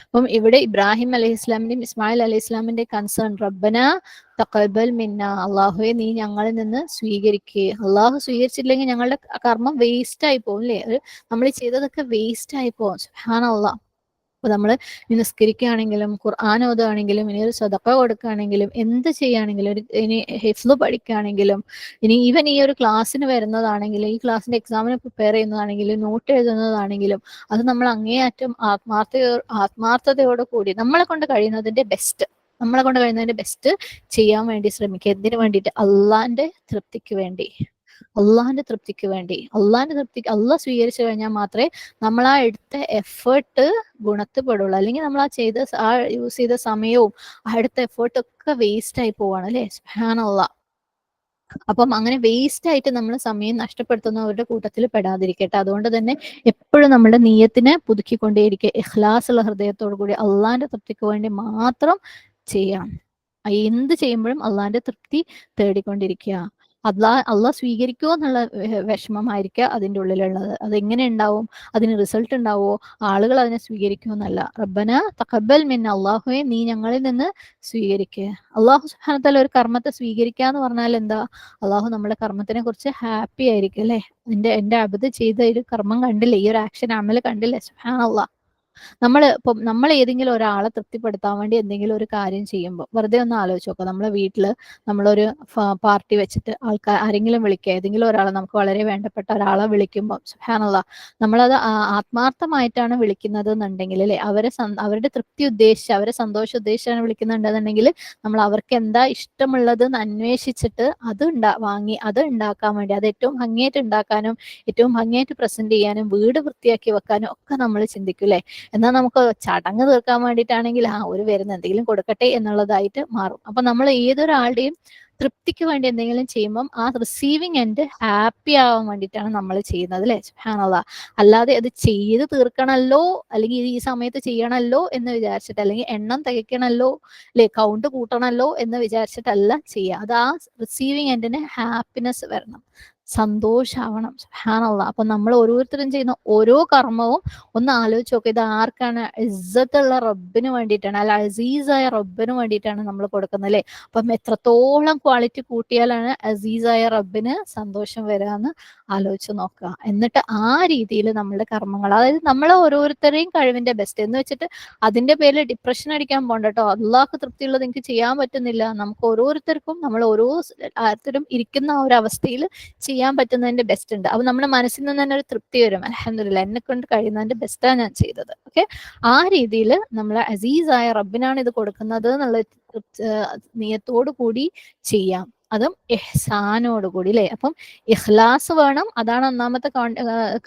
അപ്പം ഇവിടെ ഇബ്രാഹിം അലൈഹി ഇസ്ലാമിന്റെയും ഇസ്മായിൽ അലൈഹി ഇസ്ലാമിന്റെ കൺസേൺ റബ്ബന തഖബ്ബൽ മിന്ന, അള്ളാഹുവെ നീ ഞങ്ങളിൽ നിന്ന് സ്വീകരിക്കുക. അള്ളാഹു സ്വീകരിച്ചില്ലെങ്കിൽ ഞങ്ങളുടെ കർമ്മം വേസ്റ്റ് ആയി പോകും അല്ലേ, നമ്മൾ ചെയ്തതൊക്കെ വേസ്റ്റ് ആയി പോകും. സുബ്ഹാനല്ലാഹ്. അപ്പൊ നമ്മൾ നിസ്കരിക്കുകയാണെങ്കിലും ഖുർആൻ ഓതുകയാണെങ്കിലും ഇനി ഒരു സദഖ കൊടുക്കുകയാണെങ്കിലും എന്ത് ചെയ്യുകയാണെങ്കിലും ഇനി ഹിഫ്ള് പഠിക്കുകയാണെങ്കിലും ഇനി ഈവൻ ഈ ഒരു ക്ലാസ്സിന് വരുന്നതാണെങ്കിലും ഈ ക്ലാസ്സിന്റെ എക്സാമിന് പ്രിപ്പയർ ചെയ്യുന്നതാണെങ്കിലും നോട്ട് എഴുതുന്നതാണെങ്കിലും അത് നമ്മൾ അങ്ങേയറ്റം ആത്മാർത്ഥതയോട് കൂടി നമ്മളെ കൊണ്ട് കഴിയുന്നതിന്റെ ബെസ്റ്റ് ചെയ്യാൻ വേണ്ടി ശ്രമിക്കുക. എന്തിനു വേണ്ടിയിട്ട്? അള്ളാന്റെ തൃപ്തിക്ക് വേണ്ടി. അള്ളാഹ് സ്വീകരിച്ചു കഴിഞ്ഞാൽ മാത്രമേ നമ്മൾ ആ എടുത്ത എഫേർട്ട് ഗുണത്തിൽപ്പെടുള്ളൂ. അല്ലെങ്കിൽ നമ്മൾ യൂസ് ചെയ്ത സമയവും ആ എടുത്ത എഫേർട്ട് ഒക്കെ വേസ്റ്റ് ആയി പോവാണ് അല്ലെ. സുബ്ഹാനല്ലാഹ്. അപ്പം അങ്ങനെ വേസ്റ്റ് ആയിട്ട് നമ്മൾ സമയം നഷ്ടപ്പെടുത്തുന്നവരുടെ കൂട്ടത്തിൽ പെടാതിരിക്കട്ടെ. അതുകൊണ്ട് തന്നെ എപ്പോഴും നമ്മുടെ നീയത്തിനെ പുതുക്കിക്കൊണ്ടേയിരിക്കുക. ഇഖ്ലാസ് ഉള്ള ഹൃദയത്തോടു കൂടി അള്ളാന്റെ തൃപ്തിക്ക് വേണ്ടി മാത്രം ചെയ്യാം. എന്ത് ചെയ്യുമ്പോഴും അള്ളാന്റെ തൃപ്തി തേടിക്കൊണ്ടിരിക്കുക. അള്ളാഹ് സ്വീകരിക്കുമോ എന്നുള്ള വിഷമമായിരിക്കുക അതിൻ്റെ ഉള്ളിലുള്ളത്. അതെങ്ങനെ ഉണ്ടാവും? അതിന് റിസൾട്ട് ഉണ്ടാവുമോ? ആളുകൾ അതിനെ സ്വീകരിക്കുമോ എന്നല്ല. റബ്ബന തഖബ്ബൽ മിന്ന, അള്ളാഹുവെ നീ ഞങ്ങളിൽ നിന്ന് സ്വീകരിക്കുക. അള്ളാഹു സുബ്ഹാനഹു വതആല ഒരു കർമ്മത്തെ സ്വീകരിക്കുക എന്ന് പറഞ്ഞാൽ എന്താ? അള്ളാഹു നമ്മുടെ കർമ്മത്തിനെ കുറിച്ച് ഹാപ്പി ആയിരിക്കും അല്ലെ. എന്റെ അബദ് ചെയ്ത ഒരു കർമ്മം കണ്ടില്ലേ, ഈ ഒരു ആക്ഷൻ അമൽ കണ്ടില്ലേ? സുബ്ഹാനല്ലാഹ്. നമ്മൾ ഏതെങ്കിലും ഒരാളെ തൃപ്തിപ്പെടുത്താൻ വേണ്ടി എന്തെങ്കിലും ഒരു കാര്യം ചെയ്യുമ്പോൾ വെറുതെ ഒന്ന് ആലോചിച്ച് നോക്കുക. നമ്മളെ വീട്ടില് നമ്മളൊരു പാർട്ടി വെച്ചിട്ട് ആരെങ്കിലും വിളിക്കുക, ഏതെങ്കിലും ഒരാളെ, നമുക്ക് വളരെ വേണ്ടപ്പെട്ട ഒരാളെ വിളിക്കുമ്പോൾ സുബ്ഹാനല്ലാഹ് നമ്മളത് ആത്മാർത്ഥമായിട്ടാണ് വിളിക്കുന്നത് എന്നുണ്ടെങ്കിൽ അല്ലെ, അവരുടെ തൃപ്തി ഉദ്ദേശിച്ച് അവരെ സന്തോഷം ഉദ്ദേശിച്ചാണ് വിളിക്കുന്നുണ്ടെന്നുണ്ടെങ്കിൽ നമ്മൾ അവർക്ക് എന്താ ഇഷ്ടമുള്ളത് എന്ന് അന്വേഷിച്ചിട്ട് വാങ്ങി അത് ഉണ്ടാക്കാൻ വേണ്ടി, അത് ഏറ്റവും ഭംഗിയായിട്ട് ഉണ്ടാക്കാനും ഏറ്റവും ഭംഗിയായിട്ട് പ്രസന്റ് ചെയ്യാനും വീട് വൃത്തിയാക്കി വെക്കാനും ഒക്കെ നമ്മൾ ചിന്തിക്കും അല്ലെ. എന്നാൽ നമുക്ക് ചടങ്ങ് തീർക്കാൻ വേണ്ടിയിട്ടാണെങ്കിൽ ഒരു വരുന്ന എന്തെങ്കിലും കൊടുക്കട്ടെ എന്നുള്ളതായിട്ട് മാറും. അപ്പൊ നമ്മൾ ഏതൊരാളുടെയും തൃപ്തിക്ക് വേണ്ടി എന്തെങ്കിലും ചെയ്യുമ്പം ആ റിസീവിങ് എൻഡ് ഹാപ്പി ആവാൻ വേണ്ടിയിട്ടാണ് നമ്മൾ ചെയ്യുന്നത് അല്ലെ. സുബ്ഹാനല്ലാഹ്. അല്ലാതെ അത് ചെയ്ത് തീർക്കണമല്ലോ അല്ലെങ്കിൽ ഈ സമയത്ത് ചെയ്യണമല്ലോ എന്ന് വിചാരിച്ചിട്ട്, അല്ലെങ്കിൽ എണ്ണം തികയ്ക്കണമല്ലോ അല്ലെ, കൗണ്ട് കൂട്ടണമല്ലോ എന്ന് വിചാരിച്ചിട്ടല്ല ചെയ്യുക. അത് ആ റിസീവിങ് എൻഡിന് ഹാപ്പിനെസ് വരണം, സന്തോഷാവണം. സുബ്ഹാനല്ലാഹ്. അപ്പൊ നമ്മൾ ഓരോരുത്തരും ചെയ്യുന്ന ഓരോ കർമ്മവും ഒന്ന് ആലോചിച്ച് നോക്കുക. ഇത് ആർക്കാണ്? ഇസ്സത്തുള്ള റബ്ബിന് വേണ്ടിയിട്ടാണ്, അല്ല അസീസായ റബ്ബിന് വേണ്ടിയിട്ടാണ് നമ്മൾ കൊടുക്കുന്നത് അല്ലേ. അപ്പം എത്രത്തോളം ക്വാളിറ്റി കൂട്ടിയാലാണ് അസീസായ റബ്ബിന് സന്തോഷം വരാന്ന് ആലോചിച്ച് നോക്കുക. എന്നിട്ട് ആ രീതിയിൽ നമ്മളുടെ കർമ്മങ്ങൾ, അതായത് നമ്മളെ ഓരോരുത്തരെയും കഴിവിന്റെ ബെസ്റ്റ് എന്ന് വെച്ചിട്ട് അതിന്റെ പേരിൽ ഡിപ്രഷൻ അടിക്കാൻ പോണ്ട കേട്ടോ. അള്ളാഹ്ക്ക് തൃപ്തിയുള്ളത് എനിക്ക് ചെയ്യാൻ പറ്റുന്നില്ല, നമുക്ക് ഓരോരുത്തർക്കും നമ്മൾ ഓരോ ആർത്തരും ഇരിക്കുന്ന ആ ഒരു അവസ്ഥയിൽ ചെയ്യാൻ പറ്റുന്നതിന്റെ ബെസ്റ്റ് ഉണ്ട്. അപ്പൊ നമ്മുടെ മനസ്സിൽ നിന്ന് തന്നെ ഒരു തൃപ്തി വരും. അൽഹംദുലില്ലാ, എന്നെ കൊണ്ട് കഴിയുന്നതിന്റെ ബെസ്റ്റാണ് ഞാൻ ചെയ്തത്. ഓക്കെ, ആ രീതിയിൽ നമ്മളെ അസീസായ റബ്ബിനാണ് ഇത് കൊടുക്കുന്നത് എന്നുള്ള നിയത്തോടു കൂടി ചെയ്യാം. അതും ഇഹ്സാനോട് കൂടി അല്ലേ. അപ്പം ഇഖ്ലാസ് വേണം, അതാണ് ഒന്നാമത്തെ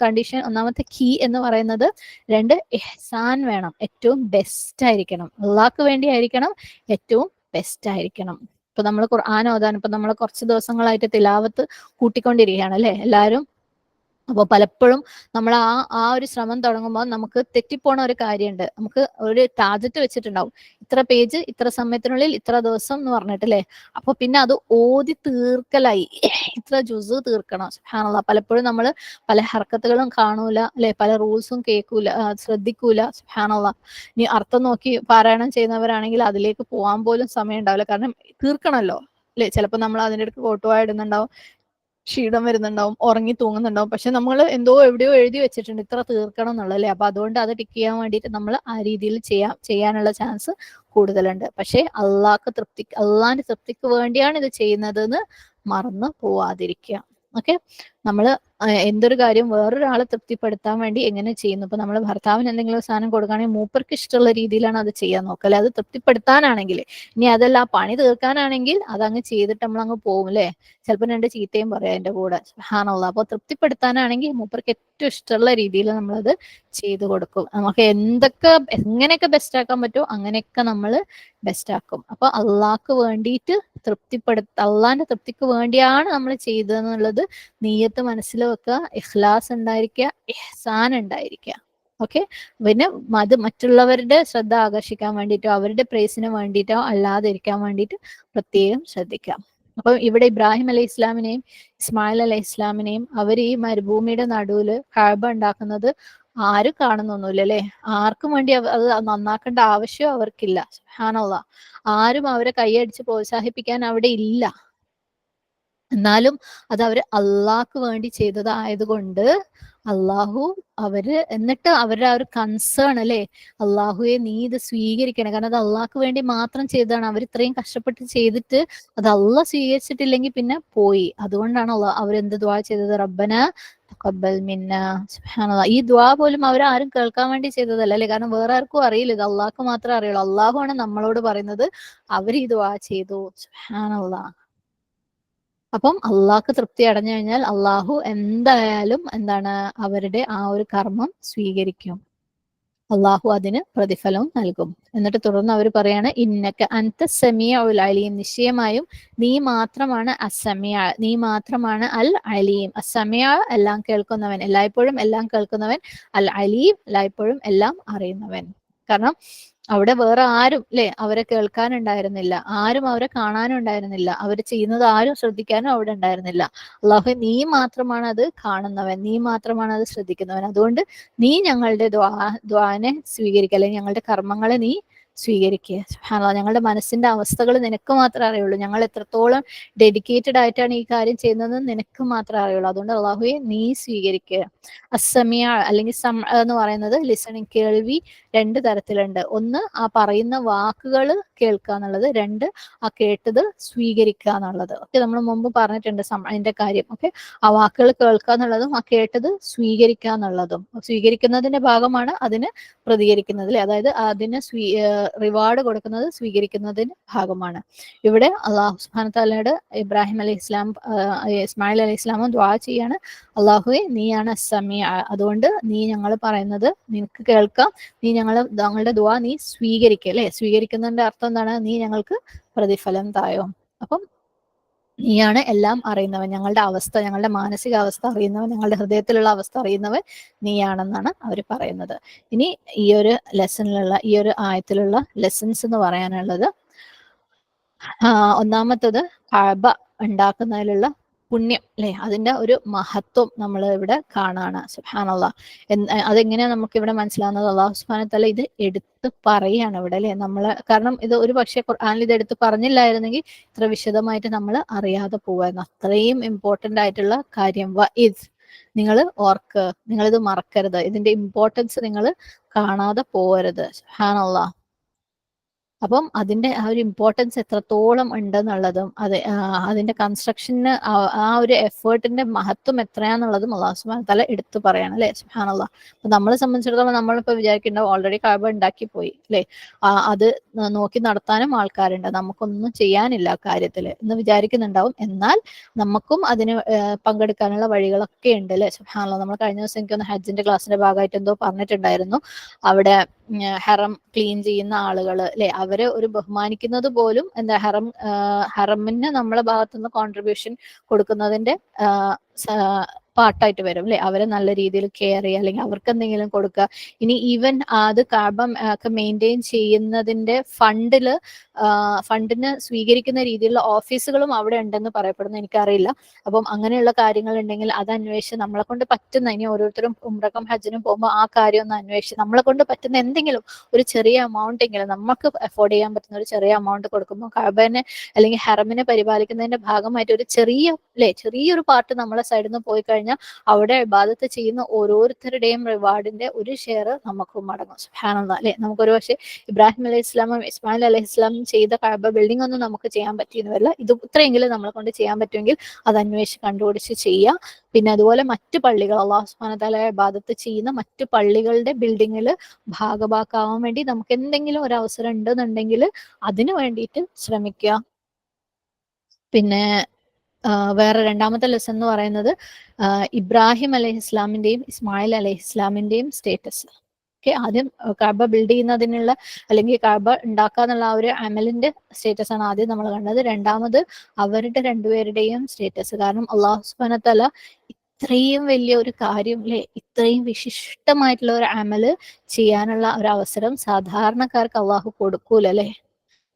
കണ്ടീഷൻ, ഒന്നാമത്തെ കീ എന്ന് പറയുന്നത്. രണ്ട്, ഇഹ്സാൻ വേണം, ഏറ്റവും ബെസ്റ്റ് ആയിരിക്കണം, അള്ളാഹ്ക്ക് വേണ്ടി ആയിരിക്കണം, ഏറ്റവും ബെസ്റ്റ് ആയിരിക്കണം. ഇപ്പൊ നമ്മൾ ഖുർആൻ ഓതാൻ ഇപ്പൊ നമ്മൾ കുറച്ച് ദിവസങ്ങളായിട്ട് തിലാവത്ത് കൂട്ടിക്കൊണ്ടിരിക്കുകയാണ് അല്ലെ എല്ലാവരും. അപ്പോൾ പലപ്പോഴും നമ്മൾ ആ ഒരു ശ്രമം തുടങ്ങുമ്പോൾ നമുക്ക് തെറ്റിപ്പോണ ഒരു കാര്യമുണ്ട്. നമുക്ക് ഒരു ടാർജറ്റ് വെച്ചിട്ടുണ്ടാവും, ഇത്ര പേജ് ഇത്ര സമയത്തിനുള്ളിൽ ഇത്ര ദിവസം എന്ന് പറഞ്ഞിട്ടല്ലേ. അപ്പൊ പിന്നെ അത് ഓതി തീർക്കലായി, ഇത്ര ജുസ് തീർക്കണം. സുബ്ഹാനല്ലാഹ്, പലപ്പോഴും നമ്മൾ പല ഹർക്കത്തുകളും കാണൂല അല്ലെ, പല റൂൾസും കേൾക്കൂല, ശ്രദ്ധിക്കൂല. സുബ്ഹാനല്ലാഹ്, ഇനി അർത്ഥം നോക്കി പാരായണം ചെയ്യുന്നവരാണെങ്കിൽ അതിലേക്ക് പോകാൻ പോലും സമയം ഉണ്ടാവില്ല, കാരണം തീർക്കണമല്ലോ അല്ലെ. ചിലപ്പോൾ നമ്മൾ അതിൻ്റെ ഇടയ്ക്ക് കോട്ടുവായ ഇടുന്നുണ്ടാവും, ക്ഷീണം വരുന്നുണ്ടാവും, ഉറങ്ങി തൂങ്ങുന്നുണ്ടാവും. പക്ഷെ നമ്മൾ എന്തോ എവിടെയോ എഴുതി വെച്ചിട്ടുണ്ട് ഇത്ര തീർക്കണം എന്നുള്ളല്ലേ. അപ്പൊ അതുകൊണ്ട് അത് ടിക്ക് ചെയ്യാൻ വേണ്ടിയിട്ട് നമ്മൾ ആ രീതിയിൽ ചെയ്യാനുള്ള ചാൻസ് കൂടുതലുണ്ട്. പക്ഷെ അള്ളാന്റെ തൃപ്തിക്ക് വേണ്ടിയാണ് ഇത് ചെയ്യുന്നതെന്ന് മറന്നു പോവാതിരിക്കുക. ഓക്കെ, നമ്മൾ എന്തൊരു കാര്യം വേറൊരാളെ തൃപ്തിപ്പെടുത്താൻ വേണ്ടി എങ്ങനെ ചെയ്യുന്നു. ഇപ്പൊ നമ്മൾ ഭർത്താവിന് എന്തെങ്കിലും സാധനം കൊടുക്കുകയാണെങ്കിൽ മൂപ്പർക്ക് ഇഷ്ടമുള്ള രീതിയിലാണ് അത് ചെയ്യാൻ നോക്കുക അല്ലെ. അത് തൃപ്തിപ്പെടുത്താനാണെങ്കിൽ, ഇനി അതല്ല ആ പണി തീർക്കാനാണെങ്കിൽ അതങ്ങ് ചെയ്തിട്ട് നമ്മളങ്ങ് പോകും അല്ലെ. ചിലപ്പോൾ രണ്ട് ചീത്തയും പറയാം അതിന്റെ കൂടെ. സുബ്ഹാനല്ലാഹ്, അപ്പൊ തൃപ്തിപ്പെടുത്താനാണെങ്കിൽ മൂപ്പർക്ക് ഏറ്റവും ഇഷ്ടമുള്ള രീതിയിൽ നമ്മളത് ചെയ്തു കൊടുക്കും. നമുക്ക് എങ്ങനെയൊക്കെ ബെസ്റ്റ് ആക്കാൻ പറ്റുമോ അങ്ങനെയൊക്കെ നമ്മൾ ബെസ്റ്റ് ആക്കും. അപ്പൊ അള്ളാഹ്ക്ക് വേണ്ടിയിട്ട് അള്ളാന്റെ തൃപ്തിക്ക് വേണ്ടിയാണ് നമ്മൾ ചെയ്തതെന്നുള്ളത് നീയത്ത് മനസ്സിൽ വെക്കുക, ഇഖ്ലാസ് ഉണ്ടായിരിക്കുക, ഇഹ്സാൻ ഉണ്ടായിരിക്കുക. ഓക്കെ, പിന്നെ അത് മറ്റുള്ളവരുടെ ശ്രദ്ധ ആകർഷിക്കാൻ വേണ്ടിയിട്ടോ അവരുടെ പ്രേസിന് വേണ്ടിയിട്ടോ അല്ലാതിരിക്കാൻ വേണ്ടിയിട്ട് പ്രത്യേകം ശ്രദ്ധിക്കാം. അപ്പം ഇവിടെ ഇബ്രാഹിം അലൈഹി ഇസ്ലാമിനെയും ഇസ്മായിൽ അലൈഹി ഇസ്ലാമിനെയും അവർ ഈ മരുഭൂമിയുടെ നടുവില് കഅബ ഉണ്ടാക്കുന്നത് ആരും കാണുന്നൊന്നുമില്ല അല്ലെ. ആർക്കും വേണ്ടി അത് നന്നാക്കേണ്ട ആവശ്യം അവർക്കില്ല. സുബ്ഹാനല്ലാഹ്, ആരും അവരെ കൈയടിച്ച് പ്രോത്സാഹിപ്പിക്കാൻ അവിടെ ഇല്ല. എന്നാലും അത് അവര് അള്ളാഹ്ക്ക് വേണ്ടി ചെയ്തതായതുകൊണ്ട് എന്നിട്ട് അവരുടെ ആ ഒരു കൺസേൺ അല്ലെ, അള്ളാഹുവെ നീ ഇത് സ്വീകരിക്കണം, കാരണം അത് അള്ളാഹ്ക്ക് വേണ്ടി മാത്രം ചെയ്തതാണ്. അവർ ഇത്രയും കഷ്ടപ്പെട്ട് ചെയ്തിട്ട് അത് അള്ളാഹ് സ്വീകരിച്ചിട്ടില്ലെങ്കിൽ പിന്നെ പോയി. അതുകൊണ്ടാണ് അവരെന്ത് ദുആ ചെയ്തത്? റബ്ബന തഖബ്ബൽ മിന്ന. സുബ്ഹാനല്ലാഹ്, ഈ ദുആ പോലും അവരാരും കേൾക്കാൻ വേണ്ടി ചെയ്തതല്ല അല്ലെ, കാരണം വേറെ ആർക്കും അറിയില്ല, ഇത് അള്ളാഹ്ക്ക് മാത്രമേ അറിയുള്ളൂ. അള്ളാഹു ആണ് നമ്മളോട് പറയുന്നത് അവർ ഈ ദുആ ചെയ്തു. സുബ്ഹാനല്ലാഹ്. അപ്പം അള്ളാഹ്ക്ക് തൃപ്തി അടഞ്ഞു കഴിഞ്ഞാൽ അള്ളാഹു എന്തായാലും അവരുടെ ആ ഒരു കർമ്മം സ്വീകരിക്കും. അള്ളാഹു അതിന് പ്രതിഫലവും നൽകും. എന്നിട്ട് തുടർന്ന് അവർ പറയാണ്, ഇന്നക അൻത സമീഉൽ അലീം, നിശ്ചയമായും നീ മാത്രമാണ് അസമിയ, നീ മാത്രമാണ് അൽ അലീം. അസമിയ എല്ലാം കേൾക്കുന്നവൻ, എല്ലായ്പ്പോഴും എല്ലാം കേൾക്കുന്നവൻ. അൽ അലീം എല്ലായ്പ്പോഴും എല്ലാം അറിയുന്നവൻ. കാരണം അവിടെ വേറെ ആരും അവരെ കേൾക്കാനുണ്ടായിരുന്നില്ല, ആരും അവരെ കാണാനും ഉണ്ടായിരുന്നില്ല, അവർ ചെയ്യുന്നത് ആരും ശ്രദ്ധിക്കാനും അവിടെ ഉണ്ടായിരുന്നില്ല. അള്ളാഹു നീ മാത്രമാണ് അത് കാണുന്നവൻ, നീ മാത്രമാണ് അത് ശ്രദ്ധിക്കുന്നവൻ. അതുകൊണ്ട് നീ ഞങ്ങളുടെ ദ്വാനെ സ്വീകരിക്കുക, അല്ലെങ്കിൽ ഞങ്ങളുടെ കർമ്മങ്ങളെ നീ സ്വീകരിക്കുക. സുബ്ഹാനല്ലാഹ്, ഞങ്ങളുടെ മനസ്സിന്റെ അവസ്ഥകൾ നിനക്ക് മാത്രമേ അറിയുള്ളൂ. ഞങ്ങൾ എത്രത്തോളം ഡെഡിക്കേറ്റഡ് ആയിട്ടാണ് ഈ കാര്യം ചെയ്യുന്നത് നിനക്ക് മാത്രമേ അറിയുള്ളൂ. അതുകൊണ്ട് അള്ളാഹുവെ നീ സ്വീകരിക്കുക. അസമിയ അല്ലെങ്കിൽ എന്ന് പറയുന്നത് ലിസണിങ്, കേൾവി രണ്ട് തരത്തിലുണ്ട്. ഒന്ന് ആ പറയുന്ന വാക്കുകൾ കേൾക്കുക എന്നുള്ളത്, രണ്ട് ആ കേട്ടത് സ്വീകരിക്കുക എന്നുള്ളത്. ഓക്കെ, നമ്മൾ മുമ്പ് പറഞ്ഞിട്ടുണ്ട് അതിന്റെ കാര്യം. ഓക്കെ, ആ വാക്കുകൾ കേൾക്കുക എന്നുള്ളതും ആ കേട്ടത് സ്വീകരിക്കുക എന്നുള്ളതും, സ്വീകരിക്കുന്നതിന്റെ ഭാഗമാണ് അതിന് പ്രതികരിക്കുന്നത് അല്ലെ. അതായത് അതിന് റിവാർഡ് കൊടുക്കുന്നത് സ്വീകരിക്കുന്നതിന് ഭാഗമാണ്. ഇവിടെ അള്ളാഹു സുബ്ഹാനഹു വ തആലയോട് ഇബ്രാഹിം അലൈഹി ഇസ്ലാം ഇസ്മായിൽ അലൈഹി ഇസ്ലാമും ദുആ ചെയ്യാണ്, അള്ളാഹുവെ നീയാണ് അസ്സമിയ, അതുകൊണ്ട് നീ ഞങ്ങൾ പറയുന്നത് നിനക്ക് കേൾക്കാം, നീ ഞങ്ങളുടെ ദുആ നീ സ്വീകരിക്കുക അല്ലെ. സ്വീകരിക്കുന്നതിന്റെ അർത്ഥം എന്താണ്? നീ ഞങ്ങൾക്ക് പ്രതിഫലം തായോ. അപ്പം നീയാണ് എല്ലാം അറിയുന്നവൻ, ഞങ്ങളുടെ അവസ്ഥ, ഞങ്ങളുടെ മാനസികാവസ്ഥ അറിയുന്നവൻ, ഞങ്ങളുടെ ഹൃദയത്തിലുള്ള അവസ്ഥ അറിയുന്നവൻ നീയാണെന്നാണ് അവർ പറയുന്നത്. ഇനി ഈ ഒരു ലെസണിലുള്ള ഈ ഒരു ആയത്തിലുള്ള ലെസൺസ് എന്ന് പറയാനുള്ളത്, ഒന്നാമത്തത് കഅബ ഉണ്ടാക്കുന്നതിലുള്ള പുണ്യം അല്ലെ, അതിന്റെ ഒരു മഹത്വം നമ്മൾ ഇവിടെ കാണാണ്. സുബ്ഹാനല്ലാഹ്. അതെങ്ങനെയാ നമുക്ക് ഇവിടെ മനസ്സിലാവുന്നത്? അല്ലാഹു സുബ്ഹാനഹു വ തആല ഇത് എടുത്ത് പറയാണ് ഇവിടെ അല്ലെ. കാരണം ഇത് ഒരു പക്ഷേ ഖുർആനിൽ ഇത് എടുത്ത് പറഞ്ഞില്ലായിരുന്നെങ്കിൽ ഇത്ര വിശദമായിട്ട് നമ്മൾ അറിയാതെ പോവായിരുന്നു. അത്രയും ഇമ്പോർട്ടന്റ് ആയിട്ടുള്ള കാര്യം. നിങ്ങൾ ഓർക്ക്, നിങ്ങളിത് മറക്കരുത്, ഇതിന്റെ ഇമ്പോർട്ടൻസ് നിങ്ങൾ കാണാതെ പോകരുത്. സുബ്ഹാനല്ലാഹ്. അപ്പം അതിന്റെ ആ ഒരു ഇമ്പോർട്ടൻസ് എത്രത്തോളം ഉണ്ടെന്നുള്ളതും അതിന്റെ കൺസ്ട്രക്ഷന് ആ ഒരു എഫേർട്ടിന്റെ മഹത്വം എത്രയാന്നുള്ളതും അല്ലാഹു സുബ്ഹാനഹു വ തആല എടുത്തു പറയാണ് അല്ലെ. സുബ്ഹാനല്ലാഹ്. അപ്പൊ നമ്മളെ സംബന്ധിച്ചിടത്തോളം നമ്മളിപ്പോ വിചാരിക്കേണ്ട ഓൾറെഡി കഅബ ഉണ്ടാക്കി പോയി അല്ലെ, അത് നോക്കി നടത്താനും ആൾക്കാരുണ്ട്, നമുക്കൊന്നും ചെയ്യാനില്ല കാര്യത്തിൽ എന്ന് വിചാരിക്കുന്നുണ്ടാവും. എന്നാൽ നമുക്കും അതിന് പങ്കെടുക്കാനുള്ള വഴികളൊക്കെ ഉണ്ട് അല്ലെ. സുബ്ഹാനല്ലാഹ്. നമ്മൾ കഴിഞ്ഞ ദിവസം എനിക്കൊന്ന് ഹജ്ജിന്റെ ക്ലാസ്സിന്റെ ഭാഗമായിട്ട് എന്തോ പറഞ്ഞിട്ടുണ്ടായിരുന്നു. അവിടെ ഹറം ക്ലീൻ ചെയ്യുന്ന ആളുകൾ അല്ലെ, അവരെ ഒരു ബഹുമാനിക്കുന്നത് പോലും എന്താ, ഹറമിന് നമ്മളെ ഭാഗത്തുനിന്ന് കോൺട്രിബ്യൂഷൻ കൊടുക്കുന്നതിന്റെ പാർട്ടായിട്ട് വരും അല്ലെ. അവരെ നല്ല രീതിയിൽ കെയർ ചെയ്യുക, അല്ലെങ്കിൽ അവർക്ക് എന്തെങ്കിലും കൊടുക്കുക. ഇനി ഈവൻ അത് കഅബ ഒക്കെ മെയിൻറ്റെയിൻ ചെയ്യുന്നതിന്റെ ഫണ്ടിന് സ്വീകരിക്കുന്ന രീതിയിലുള്ള ഓഫീസുകളും അവിടെ ഉണ്ടെന്ന് പറയപ്പെടുന്നു, എനിക്കറിയില്ല. അപ്പം അങ്ങനെയുള്ള കാര്യങ്ങൾ ഉണ്ടെങ്കിൽ അത് അന്വേഷിച്ച് നമ്മളെ കൊണ്ട് പറ്റുന്ന, ഇനി ഓരോരുത്തരും ഉംറക്കും ഹജ്ജിനും പോകുമ്പോൾ ആ കാര്യം ഒന്ന് അന്വേഷിച്ച് നമ്മളെ കൊണ്ട് പറ്റുന്ന എന്തെങ്കിലും ഒരു ചെറിയ എമൗണ്ട് എങ്കിലും, നമുക്ക് അഫോർഡ് ചെയ്യാൻ പറ്റുന്ന ഒരു ചെറിയ എമൗണ്ട് കൊടുക്കുമ്പോൾ കഅബനെ അല്ലെങ്കിൽ ഹറമിനെ പരിപാലിക്കുന്നതിന്റെ ഭാഗമായിട്ട് ഒരു ചെറിയൊരു പാർട്ട് നമ്മളെ സൈഡിൽ നിന്ന് പോയി കഴിഞ്ഞാൽ അവിടെ ഇബാദത്ത് ചെയ്യുന്ന ഓരോരുത്തരുടെയും റിവാർഡിന്റെ ഒരു ഷെയർ നമുക്കും മടങ്ങും. സുബ്ഹാനല്ലാഹ് അല്ലെ. നമുക്കൊരു പക്ഷേ ഇബ്രാഹിം അലൈഹി ഇസ്ലാമും ഇസ്മായിൽ അലൈഹി ഇസ്ലാമും ചെയ്ത കഅബ ബിൽഡിംഗ് ഒന്നും നമുക്ക് ചെയ്യാൻ പറ്റിയെന്നുവരില്ല. ഇത് ഇത്രയെങ്കിലും നമ്മളെ കൊണ്ട് ചെയ്യാൻ പറ്റുമെങ്കിൽ അത് അന്വേഷിച്ച് കണ്ടുപിടിച്ച് ചെയ്യുക. പിന്നെ അതുപോലെ മറ്റു പള്ളികൾ, അല്ലാഹു സുബ്ഹാനഹു വ തആല ഇബാദത്ത് ചെയ്യുന്ന മറ്റു പള്ളികളുടെ ബിൽഡിങ്ങിൽ ഭാഗഭാക്കാവാൻ വേണ്ടി നമുക്ക് എന്തെങ്കിലും ഒരു അവസരം ഉണ്ടെന്നുണ്ടെങ്കിൽ അതിനു വേണ്ടിയിട്ട് ശ്രമിക്കുക. പിന്നെ വേറെ രണ്ടാമത്തെ ലെസൺ എന്ന് പറയുന്നത് ഇബ്രാഹിം അലൈഹി ഇസ്ലാമിന്റെയും ഇസ്മായിൽ അലൈഹി ഇസ്ലാമിന്റെയും സ്റ്റേറ്റസ്. ഓക്കെ, ആദ്യം കഅബ ബിൽഡ് ചെയ്യുന്നതിനുള്ള അല്ലെങ്കിൽ കഅബ ഉണ്ടാക്കാന്നുള്ള ആ ഒരു അമലിന്റെ സ്റ്റേറ്റസ് ആണ് ആദ്യം നമ്മൾ കണ്ടത്. രണ്ടാമത് അവരുടെ രണ്ടുപേരുടെയും സ്റ്റേറ്റസ്. കാരണം അല്ലാഹു സുബ്ഹാനഹു വ തആല ഇത്രയും വലിയ ഒരു കാര്യം അല്ലെ, ഇത്രയും വിശിഷ്ടമായിട്ടുള്ള ഒരു അമല് ചെയ്യാനുള്ള ഒരു അവസരം സാധാരണക്കാർക്ക് അള്ളാഹു കൊടുക്കൂല അല്ലെ.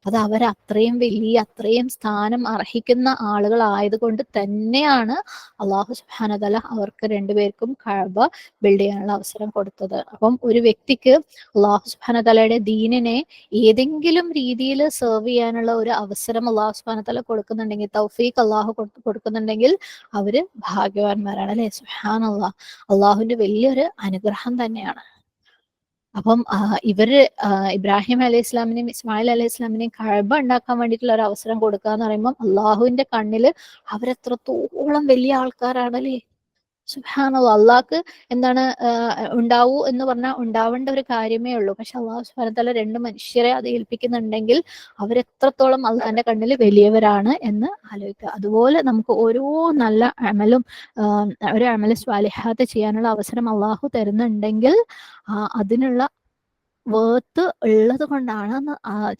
അത് അത്രയും അത്രയും സ്ഥാനം അർഹിക്കുന്ന ആളുകളായതുകൊണ്ട് തന്നെയാണ് അള്ളാഹു സുബ്ഹാനഹു വ തആല അവർക്ക് രണ്ടുപേർക്കും കഅബ ബിൽഡ് ചെയ്യാനുള്ള അവസരം കൊടുത്തത്. അപ്പം ഒരു വ്യക്തിക്ക് അള്ളാഹു സുബ്ഹാനഹു വ തആലയുടെ ദീനിനെ ഏതെങ്കിലും രീതിയിൽ സെർവ് ചെയ്യാനുള്ള ഒരു അവസരം അള്ളാഹു സുബ്ഹാനഹു വ തആല കൊടുക്കുന്നുണ്ടെങ്കിൽ, തൗഫീഖ് അള്ളാഹു കൊടുക്കുന്നുണ്ടെങ്കിൽ അവര് ഭാഗ്യവാന്മാരാണ് അല്ലെ. സുബ്ഹാനല്ലാഹ്. അള്ളാഹുവിന്റെ വലിയൊരു അനുഗ്രഹം തന്നെയാണ്. അപ്പം ഇബ്രാഹിം അലൈഹി ഇസ്ലാമിനെയും ഇസ്മായിൽ അലൈഹി ഇസ്ലാമിനെയും കഅബ ഉണ്ടാക്കാൻ വേണ്ടിയിട്ടുള്ള ഒരു അവസരം കൊടുക്കുക എന്ന് പറയുമ്പോൾ അള്ളാഹുവിന്റെ കണ്ണില് അവരെത്രത്തോളം വലിയ ആൾക്കാരാണ് അല്ലേ. സുബ്ഹാനല്ലാഹ്. അള്ളാഹ്ക്ക് എന്താണ് ഉണ്ടാവൂ എന്ന് പറഞ്ഞാൽ ഉണ്ടാവേണ്ട ഒരു കാര്യമേ ഉള്ളൂ. പക്ഷെ അള്ളാഹു സുബ്ഹാനഹു വ തആല രണ്ട് മനുഷ്യരെ അത് ഏൽപ്പിക്കുന്നുണ്ടെങ്കിൽ അവരെത്രത്തോളം അള്ളാഹിന്റെ കണ്ണിൽ വലിയവരാണ് എന്ന് ആലോചിക്കുക. അതുപോലെ നമുക്ക് ഓരോ നല്ല അമലും ഒരു അമല് സ്വാലിഹാത്ത് ചെയ്യാനുള്ള അവസരം അള്ളാഹു തരുന്നുണ്ടെങ്കിൽ അതിനുള്ള വേർത്ത് ഉള്ളത് കൊണ്ടാണ്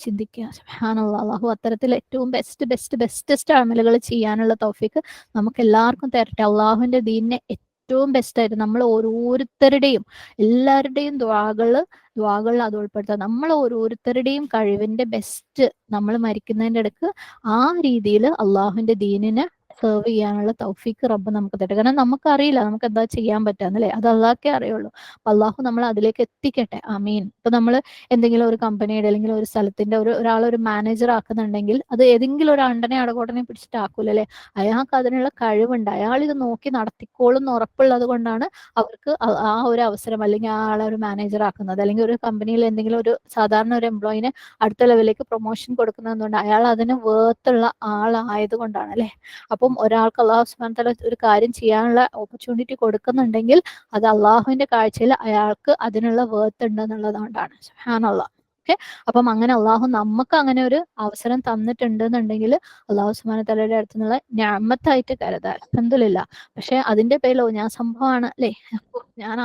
ചിന്തിക്കുക. സുബ്ഹാനല്ലാഹ്. അള്ളാഹു അത്തരത്തിൽ ഏറ്റവും ബെസ്റ്റസ്റ്റ് അമലുകൾ ചെയ്യാനുള്ള തൗഫീഖ് നമുക്ക് എല്ലാവർക്കും തരട്ടെ. അള്ളാഹുവിന്റെ ദീനിനെ ഏറ്റവും ബെസ്റ്റായിട്ട് നമ്മൾ എല്ലാവരുടെയും ദ്വാകളിൽ അത് ഉൾപ്പെടുത്തുക. നമ്മൾ ഓരോരുത്തരുടെയും കഴിവിന്റെ ബെസ്റ്റ് നമ്മൾ മരിക്കുന്നതിന്റെ ഇടക്ക് ആ രീതിയിൽ അള്ളാഹുവിന്റെ ദീനിനെ സെർവ് ചെയ്യാനുള്ള തൗഫീഖ് റബ്ബ് നമുക്ക് തരട്ടെ. കാരണം നമുക്കറിയില്ല നമുക്ക് എന്താ ചെയ്യാൻ പറ്റാന്നല്ലേ, അത് അള്ളാഹ്ക്കേ അറിയുള്ളൂ. അപ്പൊ അള്ളാഹു നമ്മൾ അതിലേക്ക് എത്തിക്കട്ടെ. ആമീൻ. ഇപ്പൊ നമ്മൾ എന്തെങ്കിലും ഒരു കമ്പനിയുടെ അല്ലെങ്കിൽ ഒരു സ്ഥലത്തിന്റെ ഒരാളൊരു മാനേജർ ആക്കുന്നുണ്ടെങ്കിൽ അത് ഏതെങ്കിലും ഒരു അണ്ടനെ അടകോട്ടനെ പിടിച്ചിട്ട് ആക്കൂലല്ലേ. അയാൾക്ക് അതിനുള്ള കഴിവുണ്ട്, അയാൾ ഇത് നോക്കി നടത്തിക്കോളും എന്ന് ഉറപ്പുള്ളത് കൊണ്ടാണ് അവർക്ക് ആ ഒരു അവസരം അല്ലെങ്കിൽ ആ ആളെ ഒരു മാനേജർ ആക്കുന്നത്. അല്ലെങ്കിൽ ഒരു കമ്പനിയിൽ എന്തെങ്കിലും ഒരു സാധാരണ ഒരു എംപ്ലോയിനെ അടുത്ത ലെവലിലേക്ക് പ്രൊമോഷൻ കൊടുക്കുന്നതുകൊണ്ട് അയാൾ അതിന് വേർത്തുള്ള ആളായത് കൊണ്ടാണ് അല്ലെ. അപ്പം ഒരാൾക്ക് അള്ളാഹു സുബ്ഹാനഹു വ തആല ഒരു കാര്യം ചെയ്യാനുള്ള ഓപ്പർച്യൂണിറ്റി കൊടുക്കുന്നുണ്ടെങ്കിൽ അത് അള്ളാഹുവിന്റെ കാഴ്ചയിൽ അയാൾക്ക് അതിനുള്ള വേർത്ത് ഉണ്ട് എന്നുള്ളതുകൊണ്ടാണ്. സുബ്ഹാനല്ലാഹ്. ഓക്കെ, അപ്പം അങ്ങനെ അള്ളാഹു നമുക്ക് അങ്ങനെ ഒരു അവസരം തന്നിട്ടുണ്ടെന്നുണ്ടെങ്കിൽ അള്ളാഹു സുബ്ഹാനഹു വ തആലയുടെ അടുത്ത് നിന്നുള്ള നിഅമത്തായിട്ട് കരുതാം. അൽഹംദുലില്ലാഹ്. പക്ഷെ അതിന്റെ പേരിലോ ഞാൻ സംഭവമാണ് അല്ലെ, ഞാൻ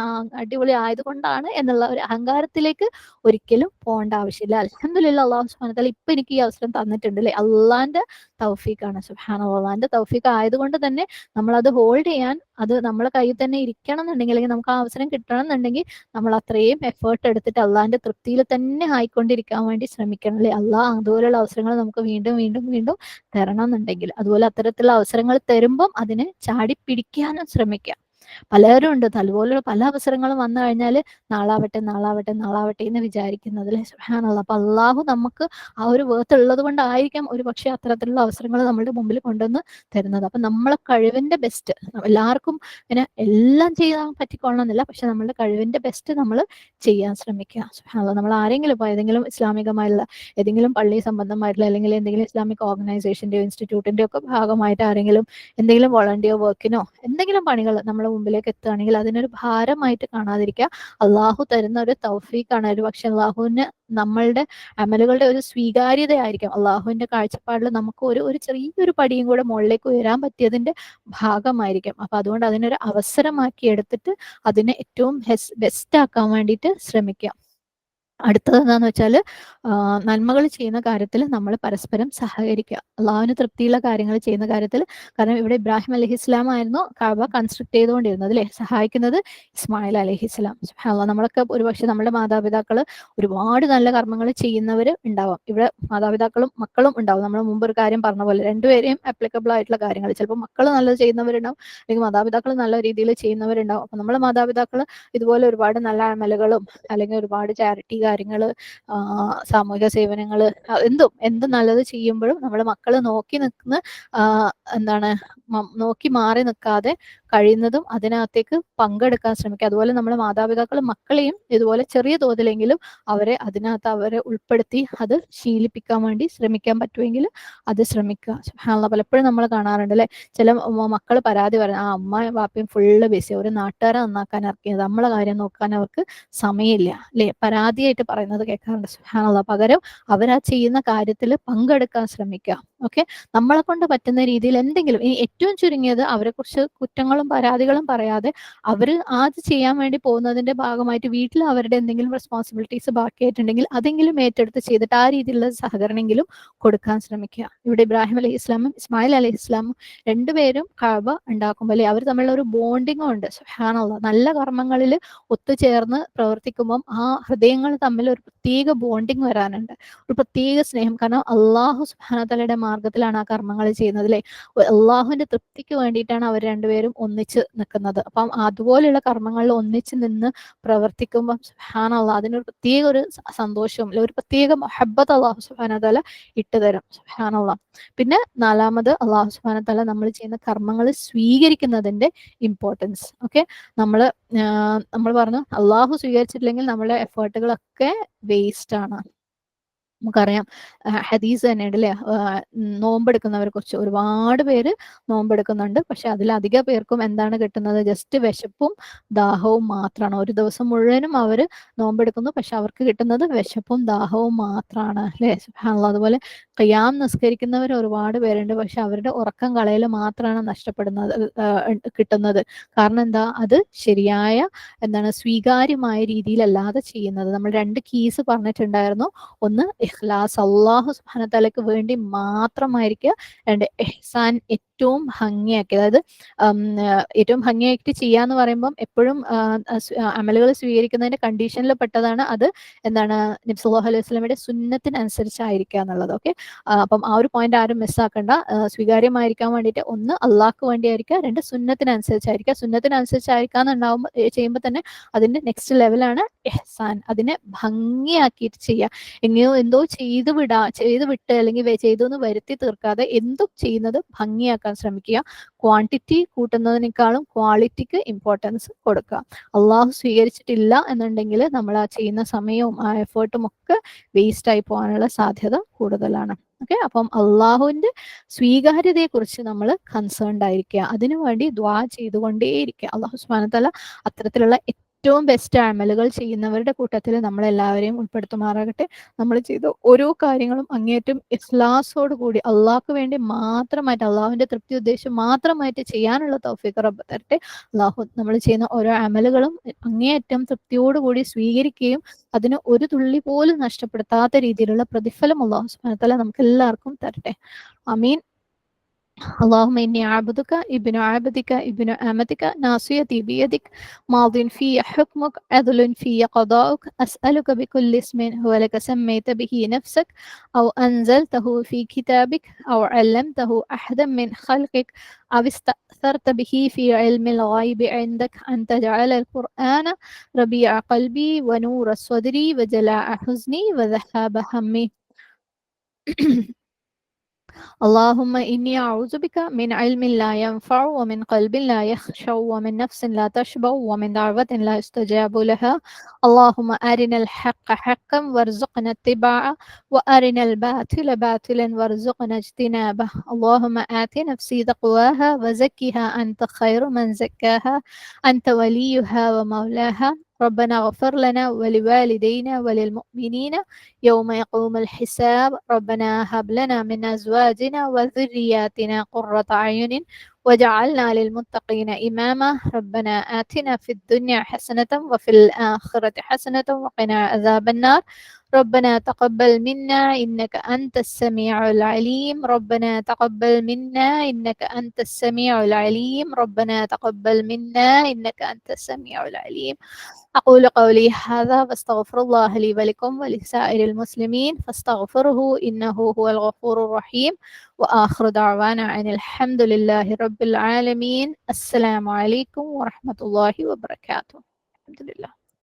അടിപൊളി ആയതുകൊണ്ടാണ് എന്നുള്ള ഒരു അഹങ്കാരത്തിലേക്ക് ഒരിക്കലും പോകേണ്ട ആവശ്യമില്ല. അൽഹംദുലില്ലാഹ്. അള്ളാഹു സുബ്ഹാനഹു വ തആല ഇപ്പൊ എനിക്ക് ഈ അവസരം തന്നിട്ടുണ്ട് അല്ലെ. അള്ളാന്റെ തൗഫീഖാണ്. സുബ്ഹാനല്ലാഹ്. അള്ളാന്റെ തൗഫീഖ് ആയതുകൊണ്ട് തന്നെ നമ്മൾ അത് ഹോൾഡ് ചെയ്യാൻ അത് നമ്മളെ കയ്യിൽ തന്നെ ഇരിക്കണം എന്നുണ്ടെങ്കിൽ, അല്ലെങ്കിൽ നമുക്ക് ആ അവസരം കിട്ടണം എന്നുണ്ടെങ്കിൽ നമ്മൾ അത്രയും എഫേർട്ട് എടുത്തിട്ട് അള്ളാഹിന്റെ തൃപ്തിയിൽ തന്നെ ആയിക്കൊണ്ടിരിക്കാൻ വേണ്ടി ശ്രമിക്കണം അല്ലെ. അള്ളാഹ് അതുപോലെയുള്ള അവസരങ്ങൾ നമുക്ക് വീണ്ടും വീണ്ടും വീണ്ടും തരണം എന്നുണ്ടെങ്കിൽ, അതുപോലെ അത്തരത്തിലുള്ള അവസരങ്ങൾ തരുമ്പം അതിനെ ചാടി പിടിക്കാനും ശ്രമിക്കുക. പലരും ഉണ്ട് അതുപോലുള്ള പല അവസരങ്ങളും വന്നു കഴിഞ്ഞാൽ നാളാവട്ടെ നാളാവട്ടെ നാളാവട്ടെ എന്ന് വിചാരിക്കുന്നത് അല്ലെ. സുബ്ഹാനല്ലാഹ്. അപ്പൊ അള്ളാഹു നമുക്ക് ആ ഒരു വേർത്ത് ഉള്ളത് കൊണ്ടായിരിക്കാം ഒരു പക്ഷെ അത്തരത്തിലുള്ള അവസരങ്ങൾ നമ്മുടെ മുമ്പിൽ കൊണ്ടുവന്ന് തരുന്നത്. അപ്പൊ നമ്മളെ കഴിവിന്റെ ബെസ്റ്റ്, എല്ലാവർക്കും ഇങ്ങനെ എല്ലാം ചെയ്യാൻ പറ്റിക്കൊള്ളണമെന്നില്ല, പക്ഷെ നമ്മളുടെ കഴിവിന്റെ ബെസ്റ്റ് നമ്മൾ ചെയ്യാൻ ശ്രമിക്കുക. സുബ്ഹാനല്ലാഹ്. നമ്മൾ ആരെങ്കിലും ഇപ്പോൾ ഏതെങ്കിലും ഇസ്ലാമികമായിട്ടുള്ള ഏതെങ്കിലും പള്ളി സംബന്ധമായിട്ടുള്ള അല്ലെങ്കിൽ എന്തെങ്കിലും ഇസ്ലാമിക് ഓർഗനൈസേഷന്റെയോ ഇൻസ്റ്റിറ്റ്യൂട്ടിന്റെയോ ഒക്കെ ഭാഗമായിട്ട് ആരെങ്കിലും എന്തെങ്കിലും വോളണ്ടിയർ വർക്കിനോ എന്തെങ്കിലും പണികൾ നമ്മളെ മുമ്പിലേക്ക് എത്തുകയാണെങ്കിൽ അതിനൊരു ഭാരമായിട്ട് കാണാതിരിക്കുക. അള്ളാഹു തരുന്ന ഒരു തൗഫീഖാണ്. ഒരു പക്ഷെ അള്ളാഹുവിന് നമ്മളുടെ അമലുകളുടെ ഒരു സ്വീകാര്യതയായിരിക്കും. അള്ളാഹുവിന്റെ കാഴ്ചപ്പാടിൽ നമുക്ക് ഒരു ചെറിയൊരു പടിയും കൂടെ മുകളിലേക്ക് ഉയരാൻ പറ്റിയതിന്റെ ഭാഗമായിരിക്കും. അപ്പൊ അതുകൊണ്ട് അതിനൊരു അവസരമാക്കി എടുത്തിട്ട് അതിനെ ഏറ്റവും ബെസ്റ്റ് ആക്കാൻ വേണ്ടിയിട്ട് ശ്രമിക്കുക. അടുത്തത് എന്താന്ന് വെച്ചാൽ നന്മകൾ ചെയ്യുന്ന കാര്യത്തിൽ നമ്മൾ പരസ്പരം സഹകരിക്കുക. അള്ളാഹുവിന് തൃപ്തിയുള്ള കാര്യങ്ങൾ ചെയ്യുന്ന കാര്യത്തിൽ. കാരണം ഇവിടെ ഇബ്രാഹിം അലൈഹിസ്ലാം ആയിരുന്നു കഅബ കൺസ്ട്രക്ട് ചെയ്തുകൊണ്ടിരുന്നത് അല്ലെ, സഹായിക്കുന്നത് ഇസ്മായിൽ അലൈഹിസ്ലാം. സുബ്ഹാനല്ലാഹ്. നമ്മളൊക്കെ ഒരുപക്ഷെ നമ്മുടെ മാതാപിതാക്കൾ ഒരുപാട് നല്ല കർമ്മങ്ങൾ ചെയ്യുന്നവർ ഉണ്ടാവാം. ഇവിടെ മാതാപിതാക്കളും മക്കളും ഉണ്ടാവും. നമ്മൾ മുമ്പ് ഒരു കാര്യം പറഞ്ഞ പോലെ രണ്ടുപേരെയും ആപ്ലിക്കബിൾ ആയിട്ടുള്ള കാര്യങ്ങൾ. ചിലപ്പോൾ മക്കൾ നല്ലത് ചെയ്യുന്നവരുണ്ടാവും, അല്ലെങ്കിൽ മാതാപിതാക്കൾ നല്ല രീതിയിൽ ചെയ്യുന്നവരുണ്ടാവും. അപ്പൊ നമ്മളെ മാതാപിതാക്കൾ ഇതുപോലെ ഒരുപാട് നല്ല അമലുകളും അല്ലെങ്കിൽ ഒരുപാട് ചാരിറ്റി കാര്യങ്ങൾ, സാമൂഹിക സേവനങ്ങൾ, എന്ത് നല്ലത് ചെയ്യുമ്പോഴും നമ്മളെ മക്കൾ നോക്കി നിൽക്കുന്ന എന്താണ് നോക്കി മാറി നിൽക്കാതെ കഴിയുന്നതും അതിനകത്തേക്ക് പങ്കെടുക്കാൻ ശ്രമിക്കുക. അതുപോലെ നമ്മളെ മാതാപിതാക്കൾ മക്കളെയും ഇതുപോലെ ചെറിയ തോതിലെങ്കിലും അവരെ ഉൾപ്പെടുത്തി അത് ശീലിപ്പിക്കാൻ വേണ്ടി ശ്രമിക്കാൻ പറ്റുമെങ്കിൽ അത് ശ്രമിക്കുക. സുബ്ഹാനല്ലാഹ്. പലപ്പോഴും നമ്മൾ കാണാറുണ്ട് അല്ലെ, ചില മക്കൾ പരാതി പറയുന്നത് ആ അമ്മ വാപ്പയും ഫുള്ള് ബിസി, ഒരു നാട്ടുകാരെ നന്നാക്കാൻ ഇറക്കിയത്, നമ്മളെ കാര്യം നോക്കാൻ അവർക്ക് സമയമില്ല അല്ലെ, പരാതിയായിട്ട് പറയുന്നത് കേൾക്കാറുണ്ട്. സുബ്ഹാനല്ലാഹ്. പകരം അവരാ ചെയ്യുന്ന കാര്യത്തിൽ പങ്കെടുക്കാൻ ശ്രമിക്കുക. ഓക്കെ, നമ്മളെ കൊണ്ട് പറ്റുന്ന രീതിയിൽ എന്തെങ്കിലും, ഈ ഏറ്റവും ചുരുങ്ങിയത് അവരെ കുറിച്ച് കുറ്റങ്ങളും പരാതികളും പറയാതെ അവര് ആദ്യം ചെയ്യാൻ വേണ്ടി പോകുന്നതിന്റെ ഭാഗമായിട്ട് വീട്ടിൽ അവരുടെ എന്തെങ്കിലും റെസ്പോൺസിബിലിറ്റീസ് ബാക്കിയായിട്ടുണ്ടെങ്കിൽ അതെങ്കിലും ഏറ്റെടുത്ത് ചെയ്തിട്ട് ആ രീതിയിലുള്ള സഹകരണമെങ്കിലും കൊടുക്കാൻ ശ്രമിക്കുക. ഇവിടെ ഇബ്രാഹിം അലൈഹി ഇസ്ലാമും ഇസ്മായിൽ അലൈഹി ഇസ്ലാമും രണ്ടുപേരും കഅബ ഉണ്ടാക്കുമ്പോൾ അല്ലെ അവര് തമ്മിലുള്ള ഒരു ബോണ്ടിങ്ങും ഉണ്ട്. സുബ്ഹാനല്ലാഹ്. നല്ല കർമ്മങ്ങളിൽ ഒത്തുചേർന്ന് പ്രവർത്തിക്കുമ്പം ആ ഹൃദയങ്ങൾ തമ്മിൽ ഒരു പ്രത്യേക ബോണ്ടിങ് വരാനുണ്ട്, ഒരു പ്രത്യേക സ്നേഹം. കാരണം അള്ളാഹു സുബ്ഹാനഹു തആലയുടെ മാർഗത്തിലാണ് ആ കർമ്മങ്ങൾ ചെയ്യുന്നത് അല്ലെ, അള്ളാഹുവിന്റെ തൃപ്തിക്ക് വേണ്ടിയിട്ടാണ് അവർ രണ്ടുപേരും ഒന്നിച്ച് നിൽക്കുന്നത്. അപ്പം അതുപോലെയുള്ള കർമ്മങ്ങളിൽ ഒന്നിച്ച് നിന്ന് പ്രവർത്തിക്കുമ്പോൾ സുബ്ഹാനല്ലാഹ് അതിനൊരു പ്രത്യേക ഒരു സന്തോഷവും ഒരു പ്രത്യേക മുഹബ്ബത്ത് അള്ളാഹു സുബ്ഹാനഹു തആല ഇട്ടുതരും. സുബ്ഹാനല്ലാഹ്. പിന്നെ നാലാമത് അള്ളാഹു സുബ്ഹാനഹു തആല നമ്മൾ ചെയ്യുന്ന കർമ്മങ്ങൾ സ്വീകരിക്കുന്നതിന്റെ ഇമ്പോർട്ടൻസ്. ഓക്കെ, നമ്മൾ പറഞ്ഞു അള്ളാഹു സ്വീകരിച്ചിട്ടില്ലെങ്കിൽ നമ്മുടെ എഫേർട്ടുകളൊക്കെ വേസ്റ്റ് ആണ്. നമുക്കറിയാം ഹദീസ് തന്നെ ഉണ്ട് അല്ലെ, നോമ്പെടുക്കുന്നവരെ കുറിച്ച് ഒരുപാട് പേര് നോമ്പെടുക്കുന്നുണ്ട്, പക്ഷെ അതിലധിക പേർക്കും എന്താണ് കിട്ടുന്നത്, ജസ്റ്റ് വിശപ്പും ദാഹവും മാത്രമാണ്. ഒരു ദിവസം മുഴുവനും അവർ നോമ്പെടുക്കുന്നു, പക്ഷെ അവർക്ക് കിട്ടുന്നത് വിശപ്പും ദാഹവും മാത്രമാണ് അല്ലെ. സുബ്ഹാനല്ലാഹ്. അതുപോലെ ഖിയാം നിസ്കരിക്കുന്നവർ ഒരുപാട് പേരുണ്ട്, പക്ഷെ അവരുടെ ഉറക്കം കളയൽ മാത്രമാണ് നഷ്ടപ്പെടുന്നത്, കിട്ടുന്നത്. കാരണം എന്താ, അത് ശരിയായ സ്വീകാര്യമായ രീതിയിലല്ലാതെ ചെയ്യുന്നത്. നമ്മൾ 2 കീസ് പറഞ്ഞിട്ടുണ്ടായിരുന്നു. ഒന്ന് ഇഖ്ലാസ്, അല്ലാഹു സുബ്ഹാനഹു തആലയ്ക്ക് വേണ്ടി മാത്രമായിരിക്കുക. 2 ഇഹ്സാൻ, ഏറ്റവും ഭംഗിയാക്കി, അതായത് ഏറ്റവും ഭംഗിയായിട്ട് ചെയ്യാന്ന് പറയുമ്പം എപ്പോഴും അമലുകൾ സ്വീകരിക്കുന്നതിന്റെ കണ്ടീഷനിൽ പെട്ടതാണ് അത്. നബി സല്ലല്ലാഹു അലൈഹി വസല്ലമയുടെ സുന്നത്തിനനുസരിച്ചായിരിക്കുക എന്നുള്ളത്. ഓക്കെ, അപ്പം ആ ഒരു പോയിന്റ് ആരും മിസ്സാക്കണ്ട. സ്വീകാര്യമായിരിക്കാൻ വേണ്ടിയിട്ട് ഒന്ന് അള്ളാഹ്ക്ക് വേണ്ടിയായിരിക്കുക, 2 സുന്നത്തിനനുസരിച്ചായിരിക്കുക. സുന്നത്തിനനുസരിച്ചായിരിക്കാന്നുണ്ടാവുമ്പോൾ ചെയ്യുമ്പോൾ തന്നെ അതിന്റെ നെക്സ്റ്റ് ലെവലാണ് ഇഹ്സാൻ. അതിനെ ഭംഗിയാക്കിയിട്ട് ചെയ്യുക. എന്തോ ചെയ്ത് വിട്ട് അല്ലെങ്കിൽ ചെയ്തു എന്ന് വരുത്തി തീർക്കാതെ എന്തും ചെയ്യുന്നത് ഭംഗിയാക്കാൻ ശ്രമിക്കുക. ക്വാണ്ടിറ്റി കൂട്ടുന്നതിനേക്കാളും ക്വാളിറ്റിക്ക് ഇമ്പോർട്ടൻസ് കൊടുക്കുക. അള്ളാഹു സ്വീകരിച്ചിട്ടില്ല എന്നുണ്ടെങ്കിൽ നമ്മൾ ആ ചെയ്യുന്ന സമയവും ആ എഫേർട്ടും ഒക്കെ വേസ്റ്റ് ആയി പോകാനുള്ള സാധ്യത കൂടുതലാണ്. ഓക്കെ, അപ്പം അള്ളാഹുവിന്റെ സ്വീകാര്യതയെ കുറിച്ച് നമ്മൾ കൺസേൺഡ് ആയിരിക്കുക, അതിനുവേണ്ടി ദ്വാ ചെയ്തുകൊണ്ടേയിരിക്കുക. അള്ളാഹു സുബ്ഹാനഹു വ തആല അത്തരത്തിലുള്ള ഏറ്റവും ബെസ്റ്റ് അമലുകൾ ചെയ്യുന്നവരുടെ കൂട്ടത്തിൽ നമ്മളെല്ലാവരെയും ഉൾപ്പെടുത്തുമാറാകട്ടെ. നമ്മൾ ചെയ്ത ഓരോ കാര്യങ്ങളും അങ്ങേയറ്റം ഇഖ്ലാസോട് കൂടി അള്ളാഹ്ക്ക് വേണ്ടി മാത്രമായിട്ട്, അള്ളാഹുവിന്റെ തൃപ്തി ഉദ്ദേശം മാത്രമായിട്ട് ചെയ്യാനുള്ള തൗഫീഖ് റബ്ബ് തരട്ടെ. അള്ളാഹു നമ്മൾ ചെയ്യുന്ന ഓരോ അമലുകളും അങ്ങേയറ്റം തൃപ്തിയോടുകൂടി സ്വീകരിക്കുകയും അതിന് ഒരു തുള്ളി പോലും നഷ്ടപ്പെടുത്താത്ത രീതിയിലുള്ള പ്രതിഫലം അള്ളാഹു സുബ്ഹാനഹു വ തആല നമുക്ക് എല്ലാവർക്കും തരട്ടെ. ആമീൻ. اللهم إني عبدك ابن عبدك ابن أمتك ناصيتي بيدك ماض في حكمك عدل في قضاؤك أسألك بكل اسم هو لك سميت به نفسك أو أنزلته في كتابك أو علمته أحدا من خلقك أو استأثرت به في علم الغيب عندك أن تجعل القرآن ربيع قلبي ونور صدري وجلاء حزني وذهاب همي. اللهم إني أعوذ بك من علم لا ينفع ومن قلب لا يخشع ومن نفس لا تشبع ومن دعوة لا يستجاب لها. اللهم أرنا الحق حقا وارزقنا اتباعه وأرنا الباطل باطلا وارزقنا اجتنابه. اللهم آت نفسي تقواها وزكها أنت خير من زكاها أنت وليها ومولاها. ربنا اغفر لنا ولوالدينا وللمؤمنين يوم يقوم الحساب. ربنا هب لنا من أزواجنا وذرياتنا قرة أعين وجعلنا للمتقين إماما. ربنا آتنا في الدنيا حسنة وفي الآخرة حسنة وقنا عذاب النار. ربنا تقبل منا إنك أنت السميع العليم. ربنا تقبل منا إنك أنت السميع العليم. ربنا تقبل منا إنك أنت السميع العليم. أقول قولي هذا واستغفر الله لي ولكم ولسائر المسلمين فاستغفره إنه هو الغفور الرحيم. وآخر دعوانا أن الحمد لله رب العالمين. السلام عليكم ورحمة الله وبركاته. الحمد لله.